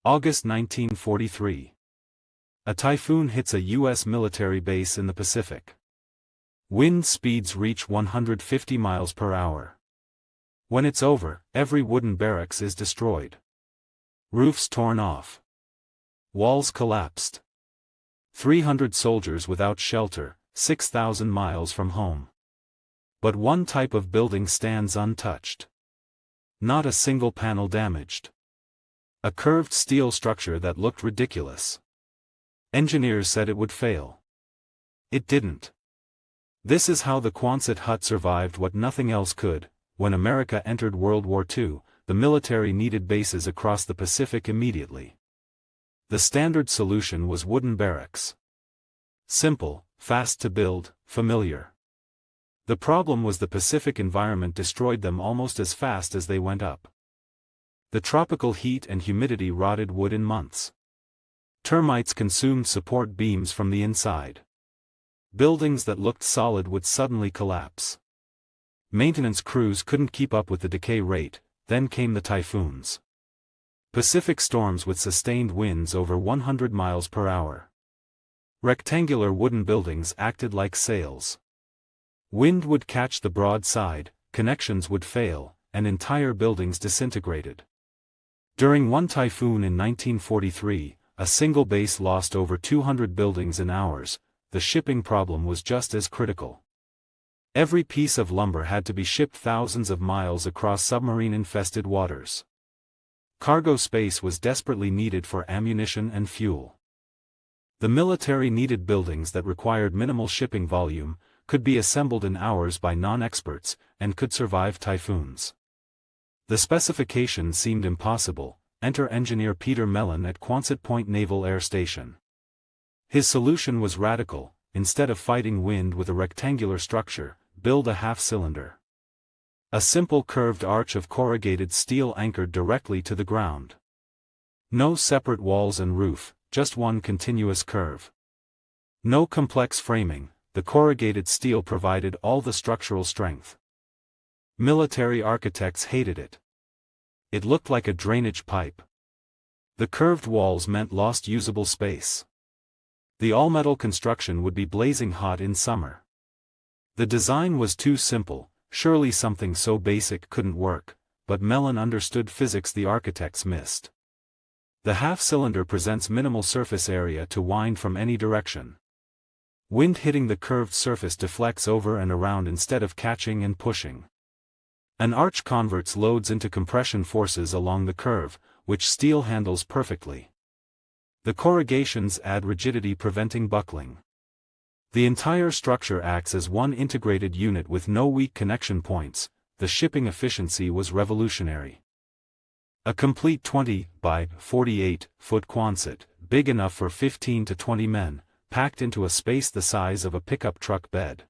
August 1943. A typhoon hits a U.S. military base in the Pacific. Wind speeds reach 150 miles per hour. When it's over, every wooden barracks is destroyed. Roofs torn off. Walls collapsed. 300 soldiers without shelter, 6,000 miles from home. But one type of building stands untouched. Not a single panel damaged. A curved steel structure that looked ridiculous. Engineers said it would fail. It didn't. This is how the Quonset hut survived what nothing else could. When America entered World War II, the military needed bases across the Pacific immediately. The standard solution was wooden barracks. Simple, fast to build, familiar. The problem was the Pacific environment destroyed them almost as fast as they went up. The tropical heat and humidity rotted wood in months. Termites consumed support beams from the inside. Buildings that looked solid would suddenly collapse. Maintenance crews couldn't keep up with the decay rate. Then came the typhoons. Pacific storms with sustained winds over 100 miles per hour. Rectangular wooden buildings acted like sails. Wind would catch the broad side, connections would fail, and entire buildings disintegrated. During one typhoon in 1943, a single base lost over 200 buildings in hours. The shipping problem was just as critical. Every piece of lumber had to be shipped thousands of miles across submarine-infested waters. Cargo space was desperately needed for ammunition and fuel. The military needed buildings that required minimal shipping volume, could be assembled in hours by non-experts, and could survive typhoons. The specification seemed impossible. Enter engineer Peter Mellon at Quonset Point Naval Air Station. His solution was radical. Instead of fighting wind with a rectangular structure, build a half-cylinder. A simple curved arch of corrugated steel anchored directly to the ground. No separate walls and roof, just one continuous curve. No complex framing, the corrugated steel provided all the structural strength. Military architects hated it. It looked like a drainage pipe. The curved walls meant lost usable space. The all-metal construction would be blazing hot in summer. The design was too simple, surely something so basic couldn't work, but Mellon understood physics the architects missed. The half-cylinder presents minimal surface area to wind from any direction. Wind hitting the curved surface deflects over and around instead of catching and pushing. An arch converts loads into compression forces along the curve, which steel handles perfectly. The corrugations add rigidity preventing buckling. The entire structure acts as one integrated unit with no weak connection points. The shipping efficiency was revolutionary. A complete 20 by 48 foot Quonset, big enough for 15 to 20 men, packed into a space the size of a pickup truck bed.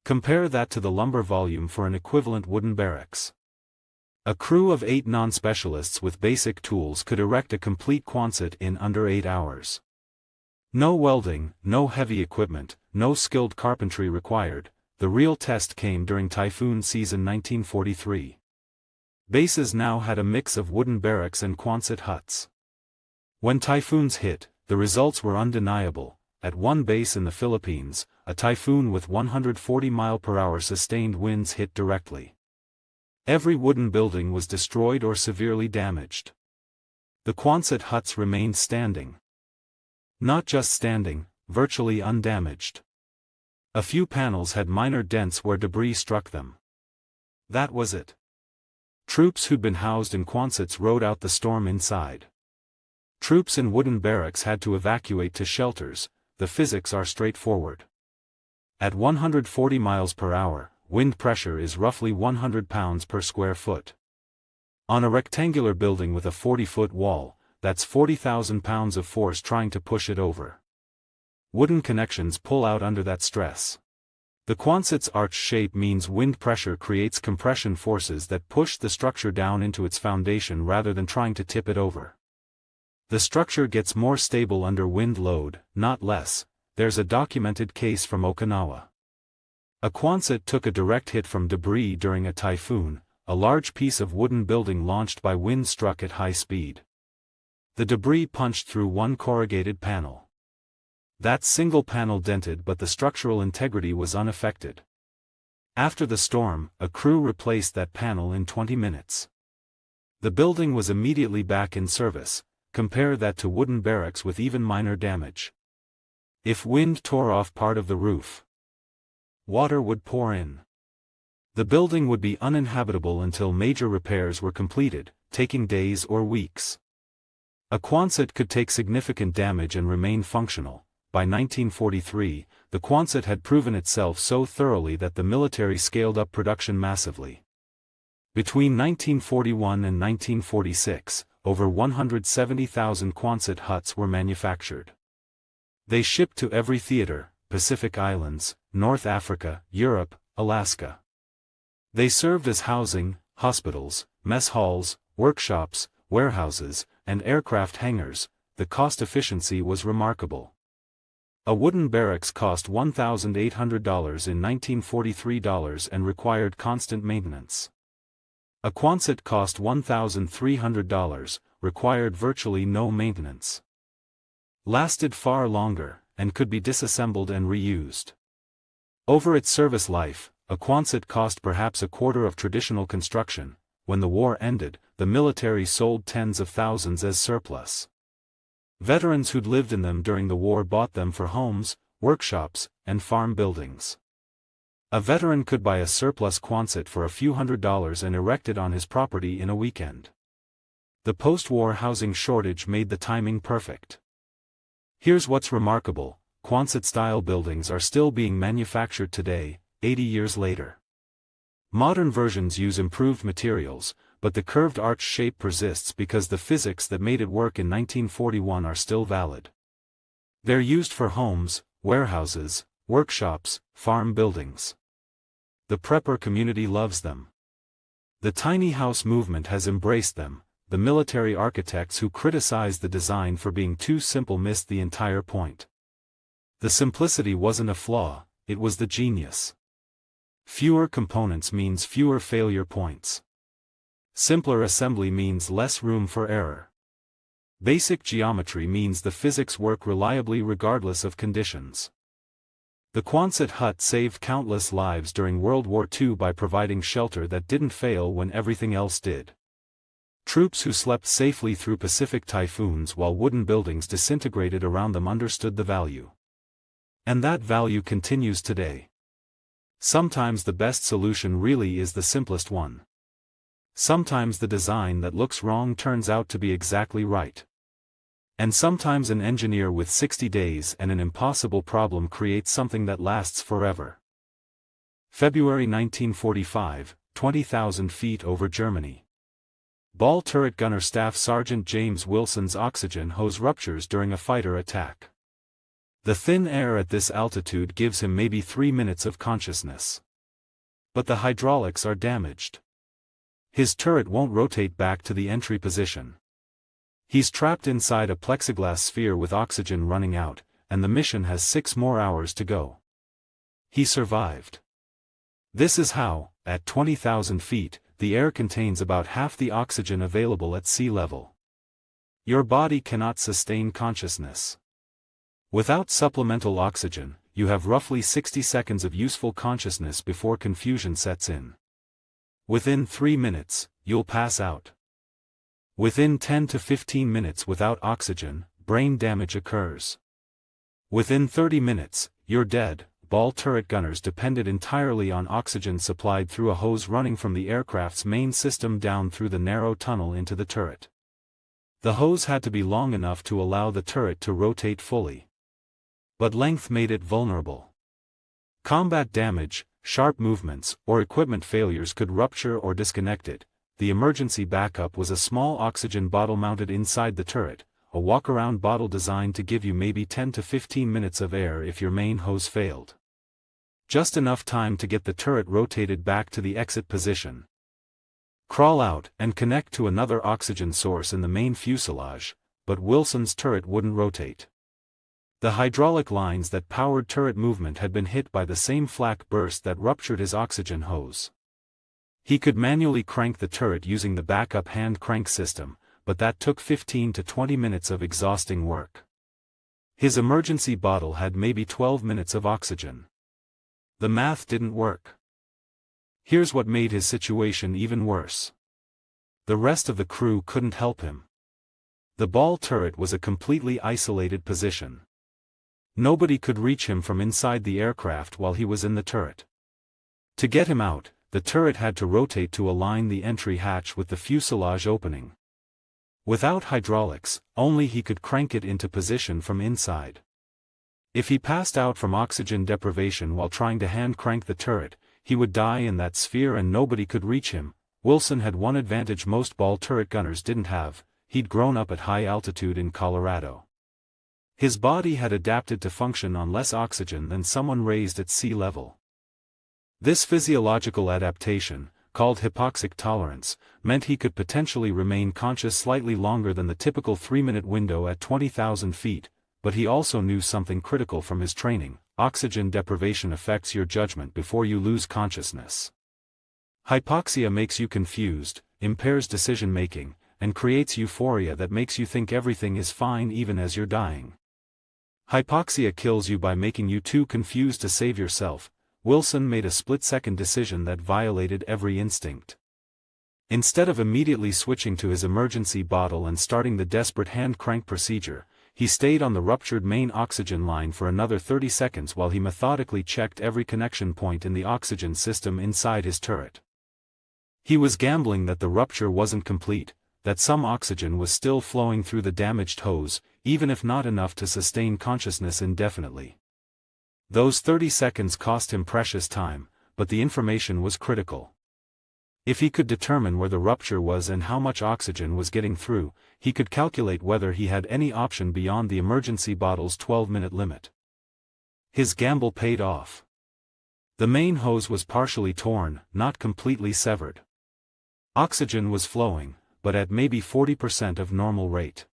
Compare that to the lumber volume for an equivalent wooden barracks. A crew of 8 non-specialists with basic tools could erect a complete Quonset in under 8 hours. No welding, no heavy equipment, no skilled carpentry required. The real test came during typhoon season 1943. Bases now had a mix of wooden barracks and Quonset huts. When typhoons hit, the results were undeniable. At one base in the Philippines, a typhoon with 140 mile/hour sustained winds hit directly. Every wooden building was destroyed or severely damaged. The Quonset huts remained standing. Not just standing, virtually undamaged. A few panels had minor dents where debris struck them. That was it. Troops who'd been housed in Quonsets rode out the storm inside. Troops in wooden barracks had to evacuate to shelters. The physics are straightforward. At 140 miles per hour, wind pressure is roughly 100 pounds per square foot. On a rectangular building with a 40-foot wall, that's 40,000 pounds of force trying to push it over. Wooden connections pull out under that stress. The Quonset's arch shape means wind pressure creates compression forces that push the structure down into its foundation rather than trying to tip it over. The structure gets more stable under wind load, not less. There's a documented case from Okinawa. A Quonset took a direct hit from debris during a typhoon. A large piece of wooden building launched by wind struck at high speed. The debris punched through one corrugated panel. That single panel dented, but the structural integrity was unaffected. After the storm, a crew replaced that panel in 20 minutes. The building was immediately back in service. Compare that to wooden barracks with even minor damage. If wind tore off part of the roof, water would pour in. The building would be uninhabitable until major repairs were completed, taking days or weeks. A Quonset could take significant damage and remain functional. By 1943, the Quonset had proven itself so thoroughly that the military scaled up production massively. Between 1941 and 1946, over 170,000 Quonset huts were manufactured. They shipped to every theater: Pacific Islands, North Africa, Europe, Alaska. They served as housing, hospitals, mess halls, workshops, warehouses, and aircraft hangars. The cost efficiency was remarkable. A wooden barracks cost $1,800 in 1943 and required constant maintenance. A Quonset cost $1,300, required virtually no maintenance. Lasted far longer, and could be disassembled and reused. Over its service life, a Quonset cost perhaps a quarter of traditional construction. When the war ended, the military sold tens of thousands as surplus. Veterans who'd lived in them during the war bought them for homes, workshops, and farm buildings. A veteran could buy a surplus Quonset for a few $100s and erect it on his property in a weekend. The post-war housing shortage made the timing perfect. Here's what's remarkable: Quonset-style buildings are still being manufactured today, 80 years later. Modern versions use improved materials, but the curved arch shape persists because the physics that made it work in 1941 are still valid. They're used for homes, warehouses, workshops, farm buildings. The prepper community loves them. The tiny house movement has embraced them. The military architects who criticized the design for being too simple missed the entire point. The simplicity wasn't a flaw, it was the genius. Fewer components means fewer failure points. Simpler assembly means less room for error. Basic geometry means the physics work reliably regardless of conditions. The Quonset hut saved countless lives during World War II by providing shelter that didn't fail when everything else did. Troops who slept safely through Pacific typhoons while wooden buildings disintegrated around them understood the value. And that value continues today. Sometimes the best solution really is the simplest one. Sometimes the design that looks wrong turns out to be exactly right. And sometimes an engineer with 60 days and an impossible problem creates something that lasts forever. February 1945, 20,000 feet over Germany. Ball turret gunner Staff Sergeant James Wilson's oxygen hose ruptures during a fighter attack. The thin air at this altitude gives him maybe 3 minutes of consciousness. But the hydraulics are damaged. His turret won't rotate back to the entry position. He's trapped inside a plexiglass sphere with oxygen running out, and the mission has 6 more hours to go. He survived. This is how, at 20,000 feet, the air contains about half the oxygen available at sea level. Your body cannot sustain consciousness. Without supplemental oxygen, you have roughly 60 seconds of useful consciousness before confusion sets in. Within 3 minutes, you'll pass out. Within 10 to 15 minutes without oxygen, brain damage occurs. Within 30 minutes, you're dead. Ball turret gunners depended entirely on oxygen supplied through a hose running from the aircraft's main system down through the narrow tunnel into the turret. The hose had to be long enough to allow the turret to rotate fully. But length made it vulnerable. Combat damage, sharp movements, or equipment failures could rupture or disconnect it. The emergency backup was a small oxygen bottle mounted inside the turret, a walk-around bottle designed to give you maybe 10 to 15 minutes of air if your main hose failed. Just enough time to get the turret rotated back to the exit position. Crawl out and connect to another oxygen source in the main fuselage, but Wilson's turret wouldn't rotate. The hydraulic lines that powered turret movement had been hit by the same flak burst that ruptured his oxygen hose. He could manually crank the turret using the backup hand crank system, but that took 15 to 20 minutes of exhausting work. His emergency bottle had maybe 12 minutes of oxygen. The math didn't work. Here's what made his situation even worse. The rest of the crew couldn't help him. The ball turret was a completely isolated position. Nobody could reach him from inside the aircraft while he was in the turret. To get him out, the turret had to rotate to align the entry hatch with the fuselage opening. Without hydraulics, only he could crank it into position from inside. If he passed out from oxygen deprivation while trying to hand crank the turret, he would die in that sphere and nobody could reach him. Wilson had one advantage most ball turret gunners didn't have: he'd grown up at high altitude in Colorado. His body had adapted to function on less oxygen than someone raised at sea level. This physiological adaptation, called hypoxic tolerance, meant he could potentially remain conscious slightly longer than the typical 3-minute window at 20,000 feet, but he also knew something critical from his training: oxygen deprivation affects your judgment before you lose consciousness. Hypoxia makes you confused, impairs decision-making, and creates euphoria that makes you think everything is fine even as you're dying. Hypoxia kills you by making you too confused to save yourself. Wilson made a split-second decision that violated every instinct. Instead of immediately switching to his emergency bottle and starting the desperate hand crank procedure, he stayed on the ruptured main oxygen line for another 30 seconds while he methodically checked every connection point in the oxygen system inside his turret. He was gambling that the rupture wasn't complete, that some oxygen was still flowing through the damaged hose, even if not enough to sustain consciousness indefinitely. Those 30 seconds cost him precious time, but the information was critical. If he could determine where the rupture was and how much oxygen was getting through, he could calculate whether he had any option beyond the emergency bottle's 12-minute limit. His gamble paid off. The main hose was partially torn, not completely severed. Oxygen was flowing, but at maybe 40% of normal rate.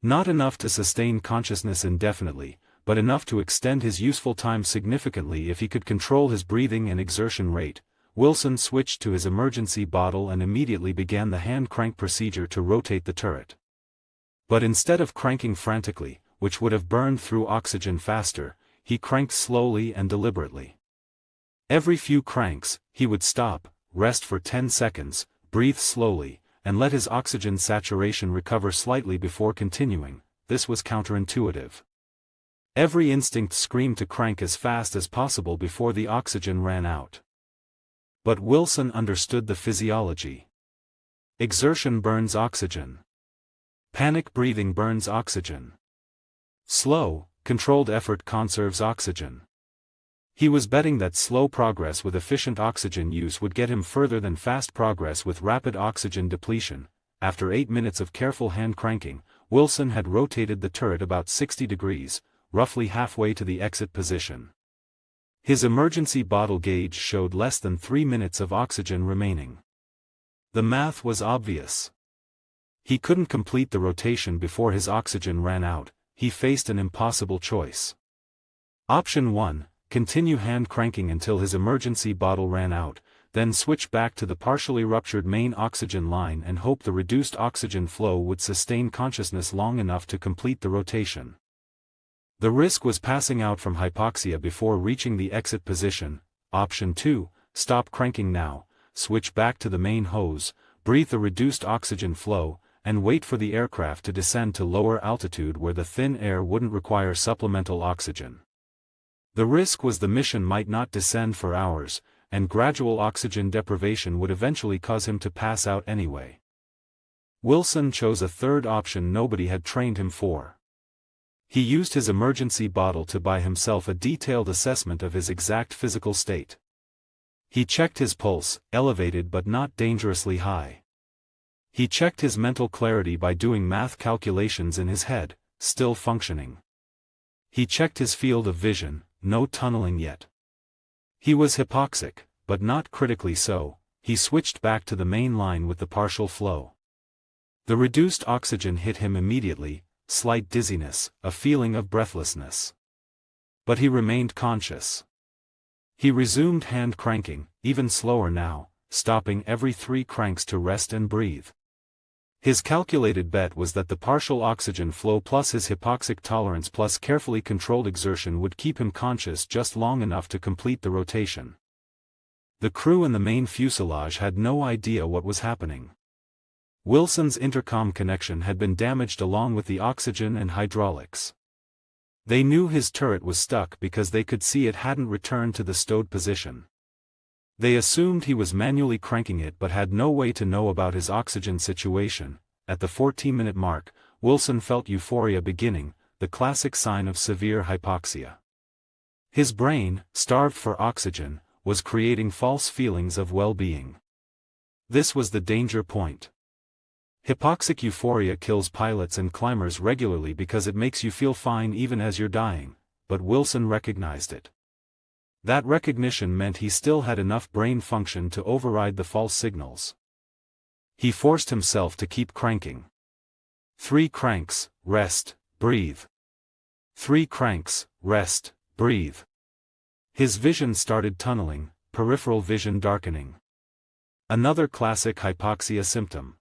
Not enough to sustain consciousness indefinitely, but enough to extend his useful time significantly if he could control his breathing and exertion rate. Wilson switched to his emergency bottle and immediately began the hand crank procedure to rotate the turret. But instead of cranking frantically, which would have burned through oxygen faster, he cranked slowly and deliberately. Every few cranks, he would stop, rest for 10 seconds, breathe slowly, and let his oxygen saturation recover slightly before continuing. This was counterintuitive. Every instinct screamed to crank as fast as possible before the oxygen ran out. But Wilson understood the physiology. Exertion burns oxygen. Panic breathing burns oxygen. Slow, controlled effort conserves oxygen. He was betting that slow progress with efficient oxygen use would get him further than fast progress with rapid oxygen depletion. After 8 minutes of careful hand cranking, Wilson had rotated the turret about 60 degrees, roughly halfway to the exit position. His emergency bottle gauge showed less than 3 minutes of oxygen remaining. The math was obvious. He couldn't complete the rotation before his oxygen ran out. He faced an impossible choice. Option 1, continue hand cranking until his emergency bottle ran out, then switch back to the partially ruptured main oxygen line and hope the reduced oxygen flow would sustain consciousness long enough to complete the rotation. The risk was passing out from hypoxia before reaching the exit position. Option 2, stop cranking now, switch back to the main hose, breathe the reduced oxygen flow, and wait for the aircraft to descend to lower altitude where the thin air wouldn't require supplemental oxygen. The risk was the mission might not descend for hours, and gradual oxygen deprivation would eventually cause him to pass out anyway. Wilson chose a third option nobody had trained him for. He used his emergency bottle to buy himself a detailed assessment of his exact physical state. He checked his pulse, elevated but not dangerously high. He checked his mental clarity by doing math calculations in his head, still functioning. He checked his field of vision, no tunneling yet. He was hypoxic, but not critically so. He switched back to the main line with the partial flow. The reduced oxygen hit him immediately, slight dizziness, a feeling of breathlessness. But he remained conscious. He resumed hand cranking, even slower now, stopping every 3 cranks to rest and breathe. His calculated bet was that the partial oxygen flow plus his hypoxic tolerance plus carefully controlled exertion would keep him conscious just long enough to complete the rotation. The crew and the main fuselage had no idea what was happening. Wilson's intercom connection had been damaged along with the oxygen and hydraulics. They knew his turret was stuck because they could see it hadn't returned to the stowed position. They assumed he was manually cranking it but had no way to know about his oxygen situation. At the 14-minute mark, Wilson felt euphoria beginning, the classic sign of severe hypoxia. His brain, starved for oxygen, was creating false feelings of well-being. This was the danger point. Hypoxic euphoria kills pilots and climbers regularly because it makes you feel fine even as you're dying, but Wilson recognized it. That recognition meant he still had enough brain function to override the false signals. He forced himself to keep cranking. 3 cranks, rest, breathe. 3 cranks, rest, breathe. His vision started tunneling, peripheral vision darkening. Another classic hypoxia symptom.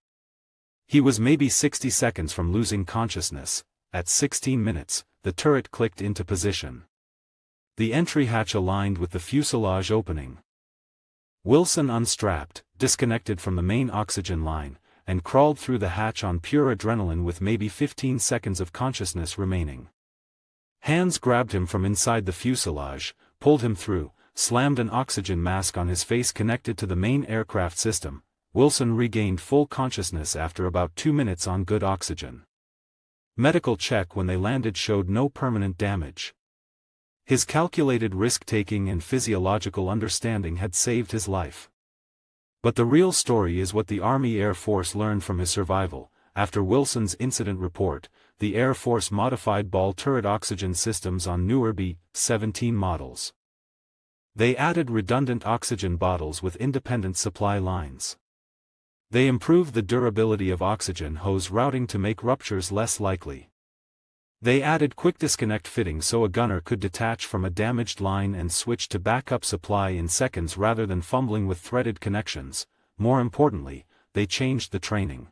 He was maybe 60 seconds from losing consciousness. At 16 minutes, the turret clicked into position. The entry hatch aligned with the fuselage opening. Wilson unstrapped, disconnected from the main oxygen line, and crawled through the hatch on pure adrenaline with maybe 15 seconds of consciousness remaining. Hands grabbed him from inside the fuselage, pulled him through, slammed an oxygen mask on his face connected to the main aircraft system. Wilson regained full consciousness after about 2 minutes on good oxygen. Medical check when they landed showed no permanent damage. His calculated risk-taking and physiological understanding had saved his life. But the real story is what the Army Air Force learned from his survival. After Wilson's incident report, the Air Force modified ball turret oxygen systems on newer B-17 models. They added redundant oxygen bottles with independent supply lines. They improved the durability of oxygen hose routing to make ruptures less likely. They added quick disconnect fittings so a gunner could detach from a damaged line and switch to backup supply in seconds rather than fumbling with threaded connections. More importantly, they changed the training.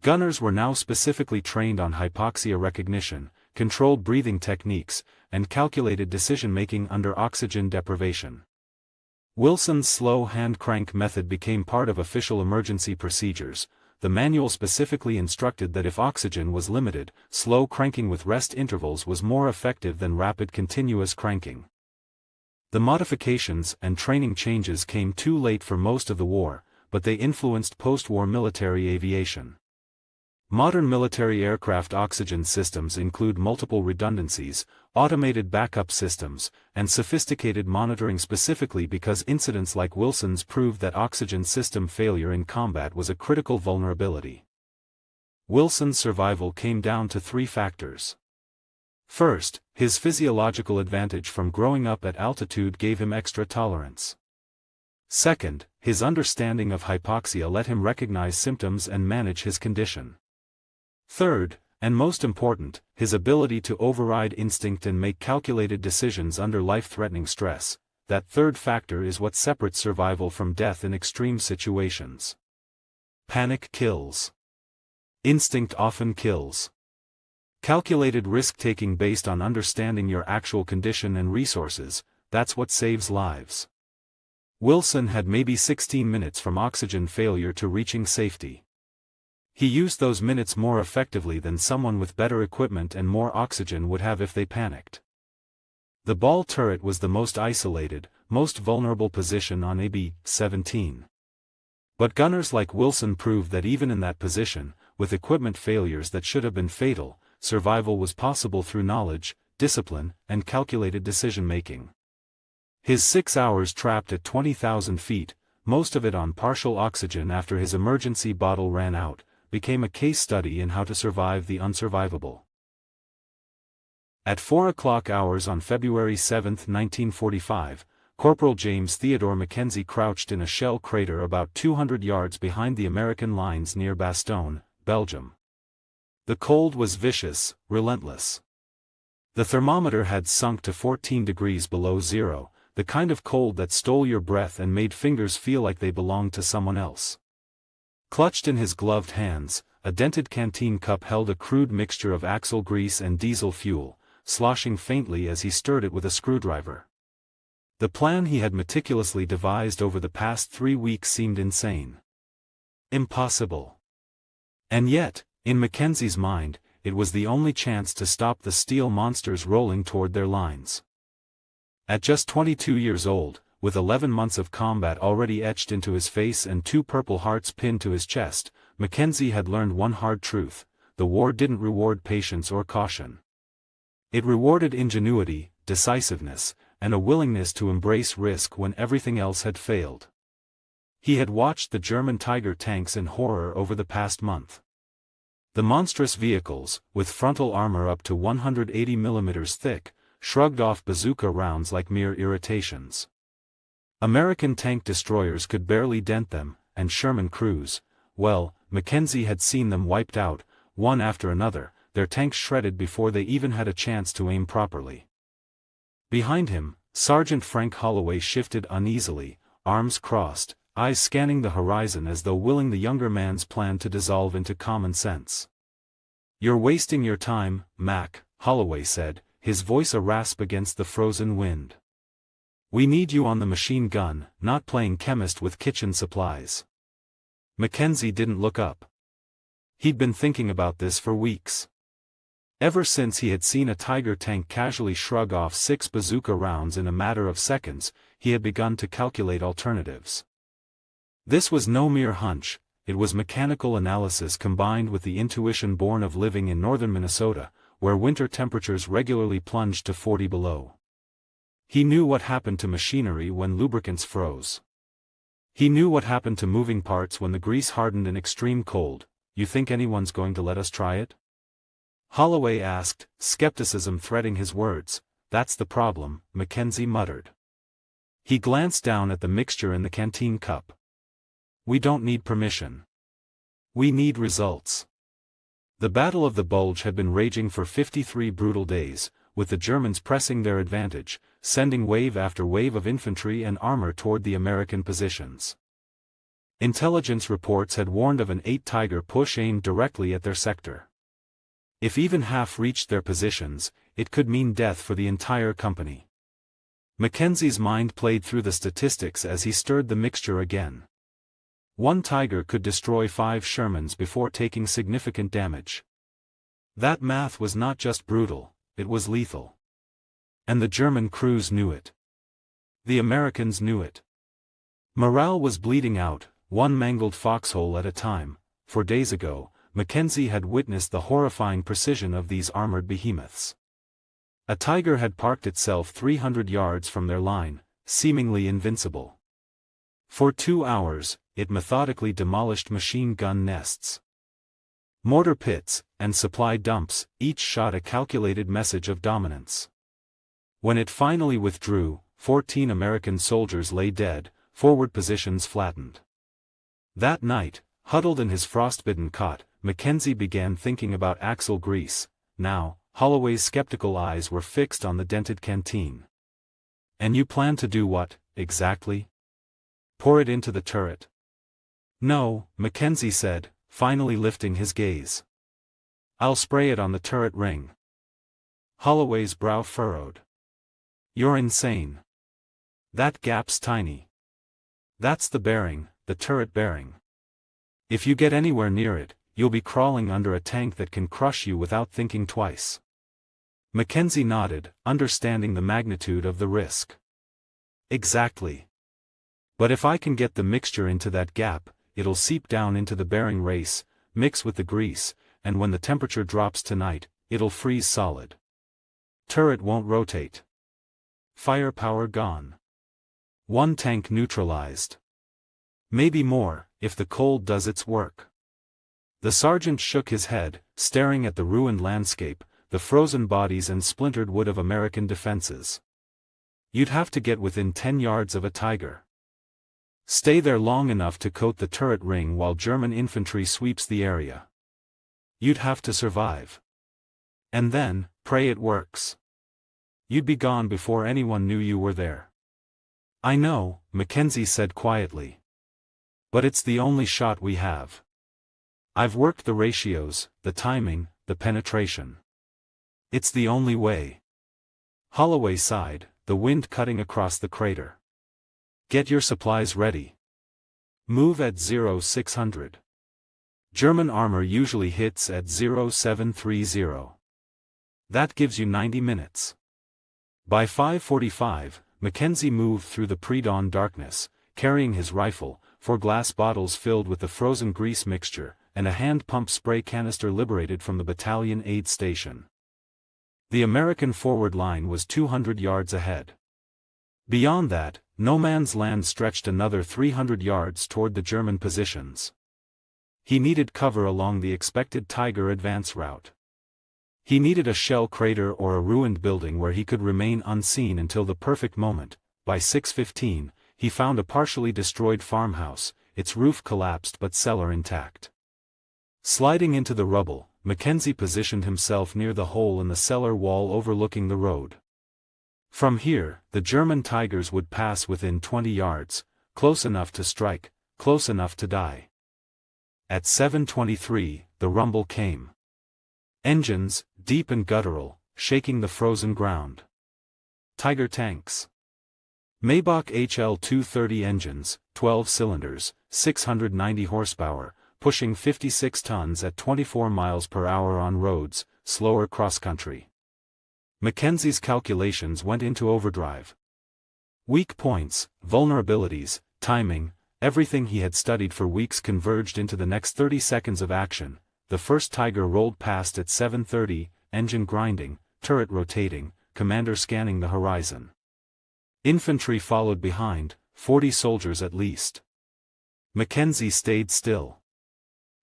Gunners were now specifically trained on hypoxia recognition, controlled breathing techniques, and calculated decision-making under oxygen deprivation. Wilson's slow hand crank method became part of official emergency procedures. The manual specifically instructed that if oxygen was limited, slow cranking with rest intervals was more effective than rapid continuous cranking. The modifications and training changes came too late for most of the war, but they influenced post-war military aviation. Modern military aircraft oxygen systems include multiple redundancies, automated backup systems, and sophisticated monitoring specifically because incidents like Wilson's proved that oxygen system failure in combat was a critical vulnerability. Wilson's survival came down to 3 factors. First, his physiological advantage from growing up at altitude gave him extra tolerance. Second, his understanding of hypoxia let him recognize symptoms and manage his condition. Third, and most important, his ability to override instinct and make calculated decisions under life-threatening stress. That third factor is what separates survival from death in extreme situations. Panic kills. Instinct often kills. Calculated risk-taking based on understanding your actual condition and resources, that's what saves lives. Wilson had maybe 16 minutes from oxygen failure to reaching safety. He used those minutes more effectively than someone with better equipment and more oxygen would have if they panicked. The ball turret was the most isolated, most vulnerable position on a B-17. But gunners like Wilson proved that even in that position, with equipment failures that should have been fatal, survival was possible through knowledge, discipline, and calculated decision-making. His 6 hours trapped at 20,000 feet, most of it on partial oxygen after his emergency bottle ran out, became a case study in how to survive the unsurvivable. At 4 o'clock hours on February 7, 1945, Corporal James Theodore Mackenzie crouched in a shell crater about 200 yards behind the American lines near Bastogne, Belgium. The cold was vicious, relentless. The thermometer had sunk to 14 degrees below zero, the kind of cold that stole your breath and made fingers feel like they belonged to someone else. Clutched in his gloved hands, a dented canteen cup held a crude mixture of axle grease and diesel fuel, sloshing faintly as he stirred it with a screwdriver. The plan he had meticulously devised over the past 3 weeks seemed insane. Impossible. And yet, in Mackenzie's mind, it was the only chance to stop the steel monsters rolling toward their lines. At just 22 years old, with 11 months of combat already etched into his face and 2 Purple Hearts pinned to his chest, Mackenzie had learned one hard truth: the war didn't reward patience or caution. It rewarded ingenuity, decisiveness, and a willingness to embrace risk when everything else had failed. He had watched the German Tiger tanks in horror over the past month. The monstrous vehicles, with frontal armor up to 180 mm thick, shrugged off bazooka rounds like mere irritations. American tank destroyers could barely dent them, and Sherman crews, well, Mackenzie had seen them wiped out, one after another, their tanks shredded before they even had a chance to aim properly. Behind him, Sergeant Frank Holloway shifted uneasily, arms crossed, eyes scanning the horizon as though willing the younger man's plan to dissolve into common sense. "You're wasting your time, Mac," Holloway said, his voice a rasp against the frozen wind. "We need you on the machine gun, not playing chemist with kitchen supplies." Mackenzie didn't look up. He'd been thinking about this for weeks. Ever since he had seen a Tiger tank casually shrug off 6 bazooka rounds in a matter of seconds, he had begun to calculate alternatives. This was no mere hunch, it was mechanical analysis combined with the intuition born of living in northern Minnesota, where winter temperatures regularly plunged to 40 below. He knew what happened to machinery when lubricants froze. He knew what happened to moving parts when the grease hardened in extreme cold. "You think anyone's going to let us try it?" Holloway asked, skepticism threading his words. "That's the problem," Mackenzie muttered. He glanced down at the mixture in the canteen cup. "We don't need permission. We need results." The Battle of the Bulge had been raging for 53 brutal days, with the Germans pressing their advantage, sending wave after wave of infantry and armor toward the American positions. Intelligence reports had warned of an 8 Tiger push aimed directly at their sector. If even half reached their positions, it could mean death for the entire company. Mackenzie's mind played through the statistics as he stirred the mixture again. 1 Tiger could destroy 5 Shermans before taking significant damage. That math was not just brutal, it was lethal. And the German crews knew it. The Americans knew it. Morale was bleeding out, one mangled foxhole at a time. For days ago, Mackenzie had witnessed the horrifying precision of these armored behemoths. A Tiger had parked itself 300 yards from their line, seemingly invincible. For 2 hours, it methodically demolished machine gun nests, mortar pits, and supply dumps, each shot a calculated message of dominance. When it finally withdrew, 14 American soldiers lay dead, forward positions flattened. That night, huddled in his frostbitten cot, Mackenzie began thinking about axle grease. Now, Holloway's skeptical eyes were fixed on the dented canteen. "And you plan to do what, exactly? Pour it into the turret?" "No," Mackenzie said, finally lifting his gaze. "I'll spray it on the turret ring." Holloway's brow furrowed. "You're insane. That gap's tiny. That's the bearing, the turret bearing. If you get anywhere near it, you'll be crawling under a tank that can crush you without thinking twice." Mackenzie nodded, understanding the magnitude of the risk. "Exactly. But if I can get the mixture into that gap, it'll seep down into the bearing race, mix with the grease, and when the temperature drops tonight, it'll freeze solid. Turret won't rotate. Firepower gone. 1 tank neutralized. Maybe more, if the cold does its work." The sergeant shook his head, staring at the ruined landscape, the frozen bodies and splintered wood of American defenses. "You'd have to get within 10 yards of a Tiger. Stay there long enough to coat the turret ring while German infantry sweeps the area. You'd have to survive. And then, pray it works. You'd be gone before anyone knew you were there." "I know," Mackenzie said quietly. "But it's the only shot we have. I've worked the ratios, the timing, the penetration. It's the only way. Holloway sighed, the wind cutting across the crater. Get your supplies ready. Move at 0600. German armor usually hits at 0730. That gives you 90 minutes. By 5:45, Mackenzie moved through the pre-dawn darkness, carrying his rifle, 4 glass bottles filled with the frozen grease mixture, and a hand-pump spray canister liberated from the battalion aid station. The American forward line was 200 yards ahead. Beyond that, no man's land stretched another 300 yards toward the German positions. He needed cover along the expected Tiger advance route. He needed a shell crater or a ruined building where he could remain unseen until the perfect moment. By 6:15, he found a partially destroyed farmhouse, its roof collapsed but cellar intact. Sliding into the rubble, Mackenzie positioned himself near the hole in the cellar wall overlooking the road. From here, the German Tigers would pass within 20 yards, close enough to strike, close enough to die. At 7:23, the rumble came. Engines, deep and guttural, shaking the frozen ground. Tiger tanks. Maybach HL-230 engines, 12 cylinders, 690 horsepower, pushing 56 tons at 24 miles per hour on roads, slower cross-country. Mackenzie's calculations went into overdrive. Weak points, vulnerabilities, timing, everything he had studied for weeks converged into the next 30 seconds of action. The first Tiger rolled past at 7:30, engine grinding, turret rotating, commander scanning the horizon. Infantry followed behind, 40 soldiers at least. Mackenzie stayed still.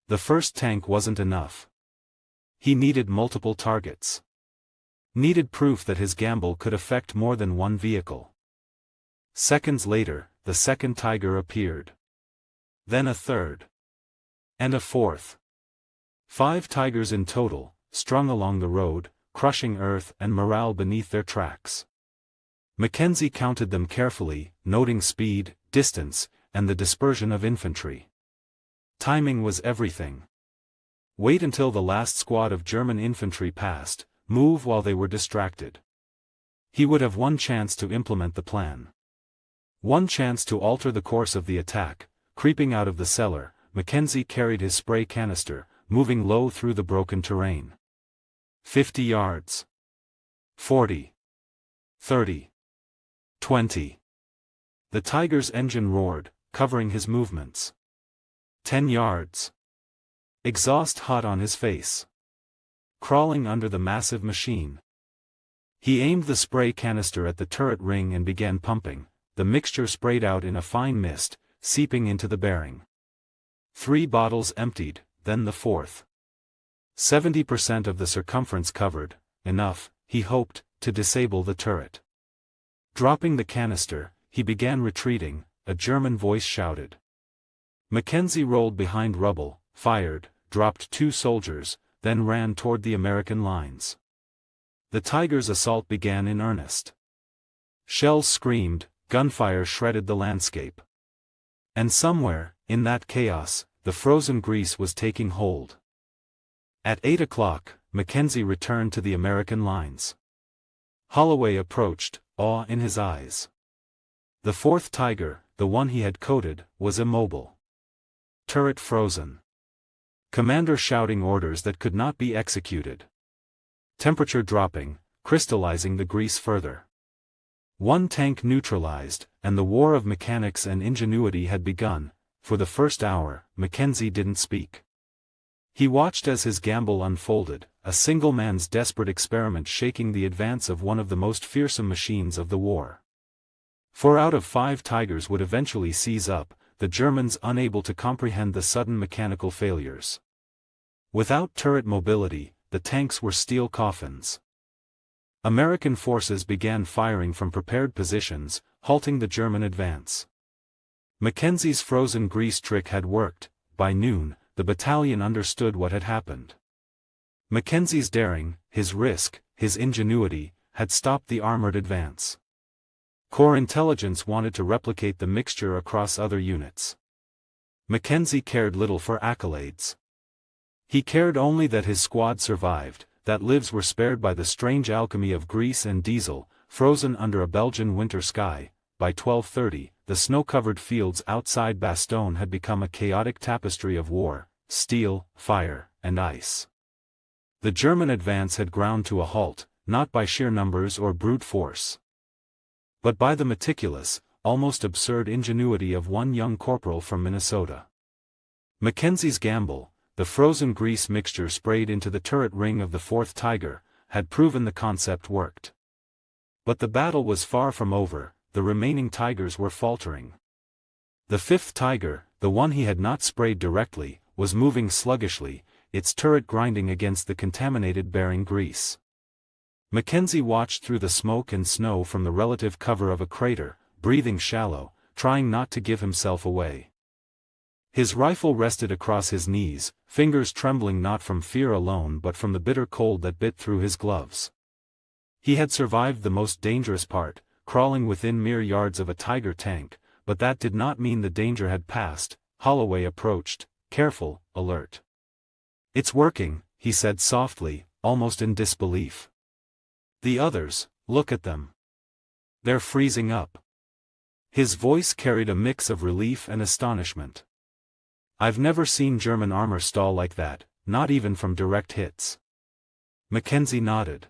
The first tank wasn't enough. He needed multiple targets. Needed proof that his gamble could affect more than one vehicle. Seconds later, the second Tiger appeared. Then a third. And a fourth. 5 Tigers in total, strung along the road, crushing earth and morale beneath their tracks. Mackenzie counted them carefully, noting speed, distance, and the dispersion of infantry. Timing was everything. Wait until the last squad of German infantry passed, move while they were distracted. He would have one chance to implement the plan. One chance to alter the course of the attack. Creeping out of the cellar, Mackenzie carried his spray canister, moving low through the broken terrain. 50 yards. 40. 30. 20. The Tiger's engine roared, covering his movements. 10 yards. Exhaust hot on his face. Crawling under the massive machine. He aimed the spray canister at the turret ring and began pumping. The mixture sprayed out in a fine mist, seeping into the bearing. 3 bottles emptied, then the fourth. 70% of the circumference covered, enough, he hoped, to disable the turret. Dropping the canister, he began retreating, a German voice shouted. Mackenzie rolled behind rubble, fired, dropped 2 soldiers, then ran toward the American lines. The Tiger's assault began in earnest. Shells screamed, gunfire shredded the landscape. And somewhere, in that chaos, the frozen grease was taking hold. At 8 o'clock, Mackenzie returned to the American lines. Holloway approached, awe in his eyes. The fourth Tiger, the one he had coated, was immobile. Turret frozen. Commander shouting orders that could not be executed. Temperature dropping, crystallizing the grease further. One tank neutralized, and the war of mechanics and ingenuity had begun. For the first hour, Mackenzie didn't speak. He watched as his gamble unfolded, a single man's desperate experiment shaking the advance of one of the most fearsome machines of the war. 4 out of 5 Tigers would eventually seize up, the Germans unable to comprehend the sudden mechanical failures. Without turret mobility, the tanks were steel coffins. American forces began firing from prepared positions, halting the German advance. Mackenzie's frozen grease trick had worked. By noon, the battalion understood what had happened. Mackenzie's daring, his risk, his ingenuity, had stopped the armored advance. Corps intelligence wanted to replicate the mixture across other units. Mackenzie cared little for accolades. He cared only that his squad survived, that lives were spared by the strange alchemy of grease and diesel, frozen under a Belgian winter sky. By 12:30, the snow-covered fields outside Bastogne had become a chaotic tapestry of war, steel, fire, and ice. The German advance had ground to a halt, not by sheer numbers or brute force, but by the meticulous, almost absurd ingenuity of one young corporal from Minnesota. Mackenzie's gamble, the frozen grease mixture sprayed into the turret ring of the 4th Tiger, had proven the concept worked. But the battle was far from over, the remaining Tigers were faltering. The 5th Tiger, the one he had not sprayed directly, was moving sluggishly, its turret grinding against the contaminated bearing grease. Mackenzie watched through the smoke and snow from the relative cover of a crater, breathing shallow, trying not to give himself away. His rifle rested across his knees, fingers trembling not from fear alone but from the bitter cold that bit through his gloves. He had survived the most dangerous part, crawling within mere yards of a Tiger tank, but that did not mean the danger had passed. Holloway approached, careful, alert. "It's working," he said softly, almost in disbelief. "The others, look at them. They're freezing up." His voice carried a mix of relief and astonishment. "I've never seen German armor stall like that, not even from direct hits." Mackenzie nodded.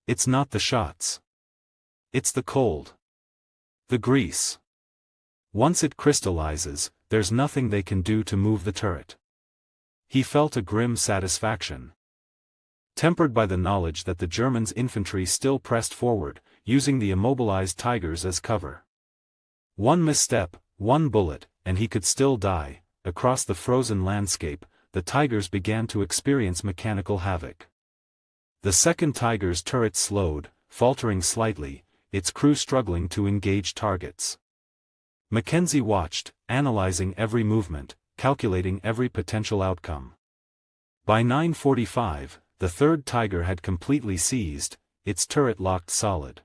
"It's not the shots. It's the cold. The grease. Once it crystallizes, there's nothing they can do to move the turret." He felt a grim satisfaction, tempered by the knowledge that the Germans' infantry still pressed forward, using the immobilized Tigers as cover. One misstep, one bullet, and he could still die. Across the frozen landscape, the Tigers began to experience mechanical havoc. The 2nd Tiger's turret slowed, faltering slightly, its crew struggling to engage targets. Mackenzie watched, analyzing every movement, calculating every potential outcome. By 9:45, the 3rd Tiger had completely seized, its turret locked solid.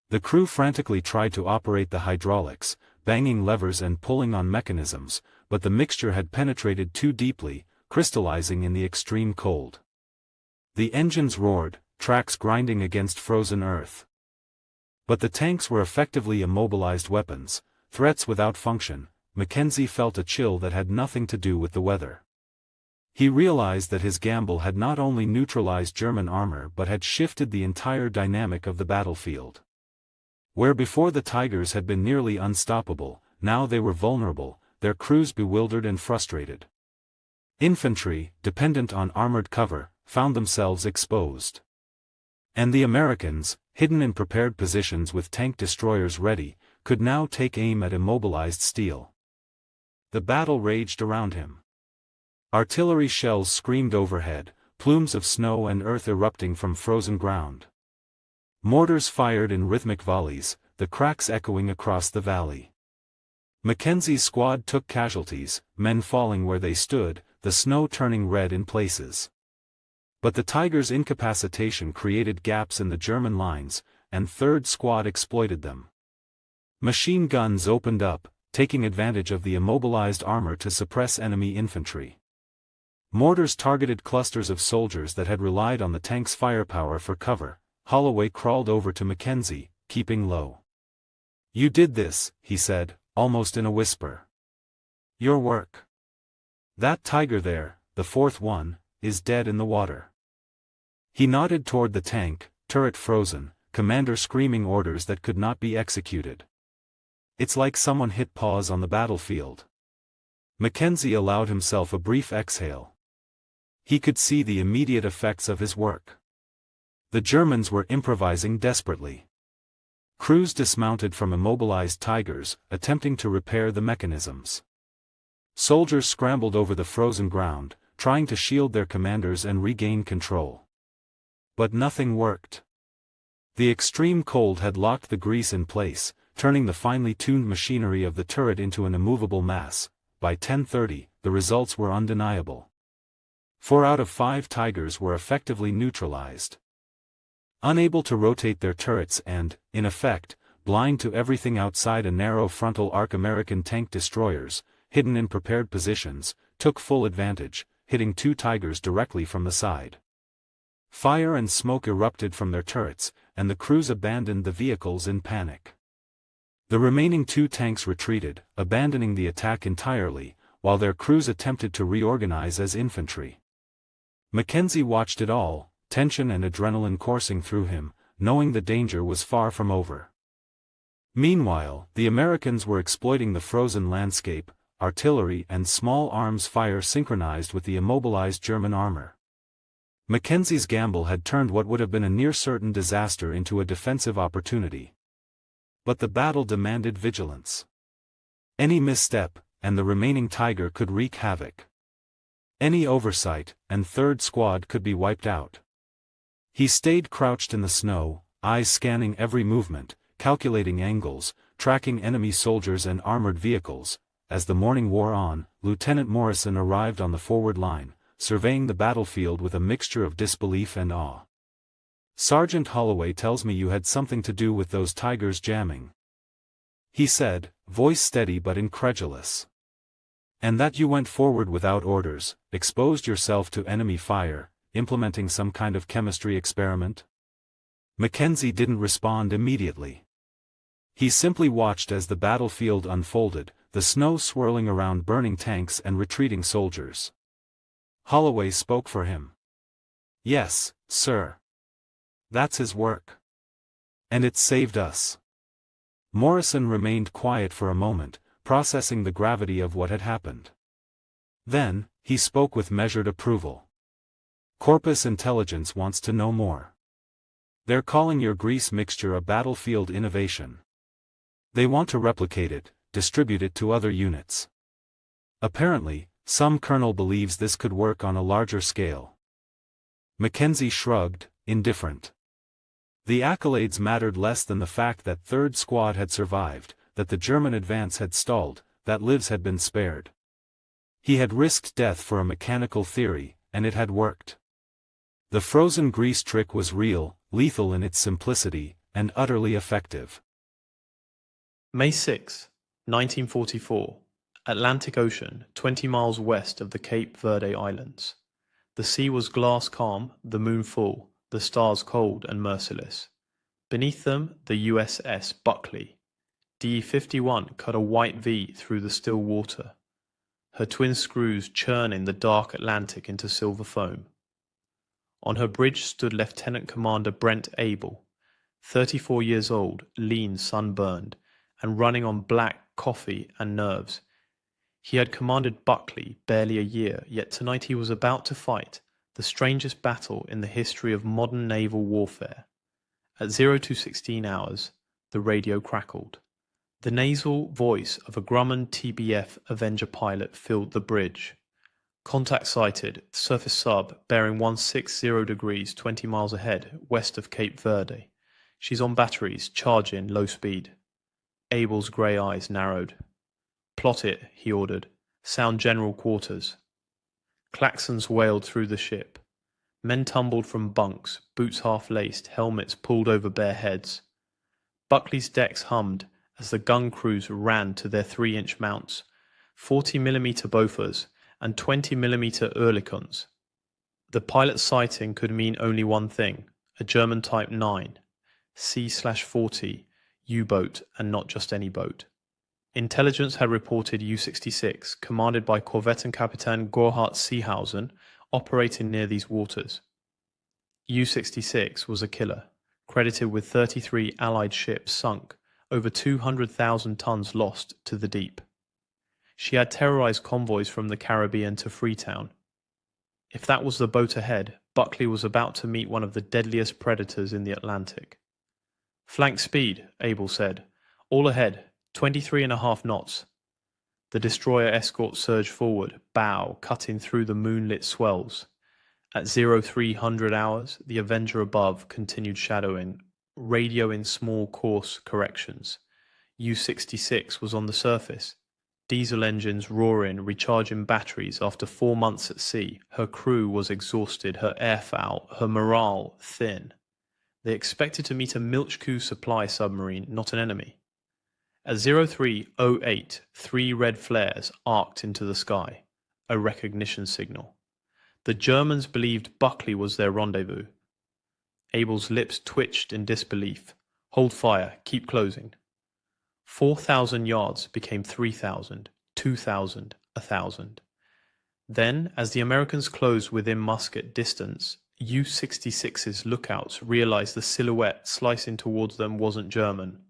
The crew frantically tried to operate the hydraulics, banging levers and pulling on mechanisms, but the mixture had penetrated too deeply, crystallizing in the extreme cold. The engines roared, tracks grinding against frozen earth. But the tanks were effectively immobilized weapons, threats without function. Mackenzie felt a chill that had nothing to do with the weather. He realized that his gamble had not only neutralized German armor but had shifted the entire dynamic of the battlefield. Where before the Tigers had been nearly unstoppable, now they were vulnerable, their crews bewildered and frustrated. Infantry, dependent on armored cover, found themselves exposed. And the Americans, hidden in prepared positions with tank destroyers ready, could now take aim at immobilized steel. The battle raged around him. Artillery shells screamed overhead, plumes of snow and earth erupting from frozen ground. Mortars fired in rhythmic volleys, the cracks echoing across the valley. Mackenzie's squad took casualties, men falling where they stood, the snow turning red in places. But the Tigers' incapacitation created gaps in the German lines, and 3rd Squad exploited them. Machine guns opened up, taking advantage of the immobilized armor to suppress enemy infantry. Mortars targeted clusters of soldiers that had relied on the tank's firepower for cover. Holloway crawled over to Mackenzie, keeping low. "You did this," he said, almost in a whisper. "Your work. That Tiger there, the 4th one, is dead in the water." He nodded toward the tank, turret frozen, commander screaming orders that could not be executed. "It's like someone hit pause on the battlefield." Mackenzie allowed himself a brief exhale. He could see the immediate effects of his work. The Germans were improvising desperately. Crews dismounted from immobilized Tigers, attempting to repair the mechanisms. Soldiers scrambled over the frozen ground, trying to shield their commanders and regain control. But nothing worked. The extreme cold had locked the grease in place, turning the finely tuned machinery of the turret into an immovable mass. By 10:30, the results were undeniable. 4 out of 5 Tigers were effectively neutralized. Unable to rotate their turrets and, in effect, blind to everything outside a narrow frontal arc, American tank destroyers, hidden in prepared positions, took full advantage, hitting 2 Tigers directly from the side. Fire and smoke erupted from their turrets, and the crews abandoned the vehicles in panic. The remaining 2 tanks retreated, abandoning the attack entirely, while their crews attempted to reorganize as infantry. Mackenzie watched it all, tension and adrenaline coursing through him, knowing the danger was far from over. Meanwhile, the Americans were exploiting the frozen landscape, artillery and small arms fire synchronized with the immobilized German armor. Mackenzie's gamble had turned what would have been a near-certain disaster into a defensive opportunity. But the battle demanded vigilance. Any misstep, and the remaining Tiger could wreak havoc. Any oversight, and Third Squad could be wiped out. He stayed crouched in the snow, eyes scanning every movement, calculating angles, tracking enemy soldiers and armored vehicles. As the morning wore on, Lieutenant Morrison arrived on the forward line, surveying the battlefield with a mixture of disbelief and awe. "Sergeant Holloway tells me you had something to do with those Tigers jamming," he said, voice steady but incredulous. "And that you went forward without orders, exposed yourself to enemy fire, implementing some kind of chemistry experiment?" Mackenzie didn't respond immediately. He simply watched as the battlefield unfolded, the snow swirling around burning tanks and retreating soldiers. Holloway spoke for him. "Yes, sir. That's his work. And it saved us." Morrison remained quiet for a moment, processing the gravity of what had happened. Then, he spoke with measured approval. "Corpus Intelligence wants to know more. They're calling your grease mixture a battlefield innovation. They want to replicate it, distribute it to other units. Apparently, some colonel believes this could work on a larger scale." Mackenzie shrugged, indifferent. The accolades mattered less than the fact that Third Squad had survived, that the German advance had stalled, that lives had been spared. He had risked death for a mechanical theory, and it had worked. The frozen grease trick was real, lethal in its simplicity, and utterly effective. May 6, 1944. Atlantic Ocean, 20 miles west of the Cape Verde Islands. The sea was glass calm, the moon full, the stars cold and merciless. Beneath them, the USS Buckley. DE-51 cut a white V through the still water, her twin screws churning the dark Atlantic into silver foam. On her bridge stood Lieutenant Commander Brent Abel, 34 years old, lean, sunburned, and running on black coffee and nerves. He had commanded Buckley barely a year, yet tonight he was about to fight the strangest battle in the history of modern naval warfare. At 0216 hours, the radio crackled. The nasal voice of a Grumman TBF Avenger pilot filled the bridge. "Contact sighted, surface sub, bearing 160 degrees 20 miles ahead, west of Cape Verde. She's on batteries, charging, low speed." Abel's grey eyes narrowed. "Plot it," he ordered. "Sound general quarters." Klaxons wailed through the ship. Men tumbled from bunks, boots half-laced, helmets pulled over bare heads. Buckley's decks hummed as the gun crews ran to their 3-inch mounts, 40mm Bofors and 20mm Oerlikons. The pilot's sighting could mean only one thing: a German Type 9, C/40, U-boat, and not just any boat. Intelligence had reported U-66, commanded by Korvettenkapitän Gerhard Seehausen, operating near these waters. U-66 was a killer, credited with 33 Allied ships sunk, over 200,000 tons lost to the deep. She had terrorized convoys from the Caribbean to Freetown. If that was the boat ahead, Buckley was about to meet one of the deadliest predators in the Atlantic. "Flank speed," Abel said. "All ahead. 23.5 knots. The destroyer escort surged forward, bow cutting through the moonlit swells. At 0300 hours, the Avenger above continued shadowing, radioing small course corrections. U-66 was on the surface, diesel engines roaring, recharging batteries after 4 months at sea. Her crew was exhausted, her airfoul, her morale thin. They expected to meet a Milchku supply submarine, not an enemy. At 0308, 3 red flares arced into the sky, a recognition signal. The Germans believed Buckley was their rendezvous. Abel's lips twitched in disbelief. Hold fire, keep closing. 4,000 yards became 3,000, 2,000, 1,000. Then, as the Americans closed within musket distance, U-66's lookouts realized the silhouette slicing towards them wasn't German.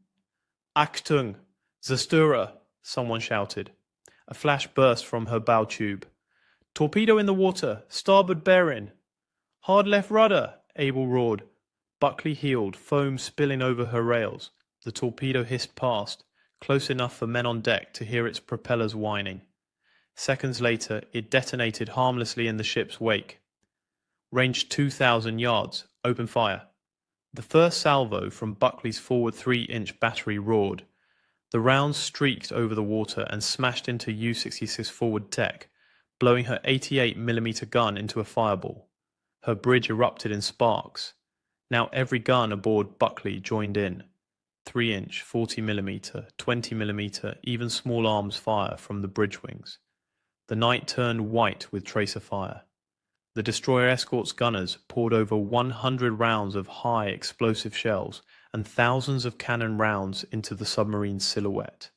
Achtung! Zerstörer! Someone shouted. A flash burst from her bow tube. Torpedo in the water! Starboard bearing! Hard left rudder! Abel roared. Buckley heeled, foam spilling over her rails. The torpedo hissed past, close enough for men on deck to hear its propellers whining. Seconds later, it detonated harmlessly in the ship's wake. Range 2,000 yards. Open fire. The first salvo from Buckley's forward 3-inch battery roared. The rounds streaked over the water and smashed into U-66's forward deck, blowing her 88mm gun into a fireball. Her bridge erupted in sparks. Now every gun aboard Buckley joined in. 3-inch, 40mm, 20mm, even small arms fire from the bridge wings. The night turned white with tracer fire. The destroyer escort's gunners poured over 100 rounds of high explosive shells and thousands of cannon rounds into the submarine's silhouette.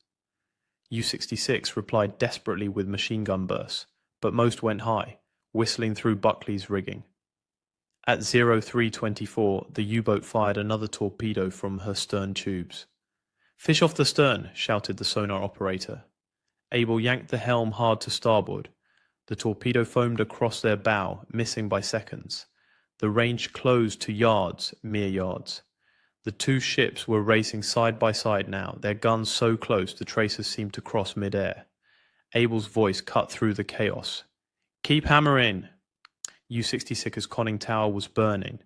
U-66 replied desperately with machine gun bursts, but most went high, whistling through Buckley's rigging. At 0324, the U-boat fired another torpedo from her stern tubes. "Fish off the stern," shouted the sonar operator. Abel yanked the helm hard to starboard. The torpedo foamed across their bow, missing by seconds. The range closed to yards, mere yards. The two ships were racing side by side now, their guns so close the tracers seemed to cross mid-air. Abel's voice cut through the chaos. "Keep hammering!" U-66's conning tower was burning.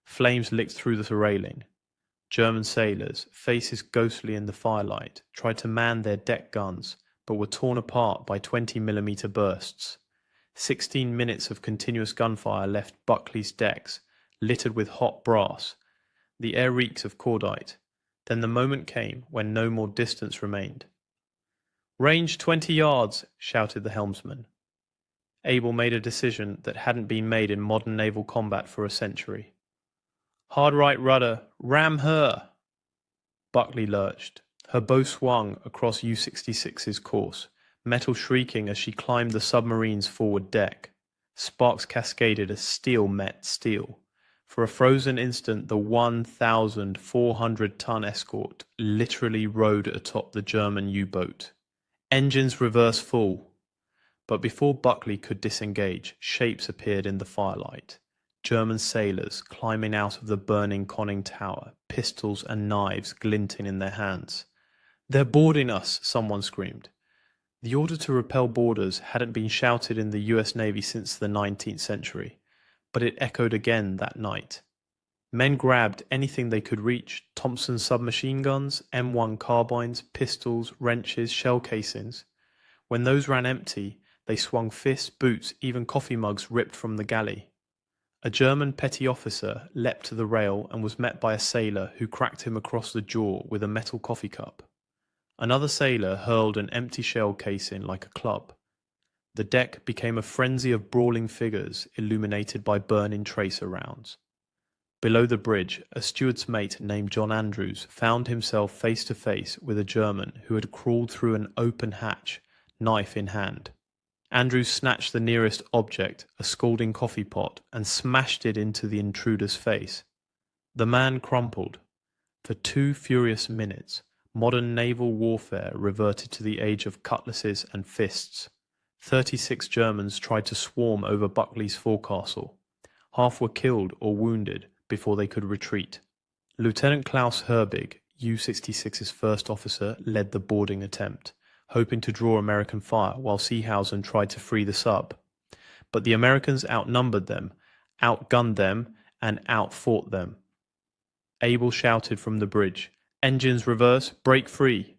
Flames licked through the railing. German sailors, faces ghostly in the firelight, tried to man their deck guns, but were torn apart by 20mm bursts. 16 minutes of continuous gunfire left Buckley's decks, littered with hot brass. The air reeks of cordite. Then the moment came when no more distance remained. "Range 20 yards!" shouted the helmsman. Abel made a decision that hadn't been made in modern naval combat for a century. "Hard right rudder! Ram her!" Buckley lurched. Her bow swung across U-66's course, metal shrieking as she climbed the submarine's forward deck. Sparks cascaded as steel met steel. For a frozen instant, the 1,400-ton escort literally rode atop the German U-boat. Engines reverse full. But before Buckley could disengage, shapes appeared in the firelight. German sailors climbing out of the burning conning tower, pistols and knives glinting in their hands. "They're boarding us!" someone screamed. The order to repel boarders hadn't been shouted in the US Navy since the 19th century, but it echoed again that night. Men grabbed anything they could reach: Thompson submachine guns, M1 carbines, pistols, wrenches, shell casings. When those ran empty, they swung fists, boots, even coffee mugs ripped from the galley. A German petty officer leapt to the rail and was met by a sailor who cracked him across the jaw with a metal coffee cup. Another sailor hurled an empty shell casing like a club. The deck became a frenzy of brawling figures illuminated by burning tracer rounds. Below the bridge, a steward's mate named John Andrews found himself face to face with a German who had crawled through an open hatch, knife in hand. Andrews snatched the nearest object, a scalding coffee pot, and smashed it into the intruder's face. The man crumpled. For 2 furious minutes, modern naval warfare reverted to the age of cutlasses and fists. 36 Germans tried to swarm over Buckley's forecastle. Half were killed or wounded before they could retreat. Lieutenant Klaus Herbig, U-66's first officer, led the boarding attempt, hoping to draw American fire while Seehausen tried to free the sub. But the Americans outnumbered them, outgunned them, and outfought them. Abel shouted from the bridge, "Engines reverse, break free!"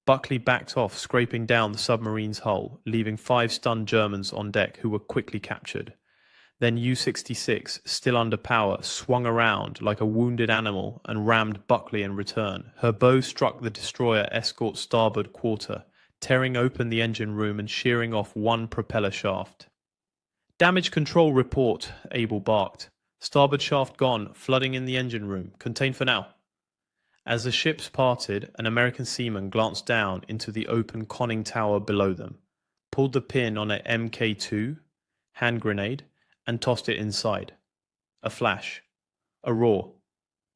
Buckley backed off, scraping down the submarine's hull, leaving 5 stunned Germans on deck who were quickly captured. Then U-66, still under power, swung around like a wounded animal and rammed Buckley in return. Her bow struck the destroyer escort's starboard quarter, tearing open the engine room and shearing off one propeller shaft. Damage control report, Abel barked. Starboard shaft gone, flooding in the engine room. Contained for now. As the ships parted, an American seaman glanced down into the open conning tower below them, pulled the pin on a Mk2 hand grenade, and tossed it inside. A flash. A roar.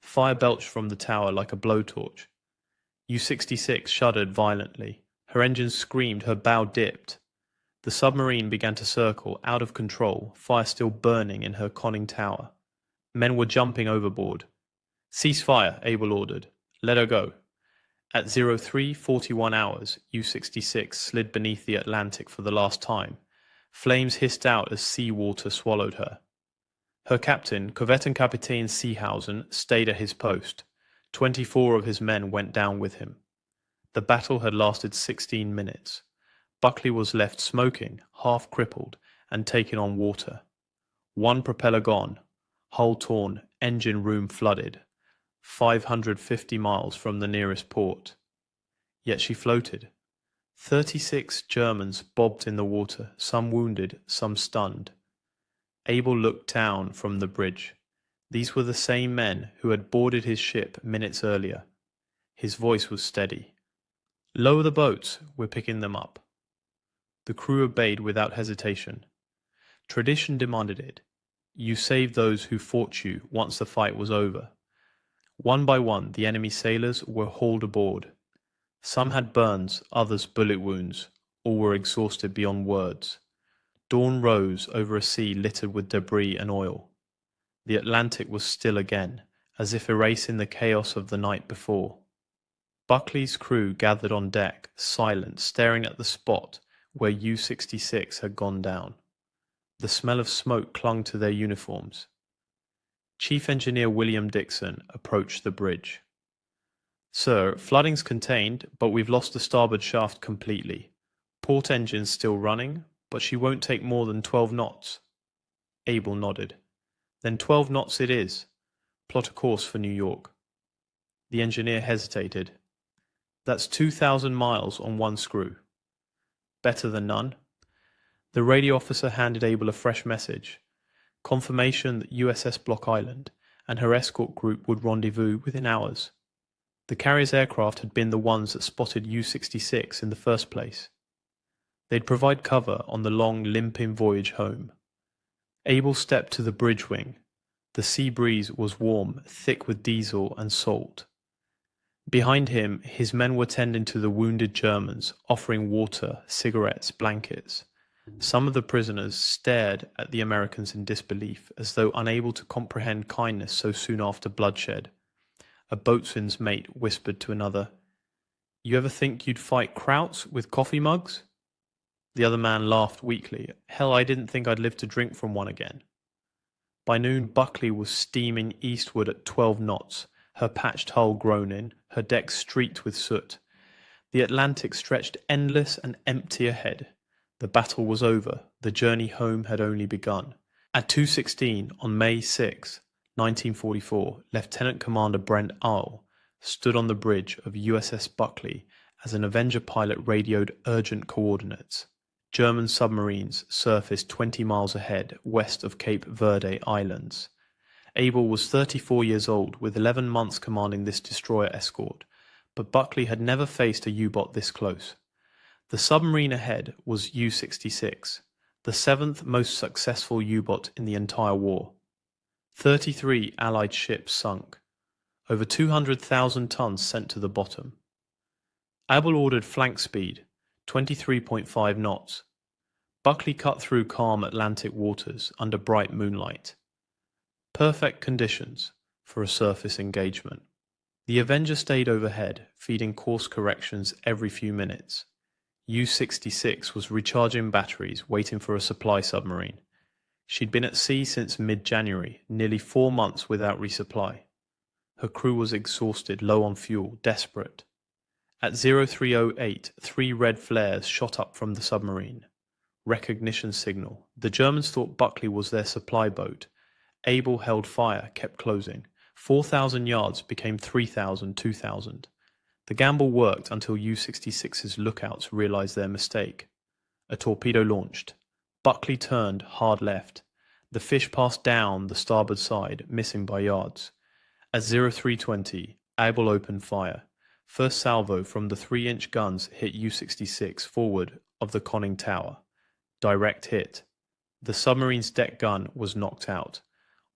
Fire belched from the tower like a blowtorch. U-66 shuddered violently. Her engines screamed, her bow dipped. The submarine began to circle, out of control, fire still burning in her conning tower. Men were jumping overboard. "Cease fire," Abel ordered. "Let her go." At 03:41 hours, U-66 slid beneath the Atlantic for the last time. Flames hissed out as sea water swallowed her. Her captain, Korvettenkapitän Seehausen, stayed at his post. 24 of his men went down with him. The battle had lasted 16 minutes. Buckley was left smoking, half crippled, and taking on water. One propeller gone, hull torn, engine room flooded, 550 miles from the nearest port. Yet she floated. 36 Germans bobbed in the water, some wounded, some stunned. Abel looked down from the bridge. These were the same men who had boarded his ship minutes earlier. His voice was steady. "Lower the boats, we're picking them up." The crew obeyed without hesitation. Tradition demanded it. You saved those who fought you once the fight was over. One by one, the enemy sailors were hauled aboard. Some had burns, others bullet wounds. All were exhausted beyond words. Dawn rose over a sea littered with debris and oil. The Atlantic was still again, as if erasing the chaos of the night before. Buckley's crew gathered on deck, silent, staring at the spot where U-66 had gone down. The smell of smoke clung to their uniforms. Chief Engineer William Dixon approached the bridge. "Sir, flooding's contained, but we've lost the starboard shaft completely. Port engine's still running, but she won't take more than 12 knots. Abel nodded. "Then 12 knots it is. Plot a course for New York." The engineer hesitated. "That's 2,000 miles on one screw." "Better than none." The radio officer handed Abel a fresh message. Confirmation that USS Block Island and her escort group would rendezvous within hours. The carrier's aircraft had been the ones that spotted U-66 in the first place. They'd provide cover on the long, limping voyage home. Abel stepped to the bridge wing. The sea breeze was warm, thick with diesel and salt. Behind him, his men were tending to the wounded Germans, offering water, cigarettes, blankets. Some of the prisoners stared at the Americans in disbelief, as though unable to comprehend kindness so soon after bloodshed. A boatswain's mate whispered to another, "You ever think you'd fight Krauts with coffee mugs?" The other man laughed weakly. "Hell, I didn't think I'd live to drink from one again." By noon, Buckley was steaming eastward at 12 knots, her patched hull groaning, her decks streaked with soot. The Atlantic stretched endless and empty ahead. The battle was over. The journey home had only begun. At 2:16 on May 6, 1944, Lieutenant Commander Brent Isle stood on the bridge of USS Buckley as an Avenger pilot radioed urgent coordinates. German submarines surfaced 20 miles ahead, west of Cape Verde Islands. Abel was 34 years old, with 11 months commanding this destroyer escort, but Buckley had never faced a U-boat this close. The submarine ahead was U-66, the 7th most successful U-boat in the entire war. 33 Allied ships sunk, over 200,000 tons sent to the bottom. Abel ordered flank speed, 23.5 knots. Buckley cut through calm Atlantic waters under bright moonlight. Perfect conditions for a surface engagement. The Avenger stayed overhead, feeding course corrections every few minutes. U-66 was recharging batteries, waiting for a supply submarine. She'd been at sea since mid-January, nearly 4 months without resupply. Her crew was exhausted, low on fuel, desperate. At 03:08, 3 red flares shot up from the submarine. Recognition signal. The Germans thought Buckley was their supply boat. Abel held fire, kept closing. 4,000 yards became 3,000, 2,000. The gamble worked until U-66's lookouts realized their mistake. A torpedo launched. Buckley turned hard left. The fish passed down the starboard side, missing by yards. At 0320, Able opened fire. First salvo from the 3-inch guns hit U-66 forward of the conning tower. Direct hit. The submarine's deck gun was knocked out.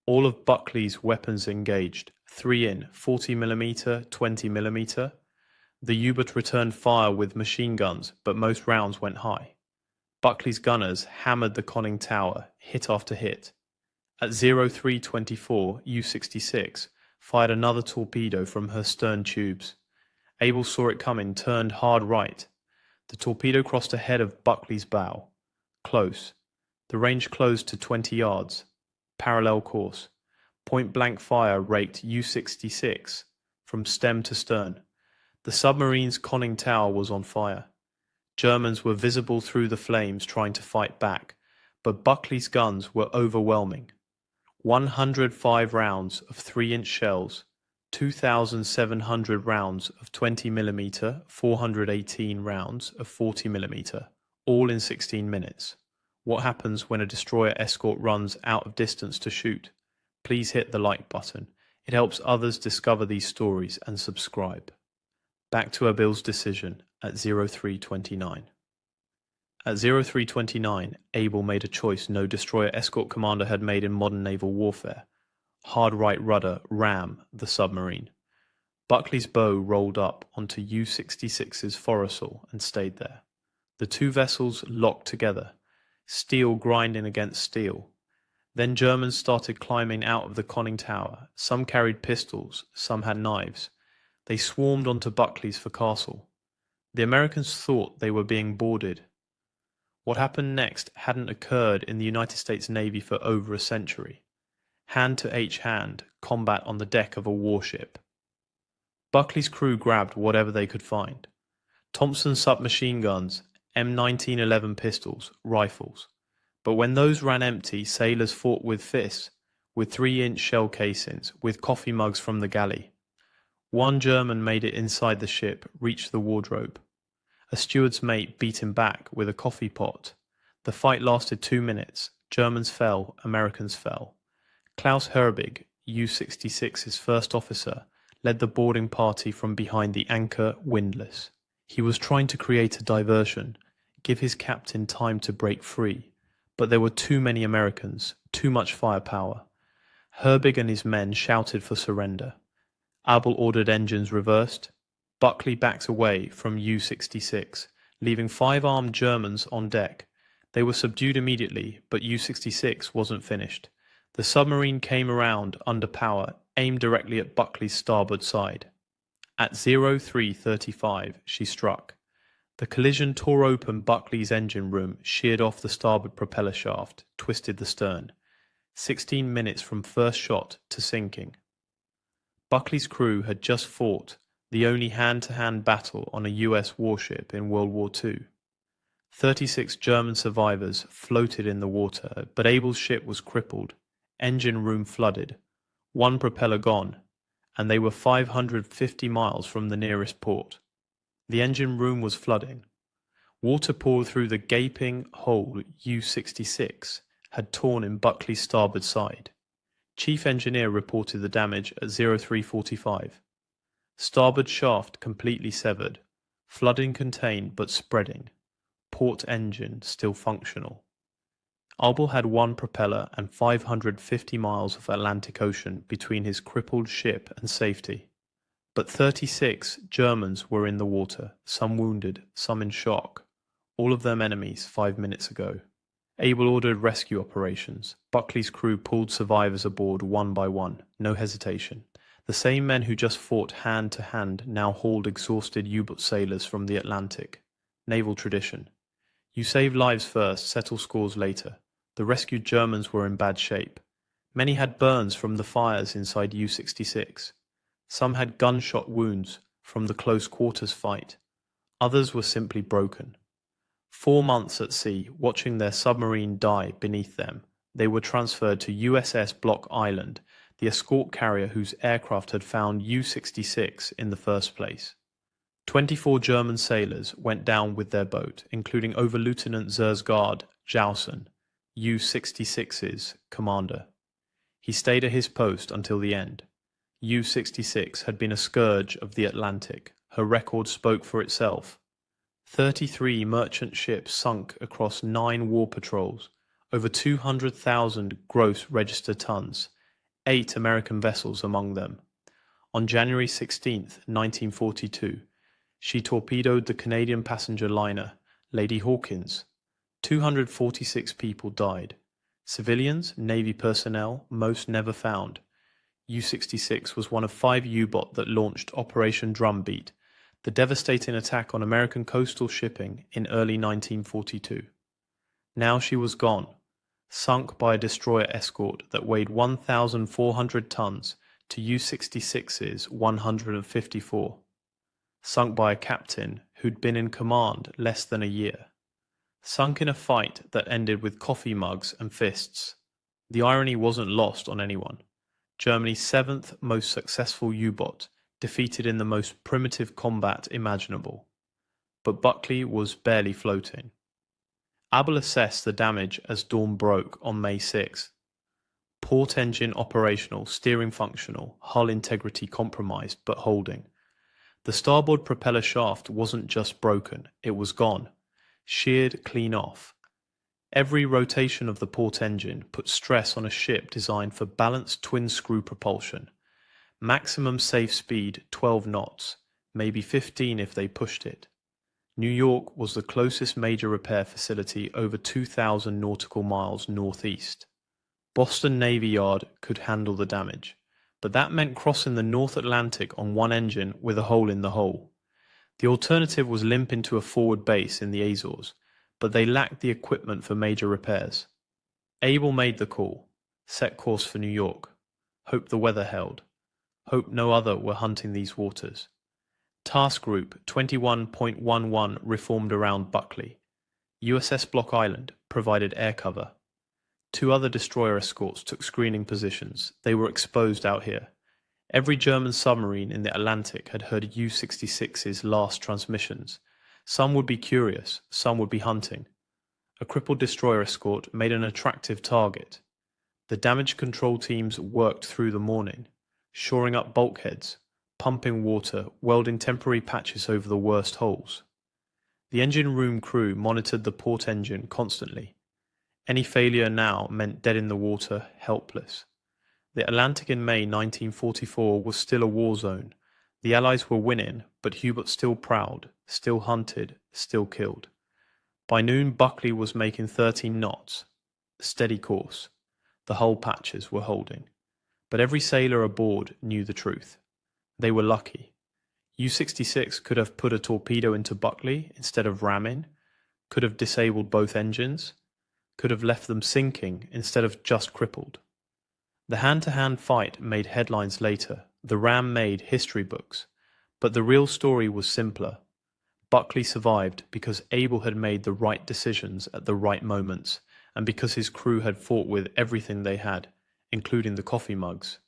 All of Buckley's weapons engaged, 3 in, 40mm, 20mm. The U-boat returned fire with machine guns, but most rounds went high. Buckley's gunners hammered the conning tower, hit after hit. At 0324, U-66 fired another torpedo from her stern tubes. Able saw it coming, turned hard right. The torpedo crossed ahead of Buckley's bow. Close. The range closed to 20 yards. Parallel course. Point-blank fire raked U-66 from stem to stern. The submarine's conning tower was on fire. Germans were visible through the flames trying to fight back, but Buckley's guns were overwhelming. 105 rounds of 3-inch shells, 2,700 rounds of 20mm, 418 rounds of 40mm, all in 16 minutes. What happens when a destroyer escort runs out of distance to shoot? Please hit the like button. It helps others discover these stories and subscribe. Back to Abil's decision at 0329. At 0329, Able made a choice no destroyer escort commander had made in modern naval warfare. Hard right rudder ram the submarine. Buckley's bow rolled up onto U-66's foresail and stayed there. The two vessels locked together, steel grinding against steel. Then Germans started climbing out of the conning tower. Some carried pistols, some had knives. They swarmed onto Buckley's forecastle. The Americans thought they were being boarded. What happened next hadn't occurred in the United States Navy for over a century. Hand-to-H hand, combat on the deck of a warship. Buckley's crew grabbed whatever they could find. Thompson submachine guns, M1911 pistols, rifles. But when those ran empty, sailors fought with fists, with 3-inch shell casings, with coffee mugs from the galley. One German made it inside the ship, reached the wardrobe. A steward's mate beat him back with a coffee pot. The fight lasted 2 minutes. Germans fell, Americans fell. Klaus Herbig, U-66's first officer, led the boarding party from behind the anchor windlass. He was trying to create a diversion, give his captain time to break free, but there were too many Americans, too much firepower. Herbig and his men shouted for surrender. Able ordered engines reversed. Buckley backed away from U-66, leaving 5 armed Germans on deck. They were subdued immediately, but U-66 wasn't finished. The submarine came around under power, aimed directly at Buckley's starboard side. At 0335, she struck. The collision tore open Buckley's engine room, sheared off the starboard propeller shaft, twisted the stern. 16 minutes from first shot to sinking. Buckley's crew had just fought the only hand-to-hand battle on a US warship in World War II. 36 German survivors floated in the water, but Abel's ship was crippled, engine room flooded, 1 propeller gone, and they were 550 miles from the nearest port. The engine room was flooding. Water poured through the gaping hole U-66 had torn in Buckley's starboard side. Chief engineer reported the damage at 0345. Starboard shaft completely severed, flooding contained but spreading, port engine still functional. Able had 1 propeller and 550 miles of Atlantic Ocean between his crippled ship and safety. But 36 Germans were in the water, some wounded, some in shock, all of them enemies 5 minutes ago. Able ordered rescue operations. Buckley's crew pulled survivors aboard one by one, no hesitation. The same men who just fought hand to hand now hauled exhausted U-boat sailors from the Atlantic. Naval tradition. You save lives first, settle scores later. The rescued Germans were in bad shape. Many had burns from the fires inside U-66. Some had gunshot wounds from the close quarters fight. Others were simply broken. 4 months at sea, watching their submarine die beneath them, they were transferred to USS Block Island, the escort carrier whose aircraft had found U-66 in the first place. 24 German sailors went down with their boat, including Overlieutenant Zersgaard Jausen, U-66's commander. He stayed at his post until the end. U-66 had been a scourge of the Atlantic. Her record spoke for itself. 33 merchant ships sunk across 9 war patrols, over 200,000 gross registered tons, 8 American vessels among them. On January 16, 1942, she torpedoed the Canadian passenger liner Lady Hawkins. 246 people died. Civilians, Navy personnel, most never found. U-66 was one of 5 U-boats that launched Operation Drumbeat, the devastating attack on American coastal shipping in early 1942. Now she was gone, sunk by a destroyer escort that weighed 1,400 tons to U-66's 154. Sunk by a captain who'd been in command less than a year. Sunk in a fight that ended with coffee mugs and fists. The irony wasn't lost on anyone. Germany's 7th most successful U-boat, defeated in the most primitive combat imaginable. But Buckley was barely floating. Abel assessed the damage as dawn broke on May 6. Port engine operational, steering functional, hull integrity compromised but holding. The starboard propeller shaft wasn't just broken, it was gone, sheared clean off. Every rotation of the port engine put stress on a ship designed for balanced twin-screw propulsion. Maximum safe speed 12 knots, maybe 15 if they pushed it. New York was the closest major repair facility over 2,000 nautical miles northeast. Boston Navy Yard could handle the damage, but that meant crossing the North Atlantic on one engine with a hole in the hull. The alternative was limp into a forward base in the Azores, but they lacked the equipment for major repairs. Abel made the call, set course for New York, hoped the weather held, hoped no other were hunting these waters. Task Group 21.11 reformed around Buckley. USS Block Island provided air cover. 2 other destroyer escorts took screening positions. They were exposed out here. Every German submarine in the Atlantic had heard U-66's last transmissions. Some would be curious, some would be hunting. A crippled destroyer escort made an attractive target. The damage control teams worked through the morning, shoring up bulkheads, pumping water, welding temporary patches over the worst holes. The engine room crew monitored the port engine constantly. Any failure now meant dead in the water, helpless. The Atlantic in May 1944 was still a war zone. The Allies were winning, but Hubert still proud, still hunted, still killed. By noon, Buckley was making 13 knots. Steady course. The hull patches were holding. But every sailor aboard knew the truth. They were lucky. U-66 could have put a torpedo into Buckley instead of ramming, could have disabled both engines, could have left them sinking instead of just crippled. The hand-to-hand fight made headlines later. The ram made history books. But the real story was simpler. Buckley survived because Abel had made the right decisions at the right moments, and because his crew had fought with everything they had, including the coffee mugs.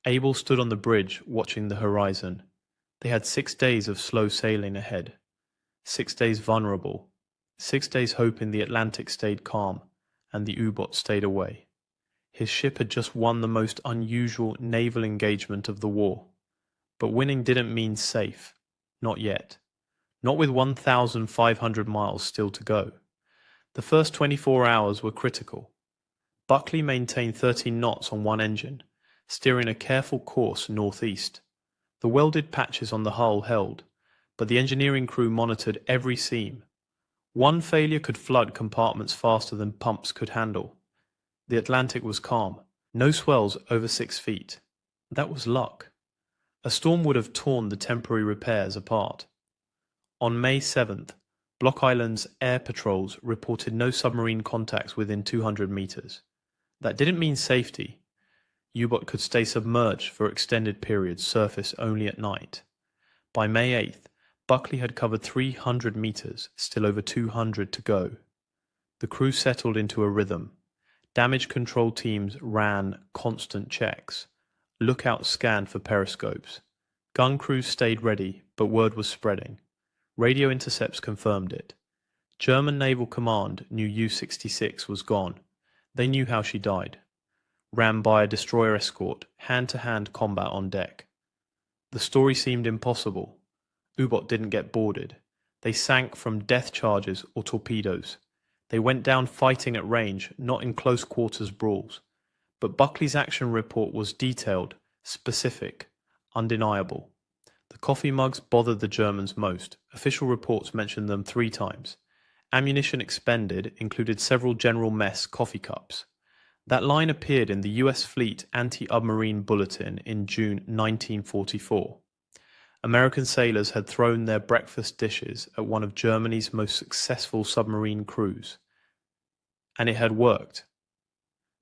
Abel stood on the bridge watching the horizon. They had 6 days of slow sailing ahead. 6 days vulnerable. 6 days hoping the Atlantic stayed calm and the U-boat stayed away. His ship had just won the most unusual naval engagement of the war. But winning didn't mean safe. Not yet. Not with 1,500 miles still to go. The first 24 hours were critical. Buckley maintained 13 knots on one engine, steering a careful course northeast. The welded patches on the hull held, but the engineering crew monitored every seam. One failure could flood compartments faster than pumps could handle. The Atlantic was calm. No swells over 6 feet. That was luck. A storm would have torn the temporary repairs apart. On May 7th, Block Island's air patrols reported no submarine contacts within 200 meters. That didn't mean safety. U-boat could stay submerged for extended periods, surface only at night. By May 8th, Buckley had covered 300 meters, still over 200 to go. The crew settled into a rhythm. Damage control teams ran constant checks. Lookouts scanned for periscopes. Gun crews stayed ready, but word was spreading. Radio intercepts confirmed it. German Naval Command knew U-66 was gone. They knew how she died. Rammed by a destroyer escort, hand-to-hand combat on deck. The story seemed impossible. U-boat didn't get boarded. They sank from death charges or torpedoes. They went down fighting at range, not in close quarters brawls. But Buckley's action report was detailed, specific, undeniable. The coffee mugs bothered the Germans most. Official reports mentioned them 3 times. Ammunition expended included several General Mess coffee cups. That line appeared in the US Fleet Anti-Submarine Bulletin in June 1944. American sailors had thrown their breakfast dishes at one of Germany's most successful submarine crews. And it had worked.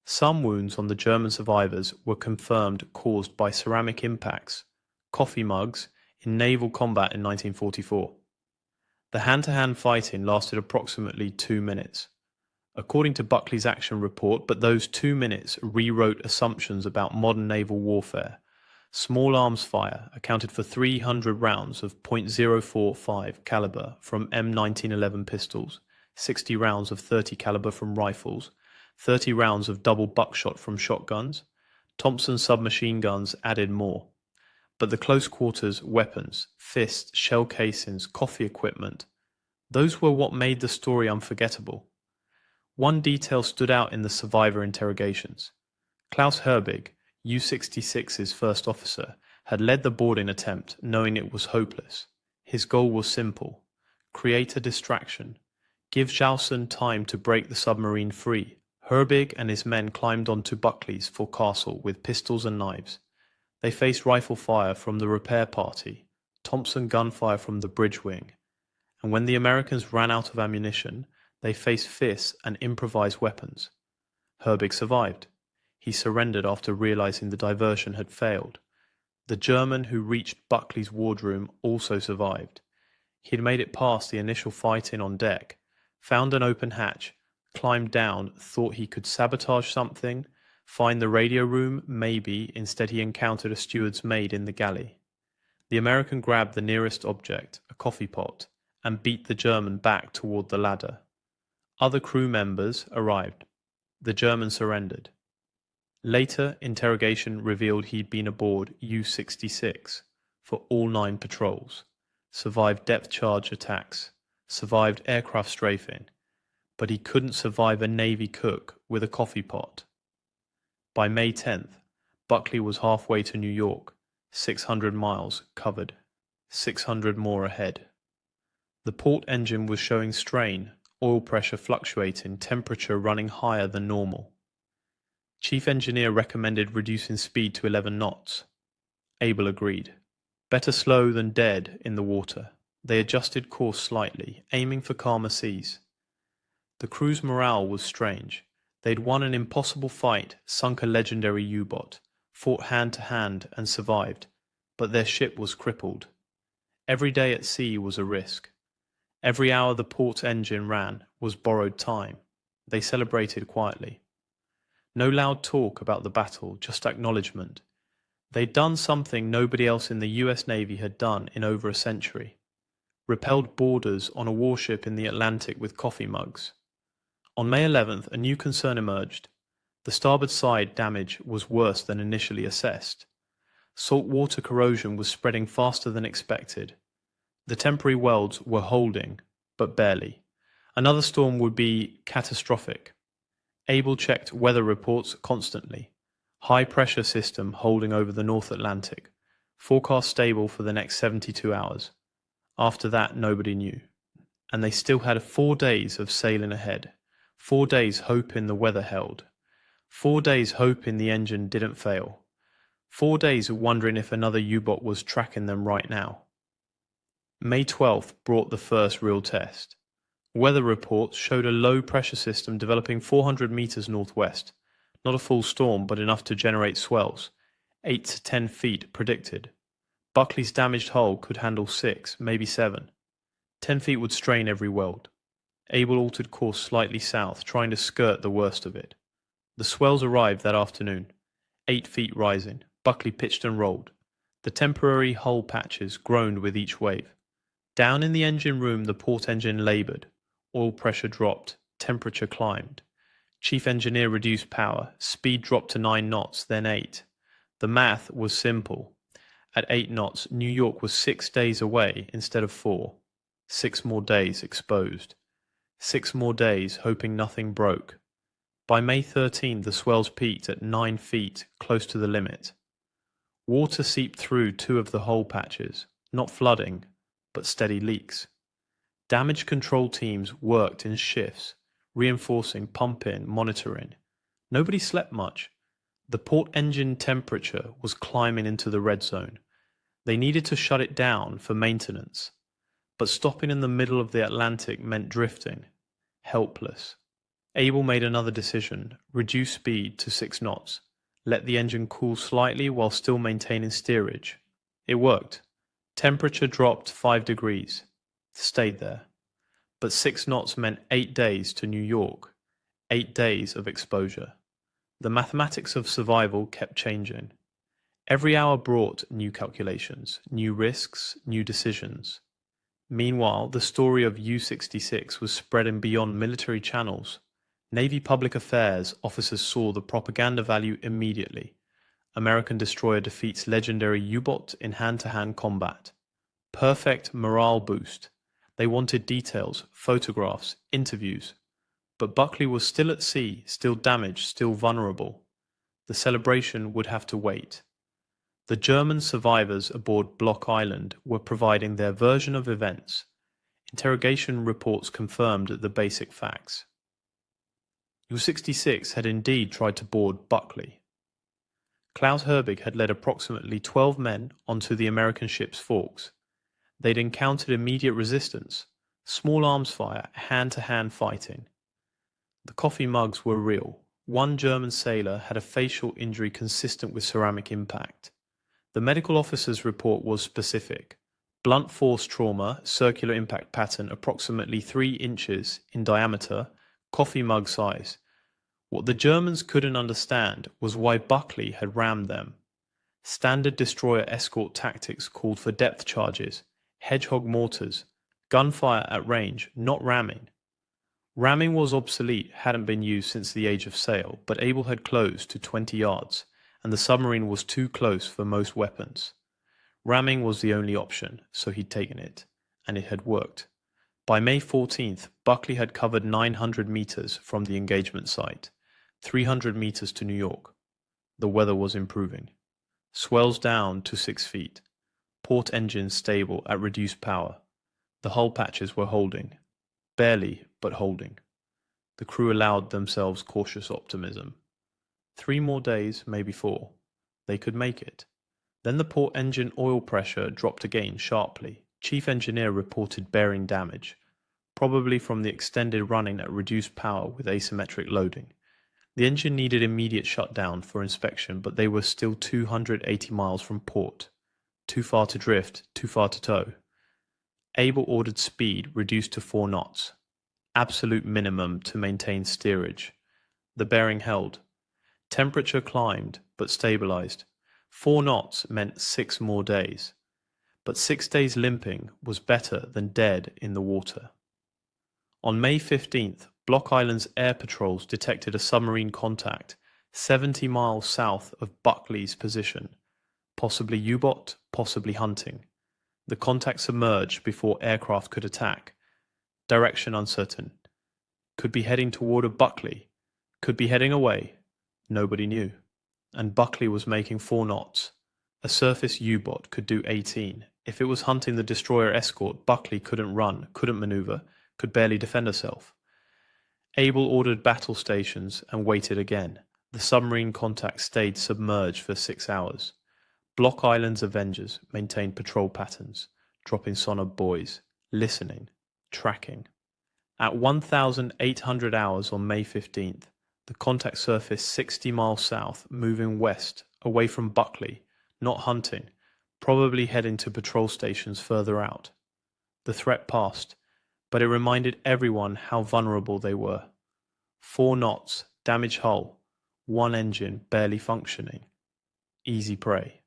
Some wounds on the German survivors were confirmed caused by ceramic impacts, coffee mugs, in naval combat in 1944. The hand-to-hand fighting lasted approximately 2 minutes. According to Buckley's action report, but those 2 minutes rewrote assumptions about modern naval warfare. Small arms fire accounted for 300 rounds of .045 caliber from M1911 pistols, 60 rounds of .30 caliber from rifles, 30 rounds of double buckshot from shotguns. Thompson submachine guns added more. But the close quarters weapons, fists, shell casings, coffee equipment, those were what made the story unforgettable. One detail stood out in the survivor interrogations. Klaus Herbig, U-66's first officer, had led the boarding attempt knowing it was hopeless. His goal was simple: create a distraction, give Jausen time to break the submarine free. Herbig and his men climbed onto Buckley's forecastle with pistols and knives. They faced rifle fire from the repair party, Thompson gunfire from the bridge wing, and when the Americans ran out of ammunition, they faced fists and improvised weapons. Herbig survived. He surrendered after realizing the diversion had failed. The German who reached Buckley's wardroom also survived. He had made it past the initial fighting on deck, found an open hatch, climbed down, thought he could sabotage something, find the radio room, maybe. Instead he encountered a steward's maid in the galley. The American grabbed the nearest object, a coffee pot, and beat the German back toward the ladder. Other crew members arrived. The German surrendered. Later, interrogation revealed he'd been aboard U-66 for all 9 patrols, survived depth charge attacks, survived aircraft strafing, but he couldn't survive a Navy cook with a coffee pot. By May 10th, Buckley was halfway to New York, 600 miles covered, 600 more ahead. The port engine was showing strain, oil pressure fluctuating, temperature running higher than normal. Chief engineer recommended reducing speed to 11 knots. Abel agreed. Better slow than dead in the water. They adjusted course slightly, aiming for calmer seas. The crew's morale was strange. They'd won an impossible fight, sunk a legendary U-boat, fought hand-to-hand and survived, but their ship was crippled. Every day at sea was a risk. Every hour the port engine ran was borrowed time. They celebrated quietly. No loud talk about the battle, just acknowledgement. They'd done something nobody else in the US Navy had done in over a century. Repelled boarders on a warship in the Atlantic with coffee mugs. On May 11th, a new concern emerged. The starboard side damage was worse than initially assessed. Saltwater corrosion was spreading faster than expected. The temporary welds were holding, but barely. Another storm would be catastrophic. Abel checked weather reports constantly. High pressure system holding over the North Atlantic. Forecast stable for the next 72 hours. After that, nobody knew. And they still had 4 days of sailing ahead. 4 days hoping the weather held. 4 days hoping the engine didn't fail. 4 days wondering if another U-boat was tracking them right now. May 12th brought the first real test. Weather reports showed a low pressure system developing 400 meters northwest. Not a full storm, but enough to generate swells. 8 to 10 feet predicted. Buckley's damaged hull could handle 6, maybe 7. 10 feet would strain every weld. Abel altered course slightly south, trying to skirt the worst of it. The swells arrived that afternoon. 8 feet rising. Buckley pitched and rolled. The temporary hull patches groaned with each wave. Down in the engine room the port engine laboured. oil pressure dropped, temperature climbed. Chief engineer reduced power, speed dropped to 9 knots, then 8. The math was simple. At 8 knots, New York was 6 days away instead of 4. 6 more days exposed. 6 more days hoping nothing broke. By May 13, the swells peaked at 9 feet, close to the limit. Water seeped through 2 of the hole patches, not flooding, but steady leaks. Damage control teams worked in shifts, reinforcing pump-in monitoring. Nobody slept much. The port engine temperature was climbing into the red zone. They needed to shut it down for maintenance. But stopping in the middle of the Atlantic meant drifting. Helpless. Abel made another decision, reduce speed to 6 knots. Let the engine cool slightly while still maintaining steerage. It worked. Temperature dropped 5 degrees. Stayed there. But 6 knots meant 8 days to New York. 8 days of exposure. The mathematics of survival kept changing. Every hour brought new calculations, new risks, new decisions. Meanwhile, the story of U-66 was spreading beyond military channels. Navy public affairs officers saw the propaganda value immediately. American destroyer defeats legendary U-boat in hand-to-hand combat. Perfect morale boost. They wanted details, photographs, interviews. But Buckley was still at sea, still damaged, still vulnerable. The celebration would have to wait. The German survivors aboard Block Island were providing their version of events. Interrogation reports confirmed the basic facts. U-66 had indeed tried to board Buckley. Klaus Herbig had led approximately 12 men onto the American ship's forks. They'd encountered immediate resistance, small arms fire, hand-to-hand fighting. The coffee mugs were real. One German sailor had a facial injury consistent with ceramic impact. The medical officer's report was specific. Blunt force trauma, circular impact pattern approximately 3 inches in diameter, coffee mug size. What the Germans couldn't understand was why Buckley had rammed them. Standard destroyer escort tactics called for depth charges, hedgehog mortars, gunfire at range, not ramming. Ramming was obsolete, hadn't been used since the age of sail, but Abel had closed to 20 yards, and the submarine was too close for most weapons. Ramming was the only option, so he'd taken it, and it had worked. By May 14th, Buckley had covered 900 meters from the engagement site, 300 meters to New York. The weather was improving. Swells down to 6 feet. Port engines stable at reduced power. The hull patches were holding. Barely, but holding. The crew allowed themselves cautious optimism. 3 more days, maybe 4. They could make it. Then the port engine oil pressure dropped again sharply. Chief engineer reported bearing damage, probably from the extended running at reduced power with asymmetric loading. The engine needed immediate shutdown for inspection, but they were still 280 miles from port. Too far to drift, too far to tow. Abel ordered speed reduced to 4 knots. Absolute minimum to maintain steerage. The bearing held. Temperature climbed, but stabilized. 4 knots meant 6 more days. But 6 days limping was better than dead in the water. On May 15th, Block Island's air patrols detected a submarine contact 70 miles south of Buckley's position. Possibly U-boat, possibly hunting. The contact submerged before aircraft could attack. Direction uncertain. Could be heading toward a Buckley. Could be heading away. Nobody knew. And Buckley was making 4 knots. A surface U-boat could do 18. If it was hunting the destroyer escort, Buckley couldn't run, couldn't maneuver, could barely defend herself. Abel ordered battle stations and waited again. The submarine contact stayed submerged for 6 hours. Block Island's Avengers maintained patrol patterns, dropping sonar buoys, listening, tracking. At 1,800 hours on May 15th, the contact surfaced 60 miles south, moving west, away from Buckley, not hunting, probably heading to patrol stations further out. The threat passed, but it reminded everyone how vulnerable they were. 4 knots, damaged hull, 1 engine barely functioning. Easy prey.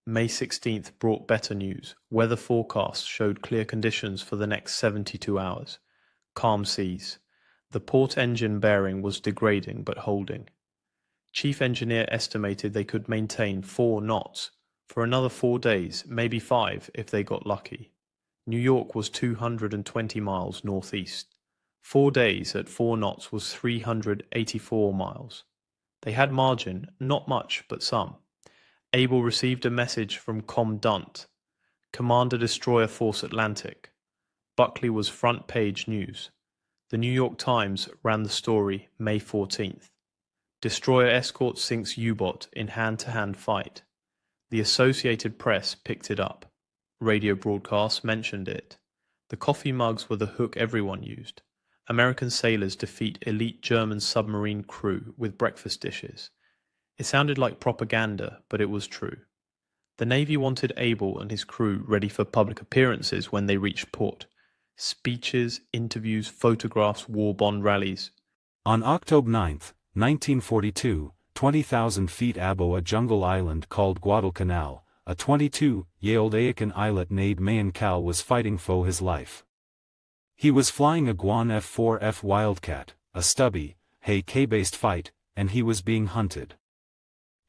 May 16th brought better news. Weather forecasts showed clear conditions for the next 72 hours. Calm seas. The port engine bearing was degrading but holding. Chief engineer estimated they could maintain 4 knots for another 4 days, maybe 5 if they got lucky. New York was 220 miles northeast. 4 days at 4 knots was 384 miles. They had margin, not much, but some. Abel received a message from Commandant, Commander Destroyer Force Atlantic. Buckley was front page news. The New York Times ran the story May 14th. Destroyer escort sinks U-boat in hand-to-hand fight. The Associated Press picked it up. Radio broadcasts mentioned it. The coffee mugs were the hook everyone used. American sailors defeat elite German submarine crew with breakfast dishes. It sounded like propaganda, but it was true. The Navy wanted Abel and his crew ready for public appearances when they reached port. Speeches, interviews, photographs, war bond rallies. On October 9, 1942, 20,000 feet above a jungle island called Guadalcanal, a 22-year-old Aeacan islet named Mayan Cal was fighting for his life. He was flying a Guan F-4F Wildcat, a stubby, K-based fight, and he was being hunted.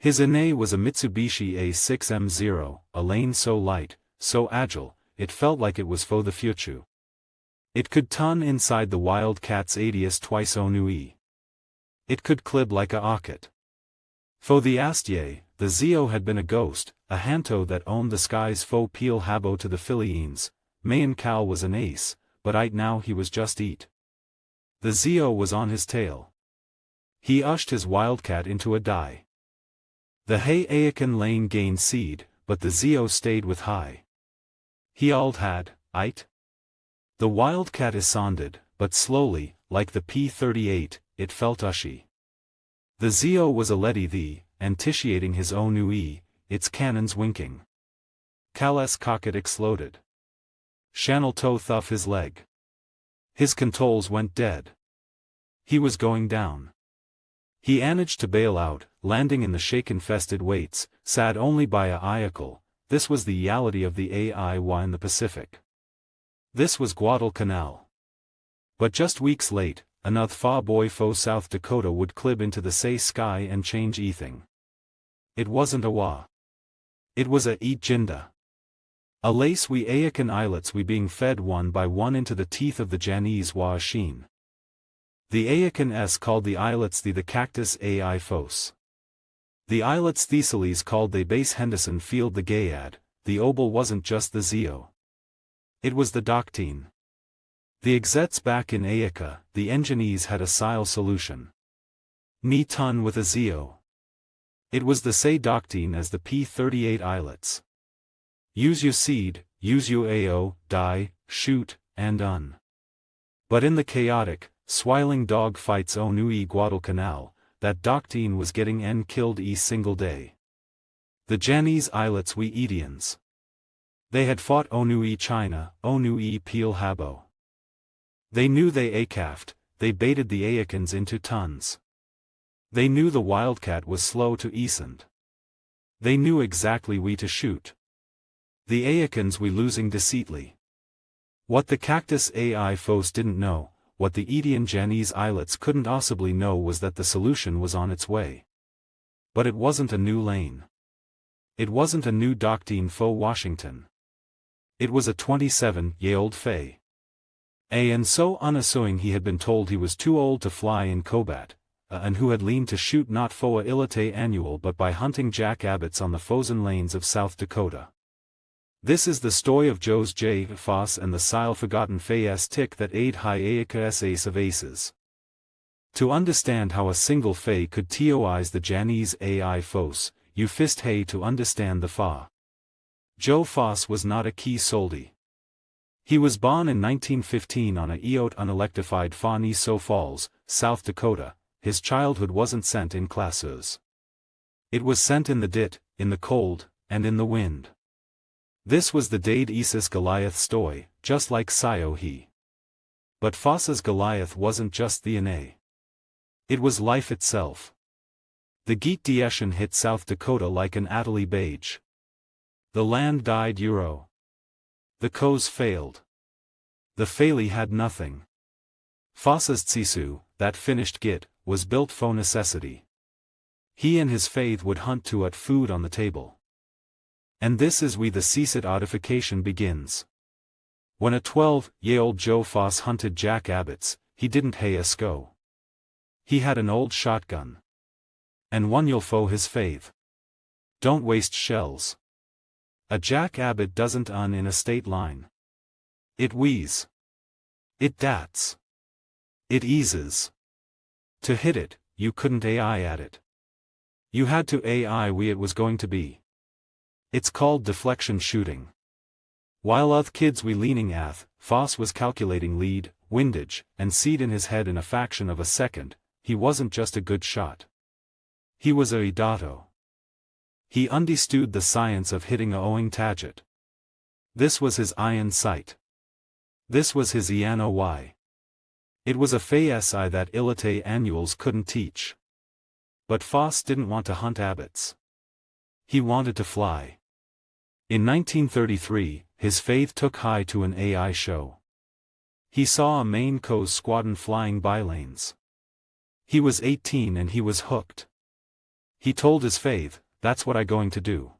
His Ine was a Mitsubishi A6M0, a lane so light, so agile, it felt like it was for the future. It could turn inside the Wildcat's ADS twice Onui. It could clib like a rocket. For the Astye, the Zio had been a ghost, a Hanto that owned the skies faux peel habo to the Philippines. Mayan Cal was an ace, but right now he was just eat. The Zio was on his tail. He ushed his Wildcat into a die. The Aeacan lane gained seed, but the Zio stayed with high. He ald had, it. The Wildcat ascended, but slowly, like the P-38, it felt ushy. The Zio was already the, anticiating his own Onui, its cannons winking. Cal's cocket exploded. Channel toe thuff his leg. His controls went dead. He was going down. He managed to bail out, landing in the shake-infested weights, sad only by a iacle. This was the reality of the AIY in the Pacific. This was Guadalcanal. But just weeks late, another far boy fo South Dakota would clib into the say sky and change ething. It wasn't a wa. It was a eat jinda. A lace we Aeacan islets we being fed one by one into the teeth of the Janese wa sheen. The Aeacan s called the islets the cactus ai fos. The islets Thesiles called they base Henderson field the Gayad. The obel wasn't just the Zio. It was the Doctine. The exets back in Aeaca, the engineers had a sile solution. Ni ton with a Zio. It was the say Doctine as the P-38 islets. Use your seed, use your AO, die, shoot, and un. But in the chaotic, swiling dog fights Onui Guadalcanal, that Doctine was getting killed single day. The Janese islets we Edians. They had fought Onui China, Onui Peel Habo. They knew they acafed, they baited the Aeacans into tons. They knew the Wildcat was slow to ascend. They knew exactly we to shoot. The Aeacans we losing deceitly. What the Cactus AI foes didn't know, what the Edian Janese islets couldn't possibly know was that the solution was on its way. But it wasn't a new lane. It wasn't a new Doctine fo Washington. It was a 27-year-old Fay. And so unassuming he had been told he was too old to fly in Cobat, and who had leaned to shoot not for a ilite annual but by hunting Jack Abbotts on the frozen lanes of South Dakota. This is the story of Joe's J. Foss and the sile forgotten Fay's tick that aid high Aeaca's ace of aces. To understand how a single Fay could teoize the Janese AI fos, you fist hay to understand the Fa. Joe Foss was not a key soldi. He was born in 1915 on a Eot unelectrified farm in Sioux Falls, South Dakota. His childhood wasn't sent in classes. It was sent in the dit, in the cold, and in the wind. This was the Dade Isis Goliath story, just like Sio he. But Foss's Goliath wasn't just the Ine. It was life itself. The Geet Dieschen hit South Dakota like an Atali Bage. The land died Euro. The Coes failed. The Faley had nothing. Foss's tsisu, that finished git, was built for necessity. He and his faith would hunt to at food on the table. And this is we the ceasit audification begins. When a 12-year-old Joe Foss hunted Jack Abbott's, he didn't hay a sco. He had an old shotgun. And one you'll foe his faith. Don't waste shells. A Jack Abbott doesn't in a state line. It wheeze. It dats. It eases. To hit it, you couldn't AI at it. You had to AI we it was going to be. It's called deflection shooting. While oth kids we leaning ath, Foss was calculating lead, windage, and seed in his head in a fraction of a second. He wasn't just a good shot. He was a idato. He understood the science of hitting a owing target. This was his iron sight. This was his ENOY. It was a si that ilite annuals couldn't teach. But Foss didn't want to hunt abbots. He wanted to fly. In 1933, his faith took high to an AI show. He saw a Maine Coast squadron flying bylanes. He was 18 and he was hooked. He told his faith, that's what I going to do.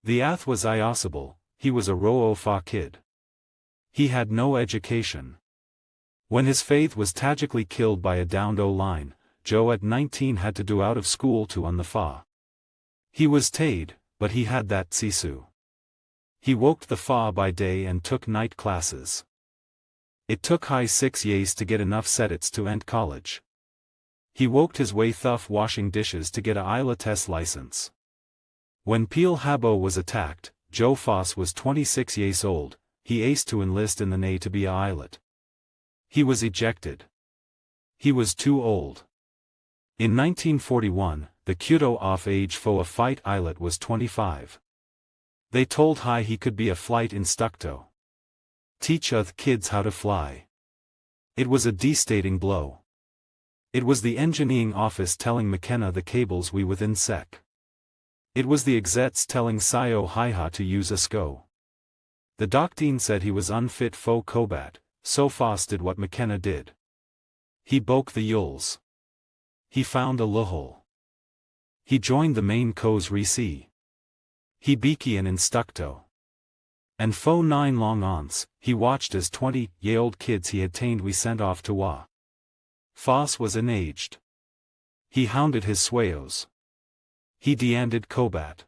The ath was iosable, he was a Ro-O-Fa kid. He had no education. When his faith was tragically killed by a downed O-line, Joe at 19 had to do out of school to on the Fa. He was taid, but he had that tsisu. He woke the Fa by day and took night classes. It took high 6 years to get enough credits to end college. He woked his way thuff washing dishes to get a ILA test license. When Peel Habo was attacked, Joe Foss was 26 years old, he aced to enlist in the Navy to be a pilot. He was ejected. He was too old. In 1941, the Kudo off age for a fight pilot was 25. They told High he could be a flight instructor. Teach oth kids how to fly. It was a devastating blow. It was the engineering office telling McKenna the cables we within sec. It was the exets telling Sio Hiha to use a SCO. The doctine said he was unfit for combat, so Foss did what McKenna did. He broke the yules. He found a loophole. He joined the main Co's Rec. He beaky an instructo. And fo 9 long aunts, he watched as 20-year-old kids he had tamed we sent off to Wa. Foss was enaged. He hounded his swayos. He deanded combat.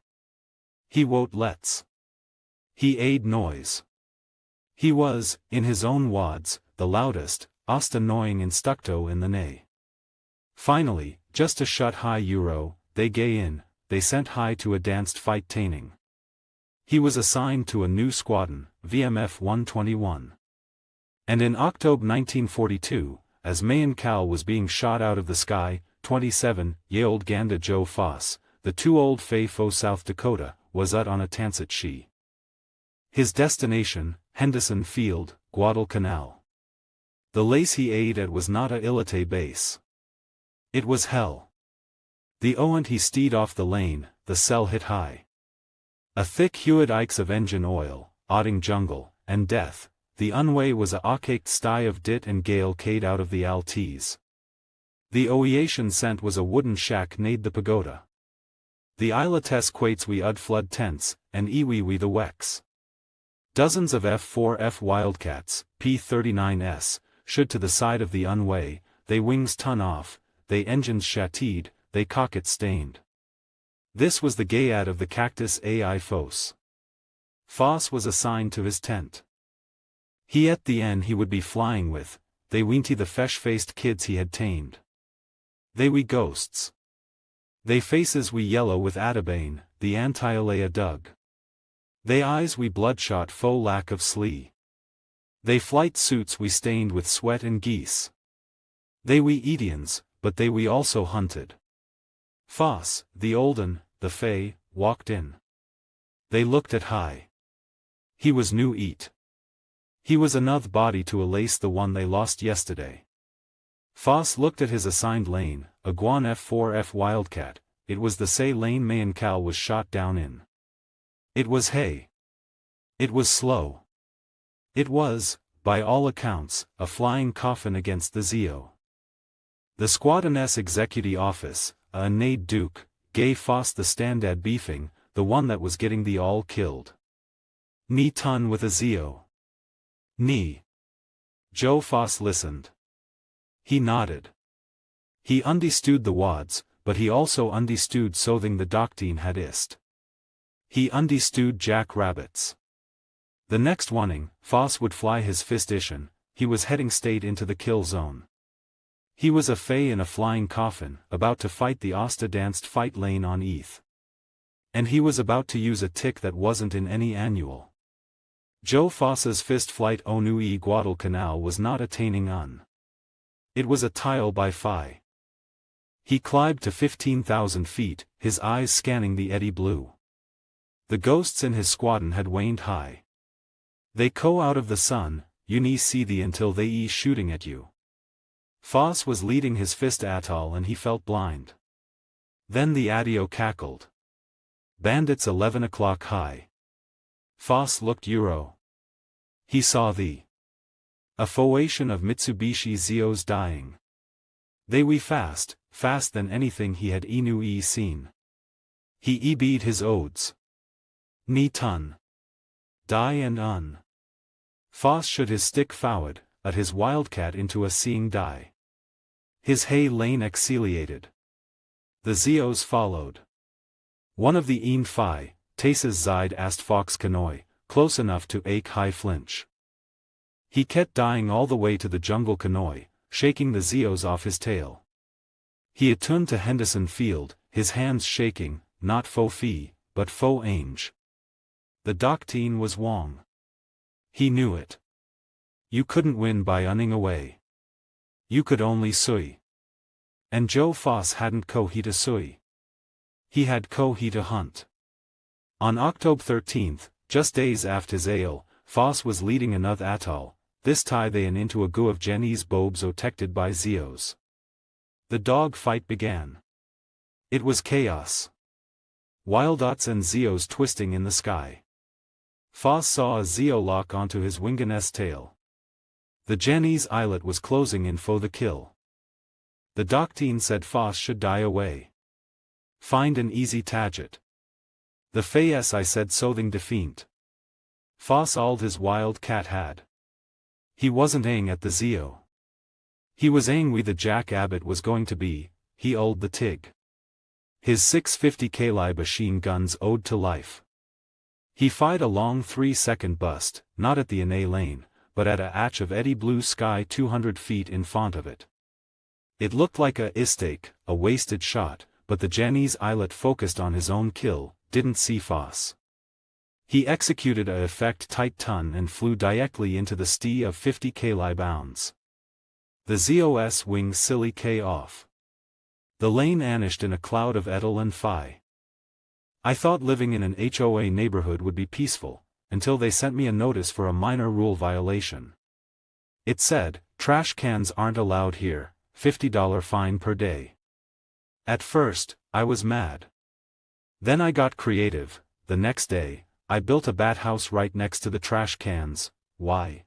He wote lets. He aid noise. He was, in his own wads, the loudest, ost annoying instructo in the Nay. Finally, just to shut High Euro, they gay in, they sent High to a danced fight taining. He was assigned to a new squadron, VMF 121. And in October 1942, as Mayan Cal was being shot out of the sky, 27-year-old Ganda Joe Foss, the too old Fay Fo South Dakota, was out on a Tansit She. His destination, Henderson Field, Guadalcanal. The lace he ate at was not a Ilite base. It was hell. The oant he steed off the lane, the cell hit high. A thick hued ikes of engine oil, odding jungle, and death, the unway was a archaic sty of dit and gale cade out of the Altes. The oeation scent was a wooden shack nade the pagoda. The Isla tes quates we ud flood tents, and iwi we the wex. Dozens of F4F Wildcats, P-39s, should to the side of the unway, they wings ton off, they engines shatteed, they cocket stained. This was the gayad of the Cactus AI Fos. Foss was assigned to his tent. He at the end he would be flying with, they weenty the fesh-faced kids he had tamed. They we ghosts. They faces we yellow with Atabane, the anti-Alea dug. They eyes we bloodshot faux lack of slee. They flight suits we stained with sweat and geese. They we Edians, but they we also hunted. Foss, the olden, the Fay, walked in. They looked at High. He was new eat. He was another body to lace the one they lost yesterday. Foss looked at his assigned lane, a Guan F4F Wildcat, it was the say lane Mayan Cal was shot down in. It was hay. It was slow. It was, by all accounts, a flying coffin against the Zio. The squadron's executive office, a Nade Duke, gave Foss the standard beefing, the one that was getting the all killed. Ni ton with a Zio. Ni. Joe Foss listened. He nodded. He understood the wads, but he also understood something the doctrine had ist. He understood jack rabbits. The next morning, Foss would fly his fist-ition, he was heading straight into the kill zone. He was a fay in a flying coffin, about to fight the Osta danced fight lane on ETH. And he was about to use a tick that wasn't in any annual. Joe Foss's fist flight Onui Guadalcanal was not attaining on. It was a tile by Phi. He climbed to 15,000 feet, his eyes scanning the eddy blue. The ghosts in his squadron had waned high. They go out of the sun, you need see the until they is shooting at you. Foss was leading his fist atoll and he felt blind. Then the Adio cackled. Bandits 11 o'clock high. Foss looked Euro. He saw a formation of Mitsubishi Zios dying. They were fast than anything he had seen. He beat his odes. Ni ton. Die and un. Foss should his stick forward, at his wildcat into a seeing die. His hay lane exiliated. The Zios followed. One of the een Phi, Taces Zide asked Fox Canoy, close enough to ache high flinch. He kept dying all the way to the jungle Canoy, shaking the Zios off his tail. He had turned to Henderson Field, his hands shaking, not faux fee, but faux ange. The doctrine was wrong. He knew it. You couldn't win by running away. You could only sui. And Joe Foss hadn't he to sui. He had he to hunt. On October 13th, just days after Zale, Foss was leading another atoll, this tie they into a goo of Jenny's bobes protected by Zios. The dog fight began. It was chaos. Wildots and Zios twisting in the sky. Foss saw a Zio lock onto his Winganess tail. The Jenny's eyelet was closing in for the kill. The doctrine said Foss should die away. Find an easy target. The Fayes I said something defiant. Foss all his wild cat had. He wasn't aiming at the Zio. He was aiming where the Jack Abbott was going to be, he old the Tig. His 650 caliber machine guns owed to life. He fired a long 3-second bust, not at the NA lane, but at a hatch of eddy blue sky 200 feet in front of it. It looked like a mistake, a wasted shot, but the Jenny's eyelet focused on his own kill, didn't see Foss. He executed a effect tight ton and flew directly into the stee of 50 kli bounds. The ZOS wings silly K off. The lane vanished in a cloud of Edel and Phi. I thought living in an HOA neighborhood would be peaceful, until they sent me a notice for a minor rule violation. It said, trash cans aren't allowed here, $50 fine per day. At first, I was mad. Then I got creative. The next day, I built a bat house right next to the trash cans. Why?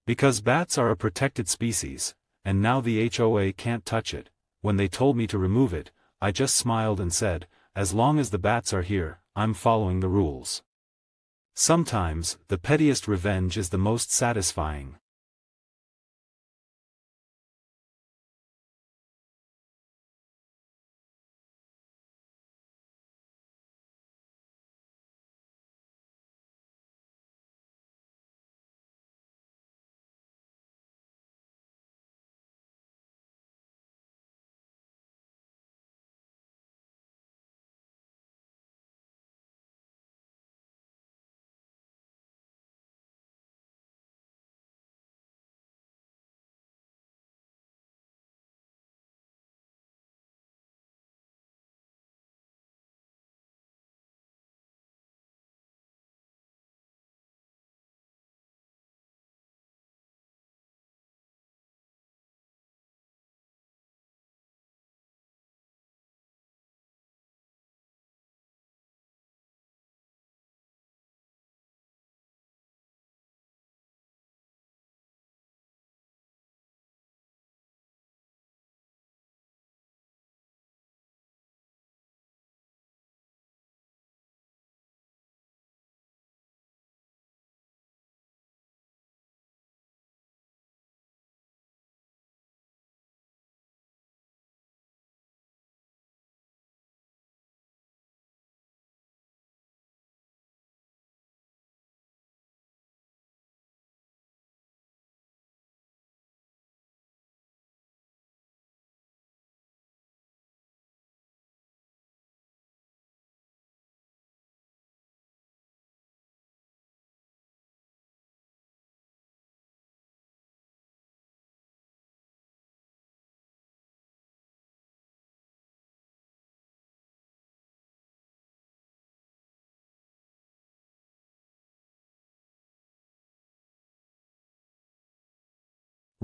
Because bats are a protected species, and now the HOA can't touch it. When they told me to remove it, I just smiled and said, as long as the bats are here, I'm following the rules. Sometimes, the pettiest revenge is the most satisfying.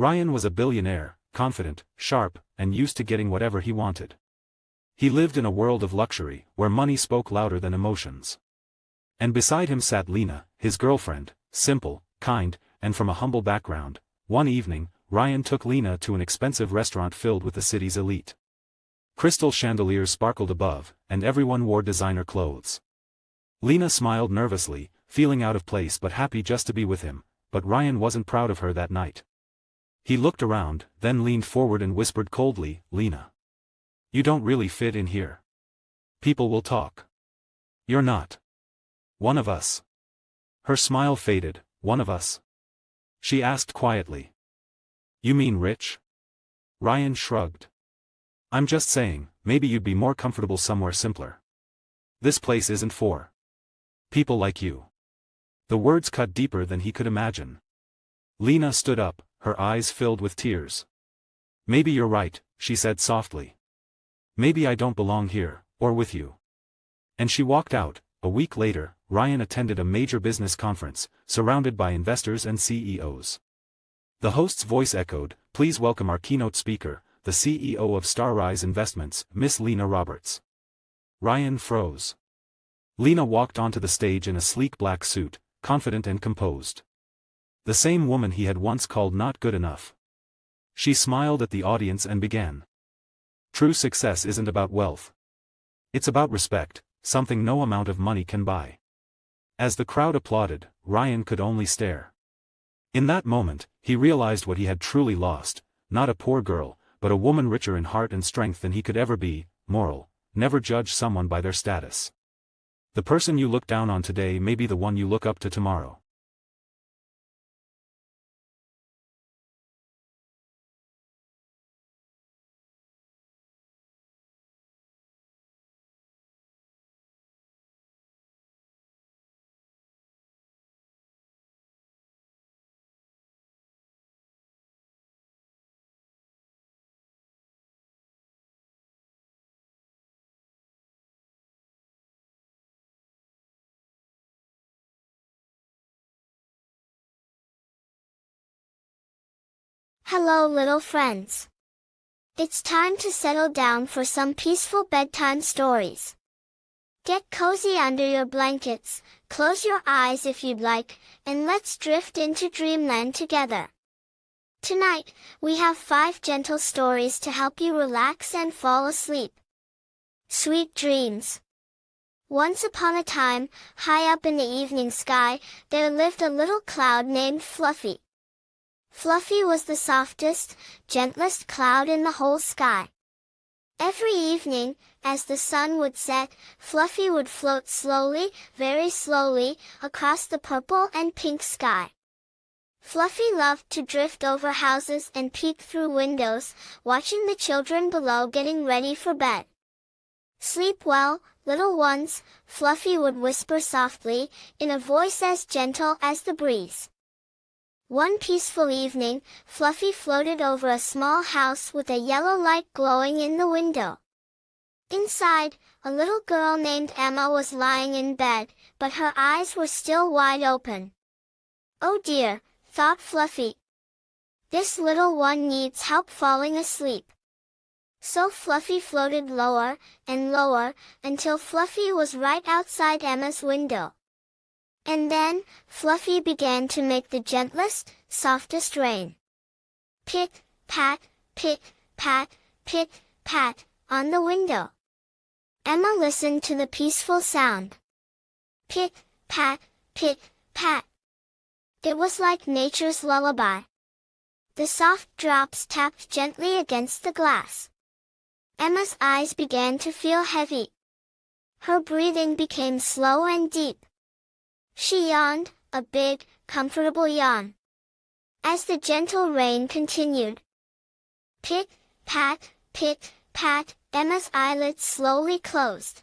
Ryan was a billionaire, confident, sharp, and used to getting whatever he wanted. He lived in a world of luxury, where money spoke louder than emotions. And beside him sat Lena, his girlfriend, simple, kind, and from a humble background. One evening, Ryan took Lena to an expensive restaurant filled with the city's elite. Crystal chandeliers sparkled above, and everyone wore designer clothes. Lena smiled nervously, feeling out of place but happy just to be with him, but Ryan wasn't proud of her that night. He looked around, then leaned forward and whispered coldly, "Lena. You don't really fit in here. People will talk. You're not one of us." Her smile faded. "One of us?" she asked quietly. "You mean rich?" Ryan shrugged. "I'm just saying, maybe you'd be more comfortable somewhere simpler. This place isn't for people like you." The words cut deeper than he could imagine. Lena stood up, her eyes filled with tears. "Maybe you're right," she said softly. "Maybe I don't belong here, or with you." And she walked out. A week later, Ryan attended a major business conference, surrounded by investors and CEOs. The host's voice echoed, "Please welcome our keynote speaker, the CEO of Starrise Investments, Miss Lena Roberts." Ryan froze. Lena walked onto the stage in a sleek black suit, confident and composed. The same woman he had once called not good enough. She smiled at the audience and began. "True success isn't about wealth. It's about respect, something no amount of money can buy." As the crowd applauded, Ryan could only stare. In that moment, he realized what he had truly lost, not a poor girl, but a woman richer in heart and strength than he could ever be. Moral: never judge someone by their status. The person you look down on today may be the one you look up to tomorrow. Hello little friends. It's time to settle down for some peaceful bedtime stories. Get cozy under your blankets, close your eyes if you'd like, and let's drift into dreamland together. Tonight, we have 5 gentle stories to help you relax and fall asleep. Sweet dreams. Once upon a time, high up in the evening sky, there lived a little cloud named Fluffy. Fluffy was the softest, gentlest cloud in the whole sky. Every evening, as the sun would set, Fluffy would float slowly, very slowly, across the purple and pink sky. Fluffy loved to drift over houses and peek through windows, watching the children below getting ready for bed. "Sleep well, little ones," Fluffy would whisper softly, in a voice as gentle as the breeze. One peaceful evening, Fluffy floated over a small house with a yellow light glowing in the window. Inside, a little girl named Emma was lying in bed, but her eyes were still wide open. "Oh dear," thought Fluffy. "This little one needs help falling asleep." So Fluffy floated lower and lower, until Fluffy was right outside Emma's window. And then, Fluffy began to make the gentlest, softest rain. Pit, pat, pit, pat, pit, pat, on the window. Emma listened to the peaceful sound. Pit, pat, pit, pat. It was like nature's lullaby. The soft drops tapped gently against the glass. Emma's eyes began to feel heavy. Her breathing became slow and deep. She yawned, a big, comfortable yawn. As the gentle rain continued. Pit, pat, Emma's eyelids slowly closed.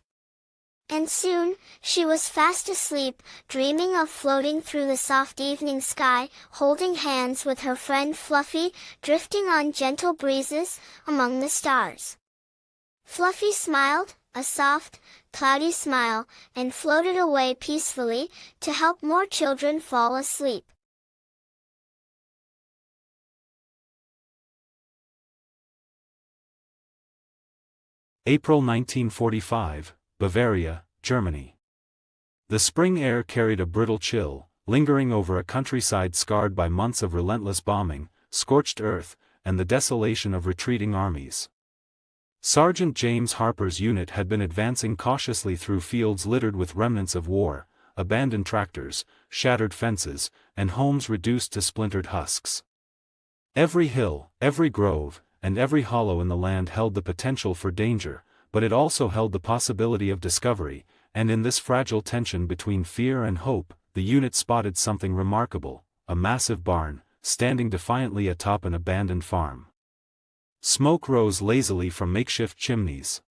And soon, she was fast asleep, dreaming of floating through the soft evening sky, holding hands with her friend Fluffy, drifting on gentle breezes, among the stars. Fluffy smiled, a soft, cloudy smile, and floated away peacefully, to help more children fall asleep. April 1945, Bavaria, Germany. The spring air carried a brittle chill, lingering over a countryside scarred by months of relentless bombing, scorched earth, and the desolation of retreating armies. Sergeant James Harper's unit had been advancing cautiously through fields littered with remnants of war, abandoned tractors, shattered fences, and homes reduced to splintered husks. Every hill, every grove, and every hollow in the land held the potential for danger, but it also held the possibility of discovery, and in this fragile tension between fear and hope, the unit spotted something remarkable: a massive barn, standing defiantly atop an abandoned farm. Smoke rose lazily from makeshift chimneys.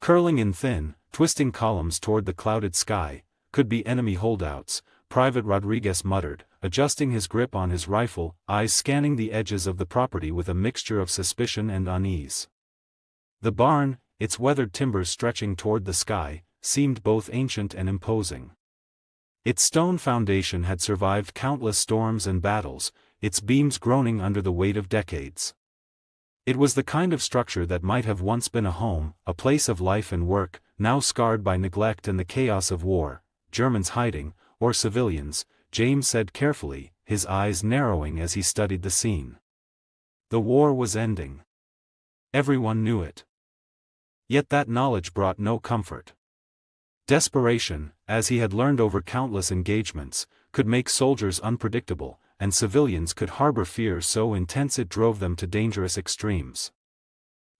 Curling in thin, twisting columns toward the clouded sky, could be enemy holdouts, Private Rodriguez muttered, adjusting his grip on his rifle, eyes scanning the edges of the property with a mixture of suspicion and unease. The barn, its weathered timbers stretching toward the sky, seemed both ancient and imposing. Its stone foundation had survived countless storms and battles, its beams groaning under the weight of decades. It was the kind of structure that might have once been a home, a place of life and work, now scarred by neglect and the chaos of war. Germans hiding, or civilians, James said carefully, his eyes narrowing as he studied the scene. The war was ending. Everyone knew it. Yet that knowledge brought no comfort. Desperation, as he had learned over countless engagements, could make soldiers unpredictable, and civilians could harbor fear so intense it drove them to dangerous extremes.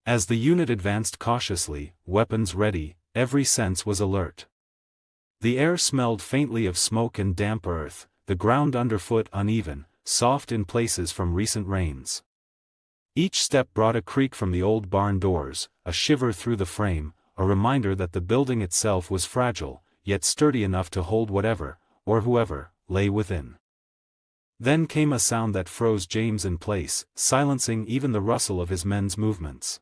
As the unit advanced cautiously, weapons ready, every sense was alert. The air smelled faintly of smoke and damp earth, the ground underfoot uneven, soft in places from recent rains. Each step brought a creak from the old barn doors, a shiver through the frame, a reminder that the building itself was fragile, yet sturdy enough to hold whatever, or whoever, lay within. Then came a sound that froze James in place, silencing even the rustle of his men's movements.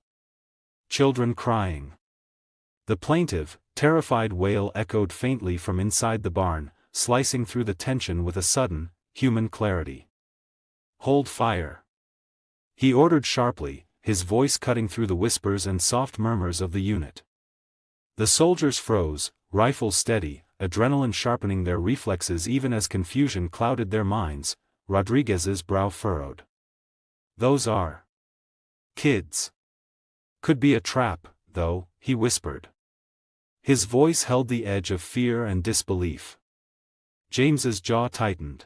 Children crying. The plaintive, terrified wail echoed faintly from inside the barn, slicing through the tension with a sudden, human clarity. "Hold fire!" he ordered sharply, his voice cutting through the whispers and soft murmurs of the unit. The soldiers froze, rifles steady, adrenaline sharpening their reflexes even as confusion clouded their minds. Rodriguez's brow furrowed. "Those are kids. Could be a trap, though," he whispered. His voice held the edge of fear and disbelief. James's jaw tightened.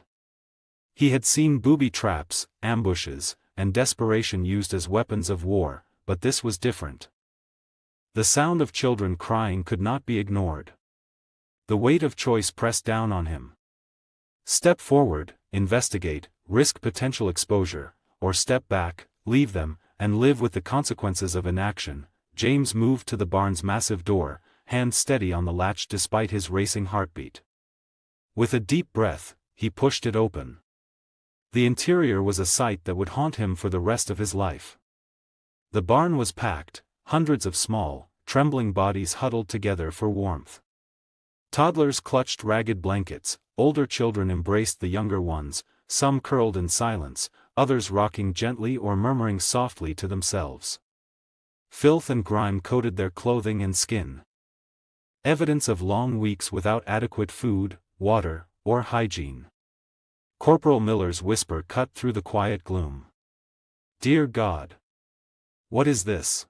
He had seen booby traps, ambushes, and desperation used as weapons of war, but this was different. The sound of children crying could not be ignored. The weight of choice pressed down on him. Step forward, investigate, risk potential exposure, or step back, leave them, and live with the consequences of inaction. James moved to the barn's massive door, hand steady on the latch despite his racing heartbeat. With a deep breath, he pushed it open. The interior was a sight that would haunt him for the rest of his life. The barn was packed, hundreds of small, trembling bodies huddled together for warmth. Toddlers clutched ragged blankets, older children embraced the younger ones, some curled in silence, others rocking gently or murmuring softly to themselves. Filth and grime coated their clothing and skin. Evidence of long weeks without adequate food, water, or hygiene. Corporal Miller's whisper cut through the quiet gloom. "Dear God! What is this?"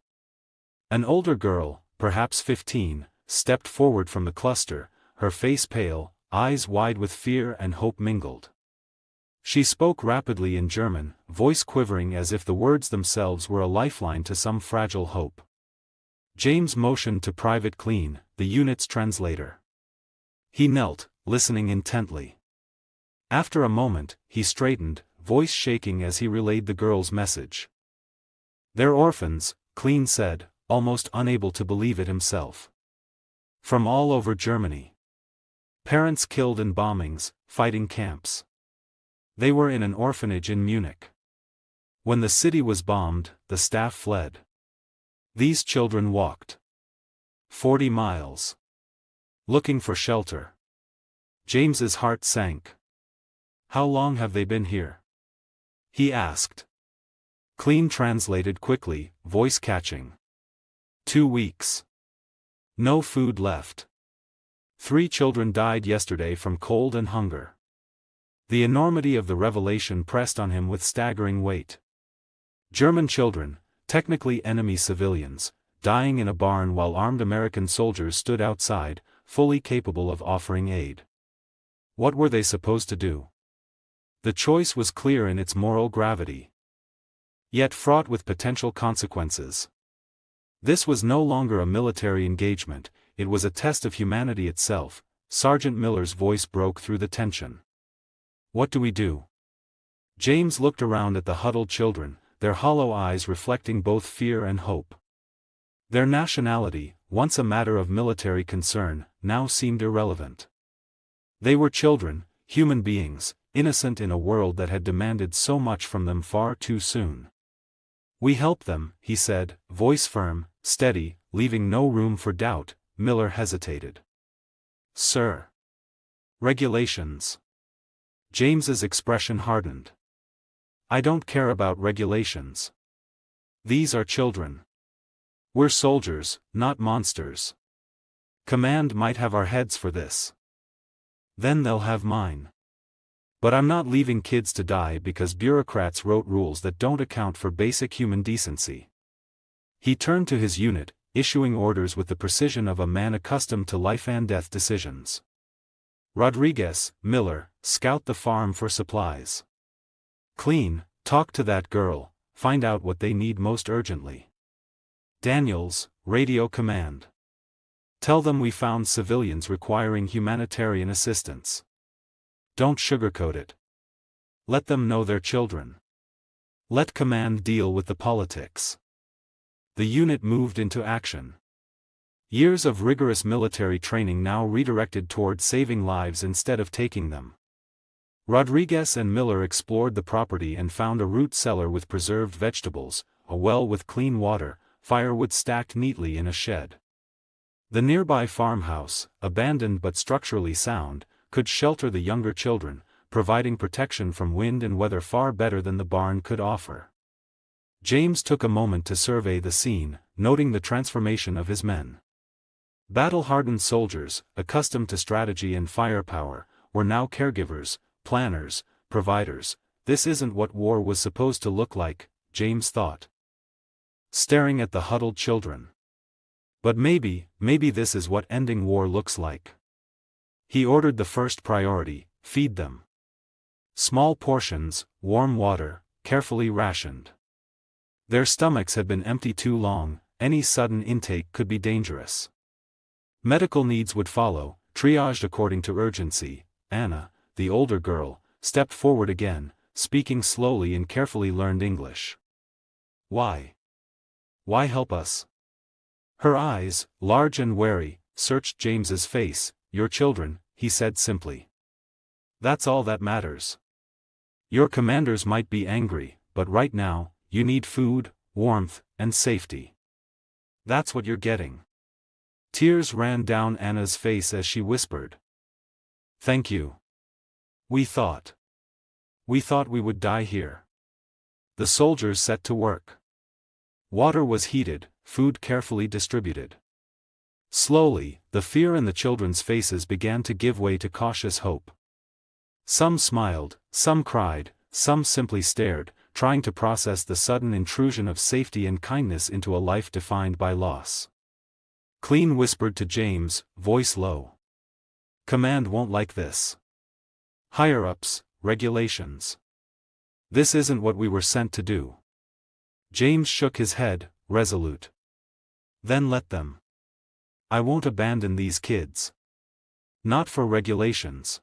An older girl, perhaps 15, stepped forward from the cluster, her face pale, eyes wide with fear and hope mingled. She spoke rapidly in German, voice quivering as if the words themselves were a lifeline to some fragile hope. James motioned to Private Clean, the unit's translator. He knelt, listening intently. After a moment, he straightened, voice shaking as he relayed the girl's message. "They're orphans," Clean said, almost unable to believe it himself. "From all over Germany. Parents killed in bombings, fighting camps. They were in an orphanage in Munich. When the city was bombed, the staff fled. These children walked 40 miles. Looking for shelter." James's heart sank. "How long have they been here?" he asked. Clean translated quickly, voice catching. 2 weeks. No food left. 3 children died yesterday from cold and hunger. The enormity of the revelation pressed on him with staggering weight. German children, technically enemy civilians, dying in a barn while armed American soldiers stood outside, fully capable of offering aid. What were they supposed to do? The choice was clear in its moral gravity, yet fraught with potential consequences. This was no longer a military engagement, it was a test of humanity itself. Sergeant Miller's voice broke through the tension. What do we do? James looked around at the huddled children, their hollow eyes reflecting both fear and hope. Their nationality, once a matter of military concern, now seemed irrelevant. They were children, human beings, innocent in a world that had demanded so much from them far too soon. We help them, he said, voice firm, steady, leaving no room for doubt. Miller hesitated. Sir. Regulations. James's expression hardened. I don't care about regulations. These are children. We're soldiers, not monsters. Command might have our heads for this. Then they'll have mine. But I'm not leaving kids to die because bureaucrats wrote rules that don't account for basic human decency. He turned to his unit, issuing orders with the precision of a man accustomed to life-and-death decisions. Rodriguez, Miller, scout the farm for supplies. Clean, talk to that girl, find out what they need most urgently. Daniels, radio command. Tell them we found civilians requiring humanitarian assistance. Don't sugarcoat it. Let them know they're children. Let command deal with the politics. The unit moved into action. Years of rigorous military training now redirected toward saving lives instead of taking them. Rodriguez and Miller explored the property and found a root cellar with preserved vegetables, a well with clean water, firewood stacked neatly in a shed. The nearby farmhouse, abandoned but structurally sound, could shelter the younger children, providing protection from wind and weather far better than the barn could offer. James took a moment to survey the scene, noting the transformation of his men. Battle-hardened soldiers, accustomed to strategy and firepower, were now caregivers, planners, providers. This isn't what war was supposed to look like, James thought, staring at the huddled children. But maybe this is what ending war looks like. He ordered the first priority, feed them. Small portions, warm water, carefully rationed. Their stomachs had been empty too long, any sudden intake could be dangerous. Medical needs would follow, triaged according to urgency. Anna, the older girl, stepped forward again, speaking slowly in carefully learned English. Why? Why help us? Her eyes, large and wary, searched James's face. Your children, he said simply. That's all that matters. Your commanders might be angry, but right now, you need food, warmth, and safety. That's what you're getting. Tears ran down Anna's face as she whispered. Thank you. We thought we would die here. The soldiers set to work. Water was heated, food carefully distributed. Slowly, the fear in the children's faces began to give way to cautious hope. Some smiled, some cried, some simply stared, trying to process the sudden intrusion of safety and kindness into a life defined by loss. Clean whispered to James, voice low. Command won't like this. Higher-ups, regulations. This isn't what we were sent to do. James shook his head, resolute. Then let them. I won't abandon these kids. Not for regulations.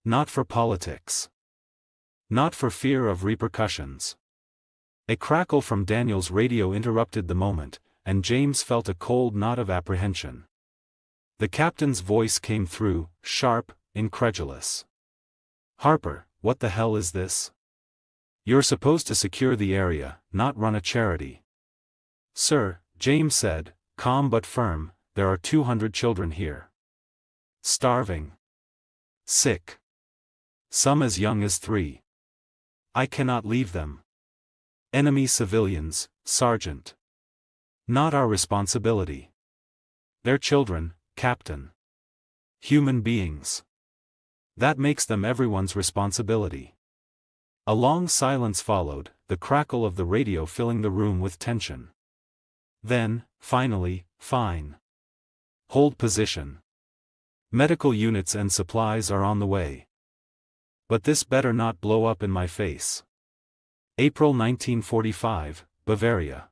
Not for politics. Not for fear of repercussions. A crackle from Daniel's radio interrupted the moment, and James felt a cold knot of apprehension. The captain's voice came through, sharp, incredulous. Harper, what the hell is this? You're supposed to secure the area, not run a charity. Sir, James said, calm but firm, there are 200 children here. Starving. Sick. Some as young as 3. I cannot leave them. Enemy civilians, Sergeant. Not our responsibility. They're children, Captain. Human beings. That makes them everyone's responsibility. A long silence followed, the crackle of the radio filling the room with tension. Then, finally, fine. Hold position. Medical units and supplies are on the way. But this better not blow up in my face. April 1945, Bavaria.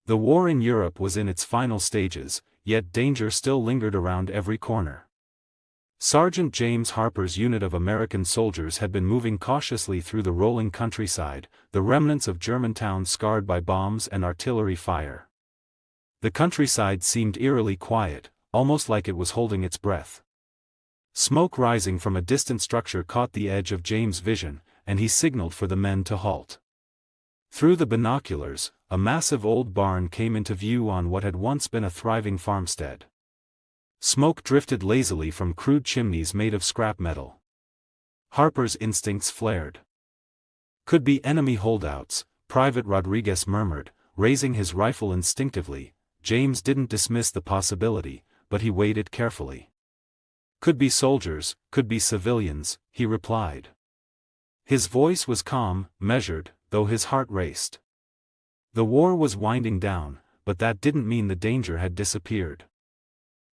The war in Europe was in its final stages, yet danger still lingered around every corner. Sergeant James Harper's unit of American soldiers had been moving cautiously through the rolling countryside, the remnants of Germantown scarred by bombs and artillery fire. The countryside seemed eerily quiet, almost like it was holding its breath. Smoke rising from a distant structure caught the edge of James' vision, and he signaled for the men to halt. Through the binoculars, a massive old barn came into view on what had once been a thriving farmstead. Smoke drifted lazily from crude chimneys made of scrap metal. Harper's instincts flared. Could be enemy holdouts, Private Rodriguez murmured, raising his rifle instinctively. James didn't dismiss the possibility, but he weighed it carefully. Could be soldiers, could be civilians, he replied. His voice was calm, measured, though his heart raced. The war was winding down, but that didn't mean the danger had disappeared.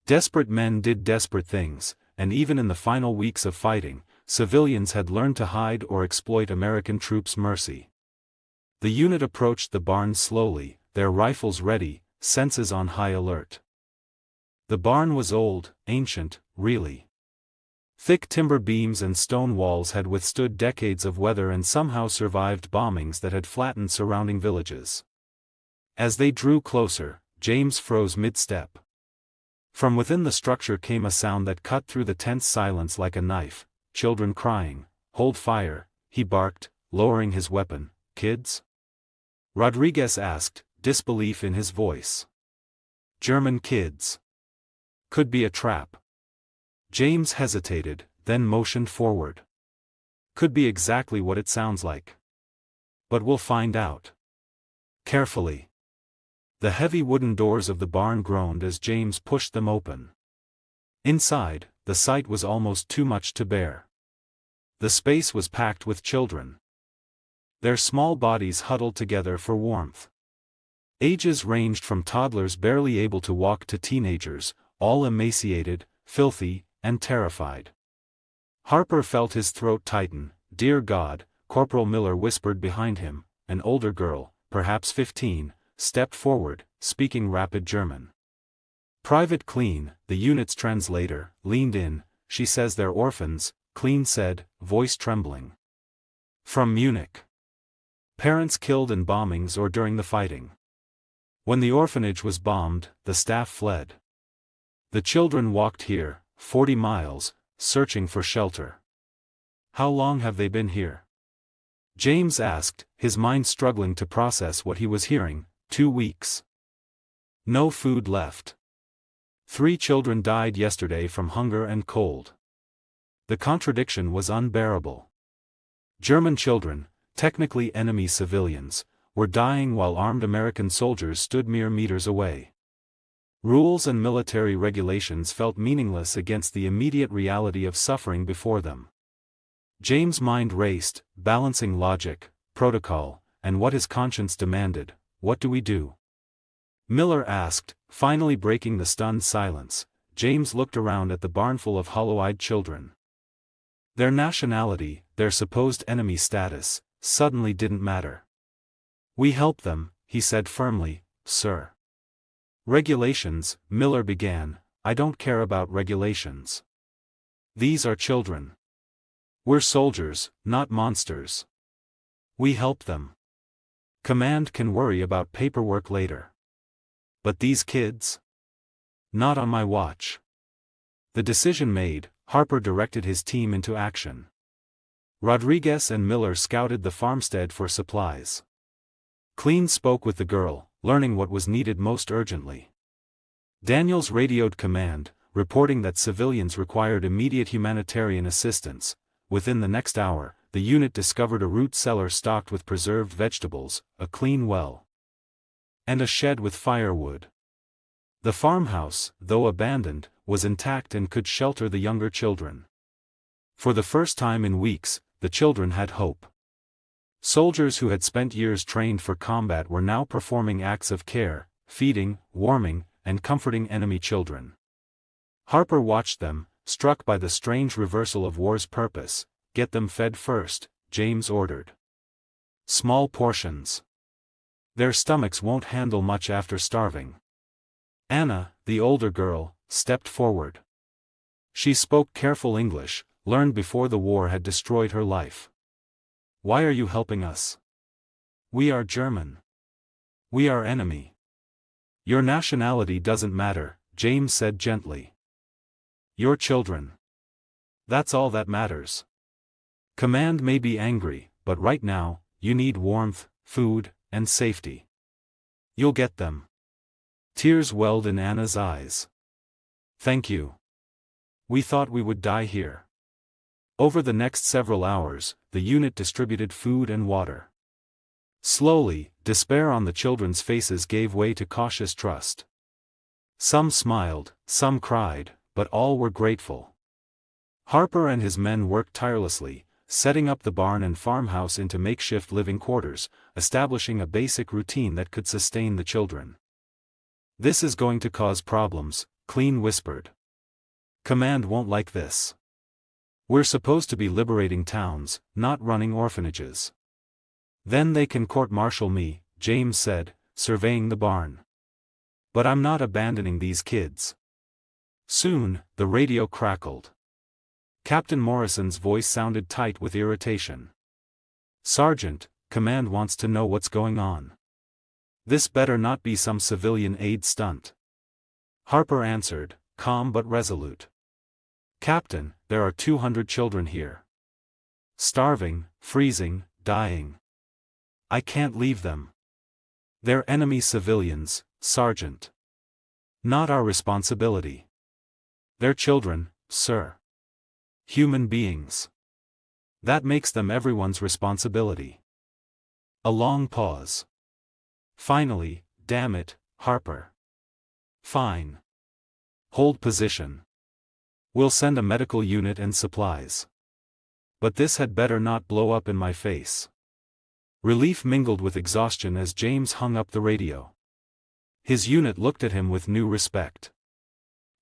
Desperate men did desperate things, and even in the final weeks of fighting, civilians had learned to hide or exploit American troops' mercy. The unit approached the barn slowly, their rifles ready, senses on high alert. The barn was old, ancient, really. Thick timber beams and stone walls had withstood decades of weather and somehow survived bombings that had flattened surrounding villages. As they drew closer, James froze mid-step. From within the structure came a sound that cut through the tense silence like a knife. Children crying. "Hold fire," he barked, lowering his weapon. "Kids?" Rodriguez asked, disbelief in his voice. "German kids. Could be a trap." James hesitated, then motioned forward. "Could be exactly what it sounds like. But we'll find out." Carefully. The heavy wooden doors of the barn groaned as James pushed them open. Inside, the sight was almost too much to bear. The space was packed with children. Their small bodies huddled together for warmth. Ages ranged from toddlers barely able to walk to teenagers, all emaciated, filthy, and terrified. Harper felt his throat tighten. "Dear God," Corporal Miller whispered behind him. An older girl, perhaps 15, stepped forward, speaking rapid German. Private Clean, the unit's translator, leaned in. "She says they're orphans," Clean said, voice trembling. "From Munich. Parents killed in bombings or during the fighting. When the orphanage was bombed, the staff fled. The children walked here, 40 miles, searching for shelter." "How long have they been here?" James asked, his mind struggling to process what he was hearing. 2 weeks. No food left. 3 children died yesterday from hunger and cold. The contradiction was unbearable. German children, technically enemy civilians, were dying while armed American soldiers stood mere meters away. Rules and military regulations felt meaningless against the immediate reality of suffering before them. James' mind raced, balancing logic, protocol, and what his conscience demanded. "What do we do?" Miller asked, finally breaking the stunned silence. James looked around at the barnful of hollow-eyed children. Their nationality, their supposed enemy status, suddenly didn't matter. "We help them," he said firmly, "sir." "Regulations," Miller began. "I don't care about regulations. These are children. We're soldiers, not monsters. We help them. Command can worry about paperwork later. But these kids? Not on my watch." The decision made, Harper directed his team into action. Rodriguez and Miller scouted the farmstead for supplies. Clean spoke with the girl, learning what was needed most urgently. Daniels radioed command, reporting that civilians required immediate humanitarian assistance. Within the next hour, the unit discovered a root cellar stocked with preserved vegetables, a clean well. and a shed with firewood. The farmhouse, though abandoned, was intact and could shelter the younger children. For the first time in weeks, the children had hope. Soldiers who had spent years trained for combat were now performing acts of care, feeding, warming, and comforting enemy children. Harper watched them, struck by the strange reversal of war's purpose. "Get them fed first," James ordered. "Small portions. Their stomachs won't handle much after starving." Anna, the older girl, stepped forward. She spoke careful English, learned before the war had destroyed her life. "Why are you helping us? We are German. We are enemy." "Your nationality doesn't matter," James said gently. "Your children. That's all that matters. Command may be angry, but right now, you need warmth, food, and safety. You'll get them." Tears welled in Anna's eyes. "Thank you. We thought we would die here." Over the next several hours, the unit distributed food and water. Slowly, despair on the children's faces gave way to cautious trust. Some smiled, some cried, but all were grateful. Harper and his men worked tirelessly, setting up the barn and farmhouse into makeshift living quarters, establishing a basic routine that could sustain the children. "This is going to cause problems," Clean whispered. "Command won't like this. We're supposed to be liberating towns, not running orphanages." "Then they can court-martial me," James said, surveying the barn. "But I'm not abandoning these kids." Soon, the radio crackled. Captain Morrison's voice sounded tight with irritation. "Sergeant, command wants to know what's going on. This better not be some civilian aid stunt." Harper answered, calm but resolute. "Captain, there are 200 children here. Starving, freezing, dying. I can't leave them. They're enemy civilians, Sergeant. Not our responsibility. They're children, sir. Human beings. That makes them everyone's responsibility." A long pause. Finally, "Damn it, Harper. Fine. Hold position. We'll send a medical unit and supplies. But this had better not blow up in my face." Relief mingled with exhaustion as James hung up the radio. His unit looked at him with new respect.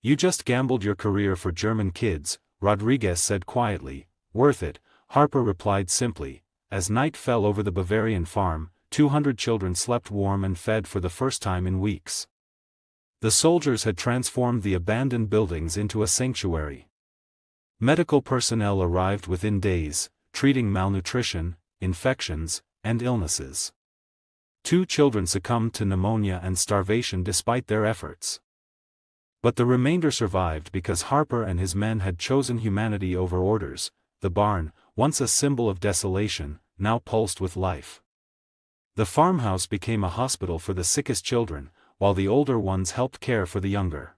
"You just gambled your career for German kids," Rodriguez said quietly. "Worth it," Harper replied simply. As night fell over the Bavarian farm, 200 children slept warm and fed for the first time in weeks. The soldiers had transformed the abandoned buildings into a sanctuary. Medical personnel arrived within days, treating malnutrition, infections, and illnesses. 2 children succumbed to pneumonia and starvation despite their efforts. But the remainder survived because Harper and his men had chosen humanity over orders. The barn, once a symbol of desolation, now pulsed with life. The farmhouse became a hospital for the sickest children, while the older ones helped care for the younger.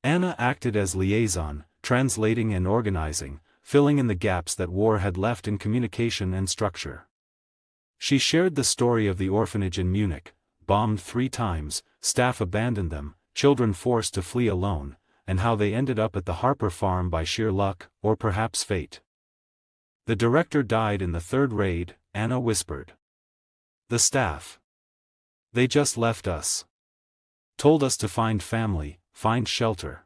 Anna acted as liaison, translating and organizing, filling in the gaps that war had left in communication and structure. She shared the story of the orphanage in Munich, bombed 3 times, staff abandoned them, children forced to flee alone, and how they ended up at the Harper farm by sheer luck, or perhaps fate. "The director died in the 3rd raid," Anna whispered. "The staff. They just left us. Told us to find family, find shelter.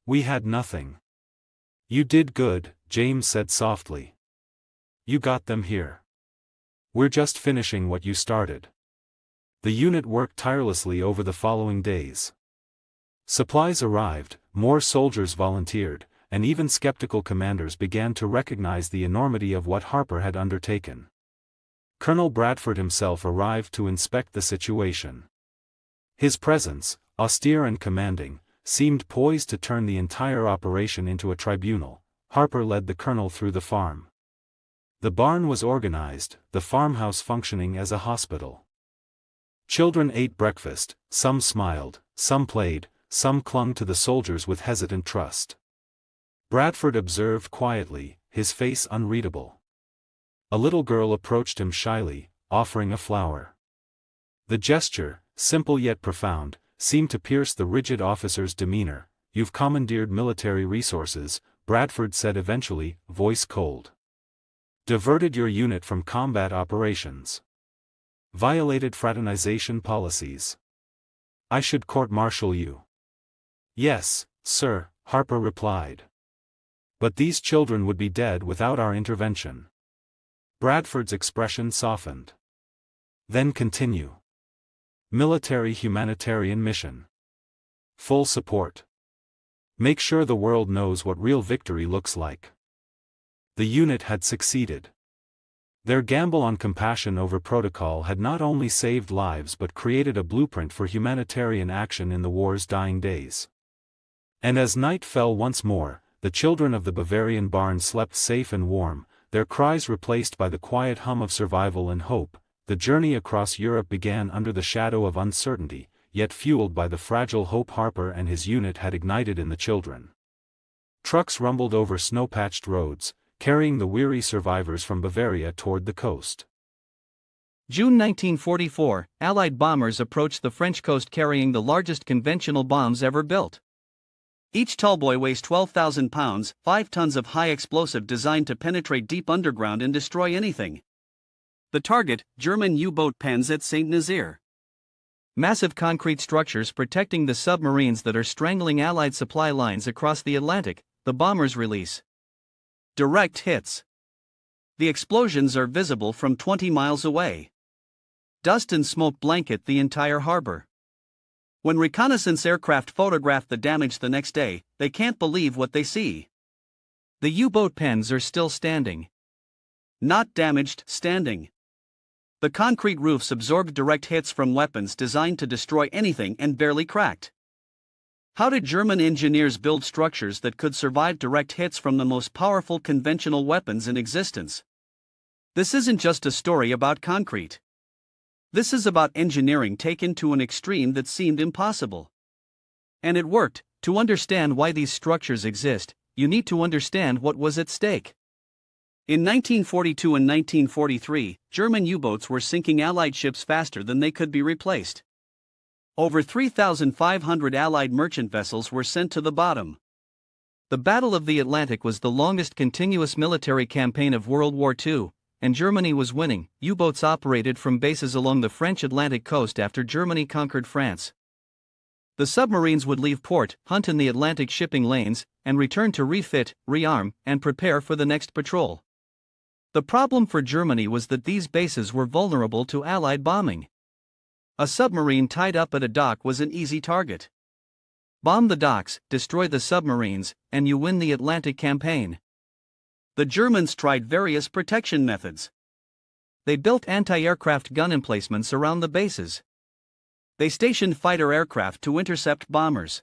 We had nothing." "You did good," James said softly. "You got them here. We're just finishing what you started." The unit worked tirelessly over the following days. Supplies arrived, more soldiers volunteered, and even skeptical commanders began to recognize the enormity of what Harper had undertaken. Colonel Bradford himself arrived to inspect the situation. His presence, austere and commanding, seemed poised to turn the entire operation into a tribunal. Harper led the colonel through the farm. The barn was organized, the farmhouse functioning as a hospital. Children ate breakfast, some smiled, some played, some clung to the soldiers with hesitant trust. Bradford observed quietly, his face unreadable. A little girl approached him shyly, offering a flower. The gesture, simple yet profound, seemed to pierce the rigid officer's demeanor. "You've commandeered military resources," Bradford said eventually, voice cold. "Diverted your unit from combat operations. Violated fraternization policies. I should court-martial you." "Yes, sir," Harper replied. "But these children would be dead without our intervention." Bradford's expression softened. "Then continue. Military humanitarian mission. Full support. Make sure the world knows what real victory looks like." The unit had succeeded. Their gamble on compassion over protocol had not only saved lives but created a blueprint for humanitarian action in the war's dying days. And as night fell once more, the children of the Bavarian barn slept safe and warm, their cries replaced by the quiet hum of survival and hope. The journey across Europe began under the shadow of uncertainty, yet fueled by the fragile hope Harper and his unit had ignited in the children. Trucks rumbled over snow-patched roads, carrying the weary survivors from Bavaria toward the coast. June 1944, Allied bombers approached the French coast carrying the largest conventional bombs ever built. Each tallboy weighs 12,000 pounds, 5 tons of high explosive designed to penetrate deep underground and destroy anything. The target, German U-boat pens at St. Nazaire. Massive concrete structures protecting the submarines that are strangling Allied supply lines across the Atlantic, the bombers release direct hits. The explosions are visible from 20 miles away. Dust and smoke blanket the entire harbor. When reconnaissance aircraft photograph the damage the next day, they can't believe what they see. The U-boat pens are still standing. Not damaged, standing. The concrete roofs absorbed direct hits from weapons designed to destroy anything and barely cracked. How did German engineers build structures that could survive direct hits from the most powerful conventional weapons in existence? This isn't just a story about concrete. This is about engineering taken to an extreme that seemed impossible. And it worked. To understand why these structures exist, you need to understand what was at stake. In 1942 and 1943, German U-boats were sinking Allied ships faster than they could be replaced. Over 3,500 Allied merchant vessels were sent to the bottom. The Battle of the Atlantic was the longest continuous military campaign of World War II, and Germany was winning. U-boats operated from bases along the French Atlantic coast after Germany conquered France. The submarines would leave port, hunt in the Atlantic shipping lanes, and return to refit, rearm, and prepare for the next patrol. The problem for Germany was that these bases were vulnerable to Allied bombing. A submarine tied up at a dock was an easy target. Bomb the docks, destroy the submarines, and you win the Atlantic campaign. The Germans tried various protection methods. They built anti-aircraft gun emplacements around the bases. They stationed fighter aircraft to intercept bombers.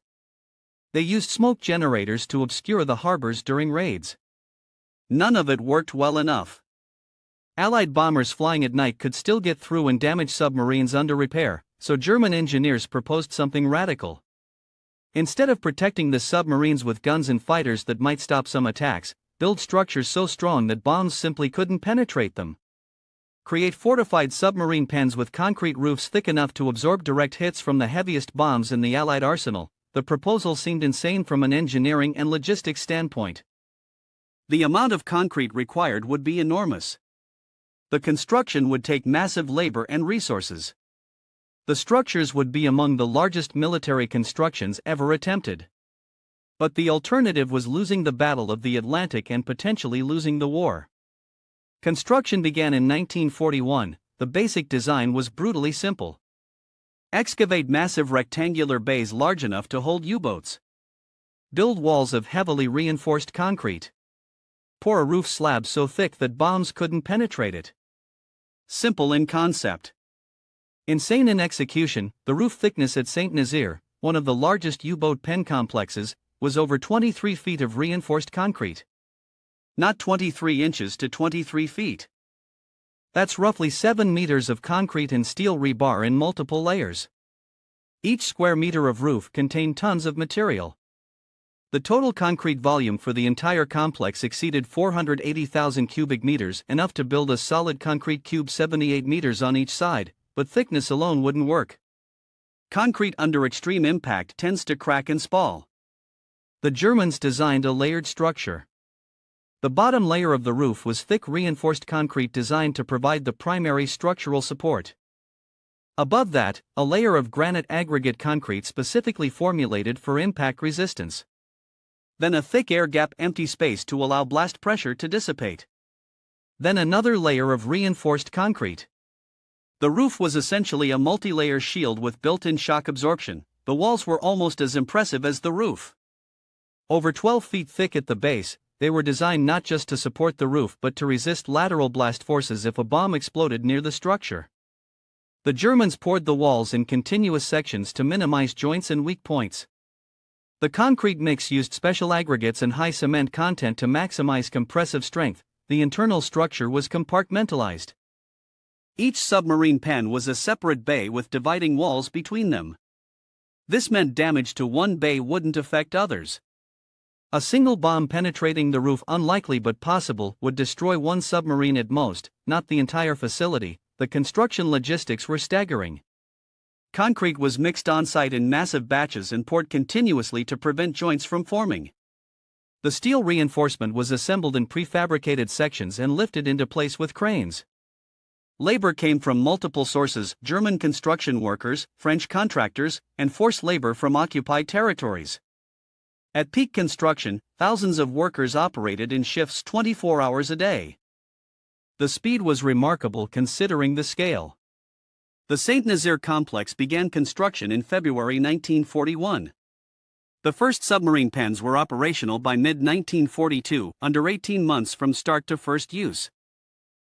They used smoke generators to obscure the harbors during raids. None of it worked well enough. Allied bombers flying at night could still get through and damage submarines under repair, so German engineers proposed something radical. Instead of protecting the submarines with guns and fighters that might stop some attacks, build structures so strong that bombs simply couldn't penetrate them. Create fortified submarine pens with concrete roofs thick enough to absorb direct hits from the heaviest bombs in the Allied arsenal. The proposal seemed insane from an engineering and logistics standpoint. The amount of concrete required would be enormous. The construction would take massive labor and resources. The structures would be among the largest military constructions ever attempted. But the alternative was losing the Battle of the Atlantic and potentially losing the war. Construction began in 1941. The basic design was brutally simple. Excavate massive rectangular bays large enough to hold U-boats. Build walls of heavily reinforced concrete. Pour a roof slab so thick that bombs couldn't penetrate it. Simple in concept. Insane in execution. The roof thickness at St. Nazaire, one of the largest U-boat pen complexes, was over 23 feet of reinforced concrete. Not 23 inches to 23 feet. That's roughly 7 meters of concrete and steel rebar in multiple layers. Each square meter of roof contained tons of material. The total concrete volume for the entire complex exceeded 480,000 cubic meters, enough to build a solid concrete cube 78 meters on each side, but thickness alone wouldn't work. Concrete under extreme impact tends to crack and spall. The Germans designed a layered structure. The bottom layer of the roof was thick reinforced concrete designed to provide the primary structural support. Above that, a layer of granite aggregate concrete specifically formulated for impact resistance. Then a thick air gap empty space to allow blast pressure to dissipate. Then another layer of reinforced concrete. The roof was essentially a multi-layer shield with built-in shock absorption. The walls were almost as impressive as the roof. Over 12 feet thick at the base, they were designed not just to support the roof but to resist lateral blast forces if a bomb exploded near the structure. The Germans poured the walls in continuous sections to minimize joints and weak points. The concrete mix used special aggregates and high cement content to maximize compressive strength. The internal structure was compartmentalized. Each submarine pen was a separate bay with dividing walls between them. This meant damage to one bay wouldn't affect others. A single bomb penetrating the roof, unlikely but possible, would destroy one submarine at most, not the entire facility. The construction logistics were staggering. Concrete was mixed on-site in massive batches and poured continuously to prevent joints from forming. The steel reinforcement was assembled in prefabricated sections and lifted into place with cranes. Labor came from multiple sources: German construction workers, French contractors, and forced labor from occupied territories. At peak construction, thousands of workers operated in shifts 24 hours a day. The speed was remarkable considering the scale. The Saint-Nazaire complex began construction in February 1941. The first submarine pens were operational by mid-1942, under 18 months from start to first use.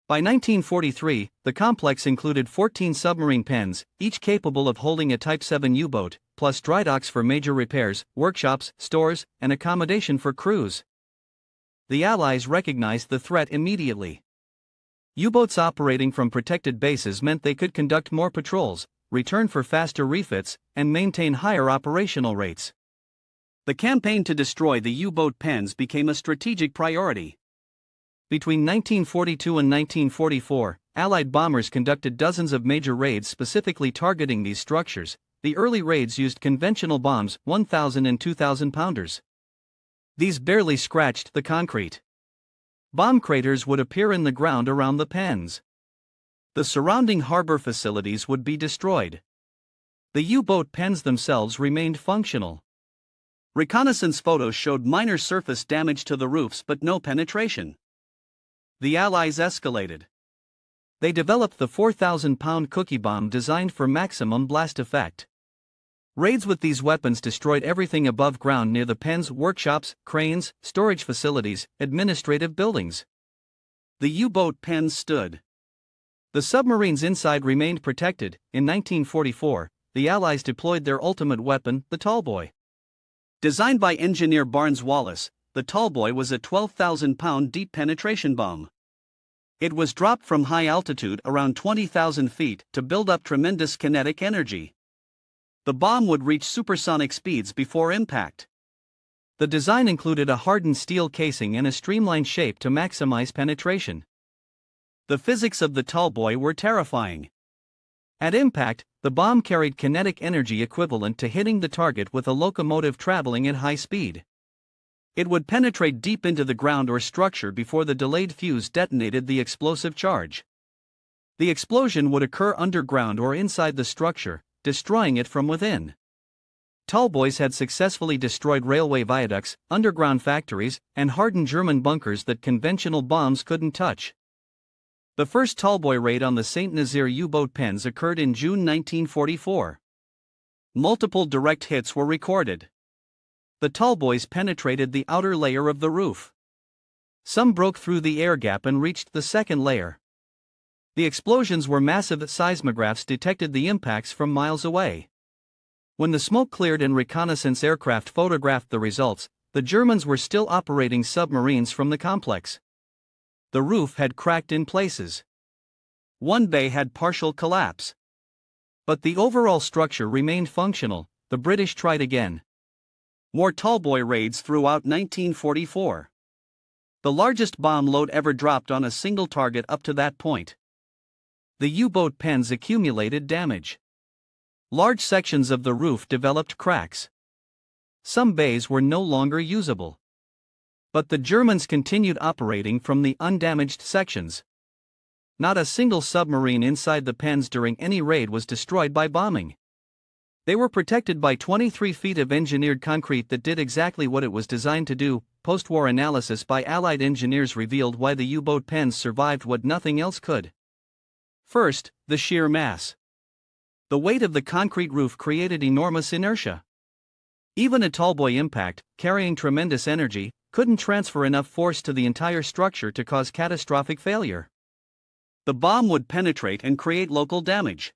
By 1943, the complex included 14 submarine pens, each capable of holding a Type 7 U-boat, plus dry docks for major repairs, workshops, stores, and accommodation for crews. The Allies recognized the threat immediately. U-boats operating from protected bases meant they could conduct more patrols, return for faster refits, and maintain higher operational rates. The campaign to destroy the U-boat pens became a strategic priority. Between 1942 and 1944, Allied bombers conducted dozens of major raids specifically targeting these structures. The early raids used conventional bombs, 1,000 and 2,000 pounders. These barely scratched the concrete. Bomb craters would appear in the ground around the pens. The surrounding harbor facilities would be destroyed. The U-boat pens themselves remained functional. Reconnaissance photos showed minor surface damage to the roofs but no penetration. The Allies escalated. They developed the 4,000-pound cookie bomb designed for maximum blast effect. Raids with these weapons destroyed everything above ground near the pens: workshops, cranes, storage facilities, administrative buildings. The U-boat pens stood. The submarines inside remained protected. In 1944, the Allies deployed their ultimate weapon, the Tallboy. Designed by engineer Barnes Wallis, the Tallboy was a 12,000-pound deep penetration bomb. It was dropped from high altitude, around 20,000 feet, to build up tremendous kinetic energy. The bomb would reach supersonic speeds before impact. The design included a hardened steel casing and a streamlined shape to maximize penetration. The physics of the Tallboy were terrifying. At impact, the bomb carried kinetic energy equivalent to hitting the target with a locomotive traveling at high speed. It would penetrate deep into the ground or structure before the delayed fuse detonated the explosive charge. The explosion would occur underground or inside the structure, destroying it from within. Tallboys had successfully destroyed railway viaducts, underground factories, and hardened German bunkers that conventional bombs couldn't touch. The first Tallboy raid on the Saint-Nazaire U-boat pens occurred in June 1944. Multiple direct hits were recorded. The Tallboys penetrated the outer layer of the roof. Some broke through the air gap and reached the second layer. The explosions were massive. Seismographs detected the impacts from miles away. When the smoke cleared and reconnaissance aircraft photographed the results, the Germans were still operating submarines from the complex. The roof had cracked in places. One bay had partial collapse. But the overall structure remained functional. The British tried again. More Tallboy raids throughout 1944. The largest bomb load ever dropped on a single target up to that point. The U-boat pens accumulated damage. Large sections of the roof developed cracks. Some bays were no longer usable. But the Germans continued operating from the undamaged sections. Not a single submarine inside the pens during any raid was destroyed by bombing. They were protected by 23 feet of engineered concrete that did exactly what it was designed to do. Post-war analysis by Allied engineers revealed why the U-boat pens survived what nothing else could. First, the sheer mass. The weight of the concrete roof created enormous inertia. Even a tallboy impact, carrying tremendous energy, couldn't transfer enough force to the entire structure to cause catastrophic failure. The bomb would penetrate and create local damage.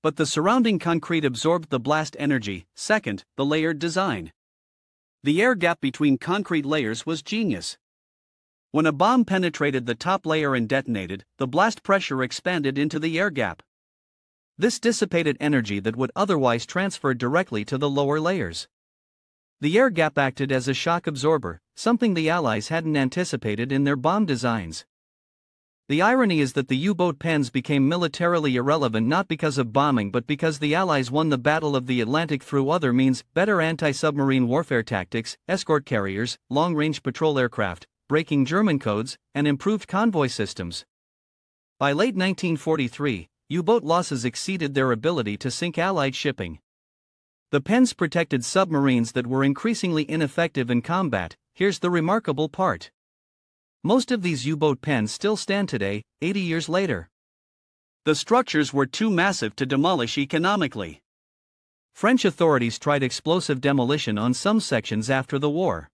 But the surrounding concrete absorbed the blast energy. Second, the layered design. The air gap between concrete layers was genius. When a bomb penetrated the top layer and detonated, the blast pressure expanded into the air gap. This dissipated energy that would otherwise transfer directly to the lower layers. The air gap acted as a shock absorber, something the Allies hadn't anticipated in their bomb designs. The irony is that the U-boat pens became militarily irrelevant not because of bombing but because the Allies won the Battle of the Atlantic through other means: better anti-submarine warfare tactics, escort carriers, long-range patrol aircraft, breaking German codes, and improved convoy systems. By late 1943, U-boat losses exceeded their ability to sink Allied shipping. The pens protected submarines that were increasingly ineffective in combat. Here's the remarkable part. Most of these U-boat pens still stand today, 80 years later. The structures were too massive to demolish economically. French authorities tried explosive demolition on some sections after the war.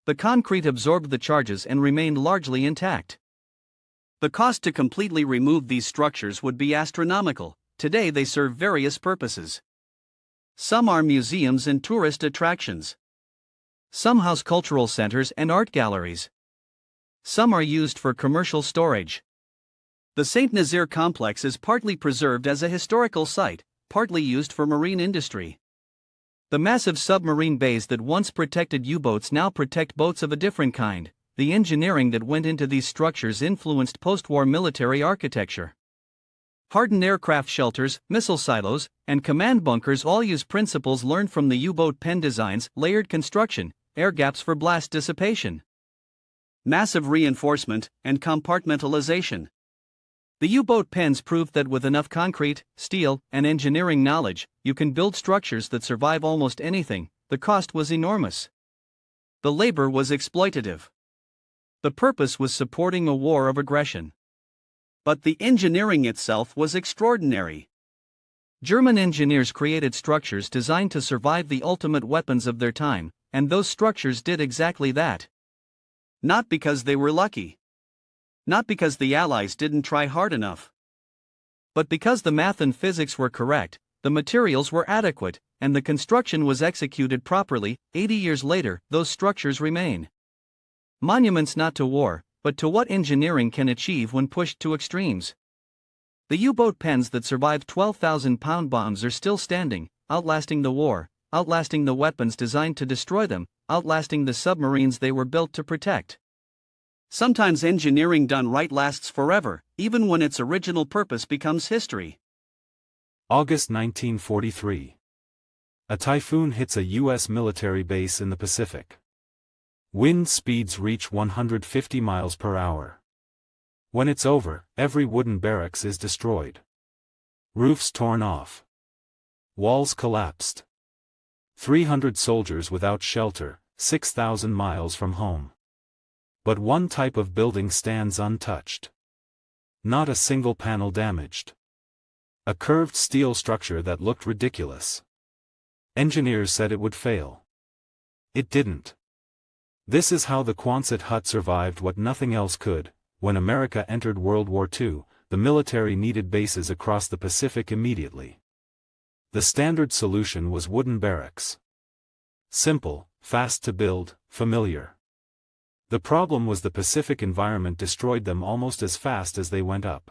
The concrete absorbed the charges and remained largely intact. The cost to completely remove these structures would be astronomical. Today they serve various purposes. Some are museums and tourist attractions. Some house cultural centers and art galleries. Some are used for commercial storage. The Saint Nazaire complex is partly preserved as a historical site, partly used for marine industry. The massive submarine bays that once protected U-boats now protect boats of a different kind. The engineering that went into these structures influenced post-war military architecture. Hardened aircraft shelters, missile silos, and command bunkers all use principles learned from the U-boat pen designs: layered construction, air gaps for blast dissipation, massive reinforcement, and compartmentalization. The U-boat pens proved that with enough concrete, steel, and engineering knowledge, you can build structures that survive almost anything. The cost was enormous. The labor was exploitative. The purpose was supporting a war of aggression. But the engineering itself was extraordinary. German engineers created structures designed to survive the ultimate weapons of their time, and those structures did exactly that. Not because they were lucky. Not because the Allies didn't try hard enough. But because the math and physics were correct, the materials were adequate, and the construction was executed properly. 80 years later, those structures remain. Monuments not to war, but to what engineering can achieve when pushed to extremes. The U-boat pens that survived 12,000-pound bombs are still standing, outlasting the war, outlasting the weapons designed to destroy them, outlasting the submarines they were built to protect. Sometimes engineering done right lasts forever, even when its original purpose becomes history. August 1943. A typhoon hits a U.S. military base in the Pacific. Wind speeds reach 150 miles per hour. When it's over, every wooden barracks is destroyed. Roofs torn off. Walls collapsed. 300 soldiers without shelter, 6,000 miles from home. But one type of building stands untouched. Not a single panel damaged. A curved steel structure that looked ridiculous. Engineers said it would fail. It didn't. This is how the Quonset hut survived what nothing else could. When America entered World War II, the military needed bases across the Pacific immediately. The standard solution was wooden barracks. Simple, fast to build, familiar. The problem was the Pacific environment destroyed them almost as fast as they went up.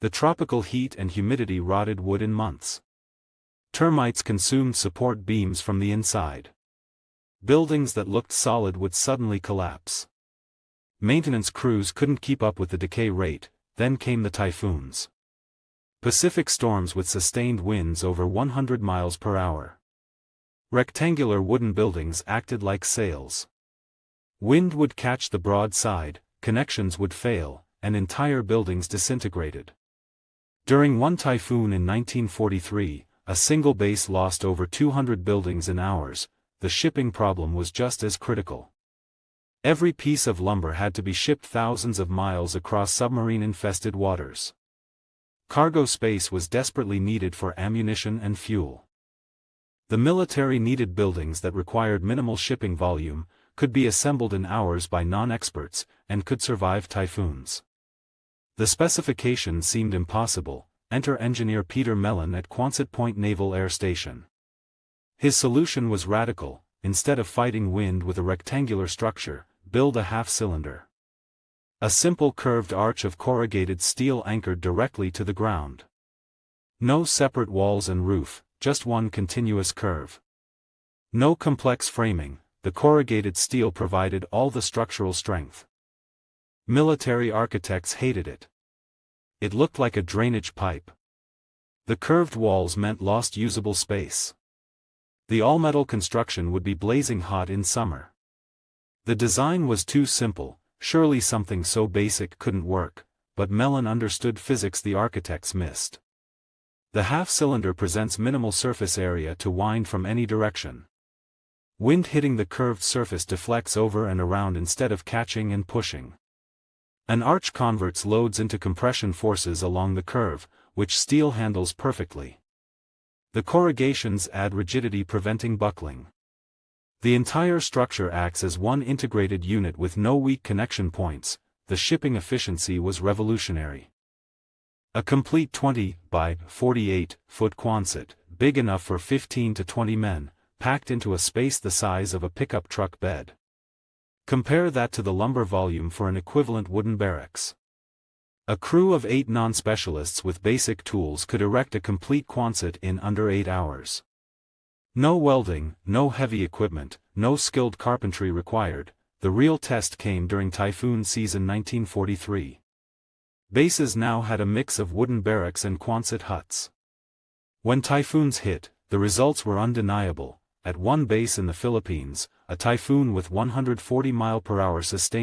The tropical heat and humidity rotted wood in months. Termites consumed support beams from the inside. Buildings that looked solid would suddenly collapse. Maintenance crews couldn't keep up with the decay rate. Then came the typhoons. Pacific storms with sustained winds over 100 miles per hour. Rectangular wooden buildings acted like sails. Wind would catch the broad side, connections would fail, and entire buildings disintegrated. During one typhoon in 1943, a single base lost over 200 buildings in hours. The shipping problem was just as critical. Every piece of lumber had to be shipped thousands of miles across submarine-infested waters. Cargo space was desperately needed for ammunition and fuel. The military needed buildings that required minimal shipping volume, could be assembled in hours by non-experts, and could survive typhoons. The specification seemed impossible. Enter engineer Peter Mellon at Quonset Point Naval Air Station. His solution was radical. Instead of fighting wind with a rectangular structure, build a half-cylinder. A simple curved arch of corrugated steel anchored directly to the ground. No separate walls and roof, just one continuous curve. No complex framing, the corrugated steel provided all the structural strength. Military architects hated it. It looked like a drainage pipe. The curved walls meant lost usable space. The all-metal construction would be blazing hot in summer. The design was too simple, surely something so basic couldn't work, but Mellon understood physics the architects missed. The half-cylinder presents minimal surface area to wind from any direction. Wind hitting the curved surface deflects over and around instead of catching and pushing. An arch converts loads into compression forces along the curve, which steel handles perfectly. The corrugations add rigidity preventing buckling. The entire structure acts as one integrated unit with no weak connection points. The shipping efficiency was revolutionary. A complete 20 by 48 foot Quonset, big enough for 15 to 20 men, packed into a space the size of a pickup truck bed. Compare that to the lumber volume for an equivalent wooden barracks. A crew of 8 non-specialists with basic tools could erect a complete Quonset in under 8 hours. No welding, no heavy equipment, no skilled carpentry required. The real test came during typhoon season 1943. Bases now had a mix of wooden barracks and Quonset huts. When typhoons hit, the results were undeniable. At one base in the Philippines, a typhoon with 140 mph sustained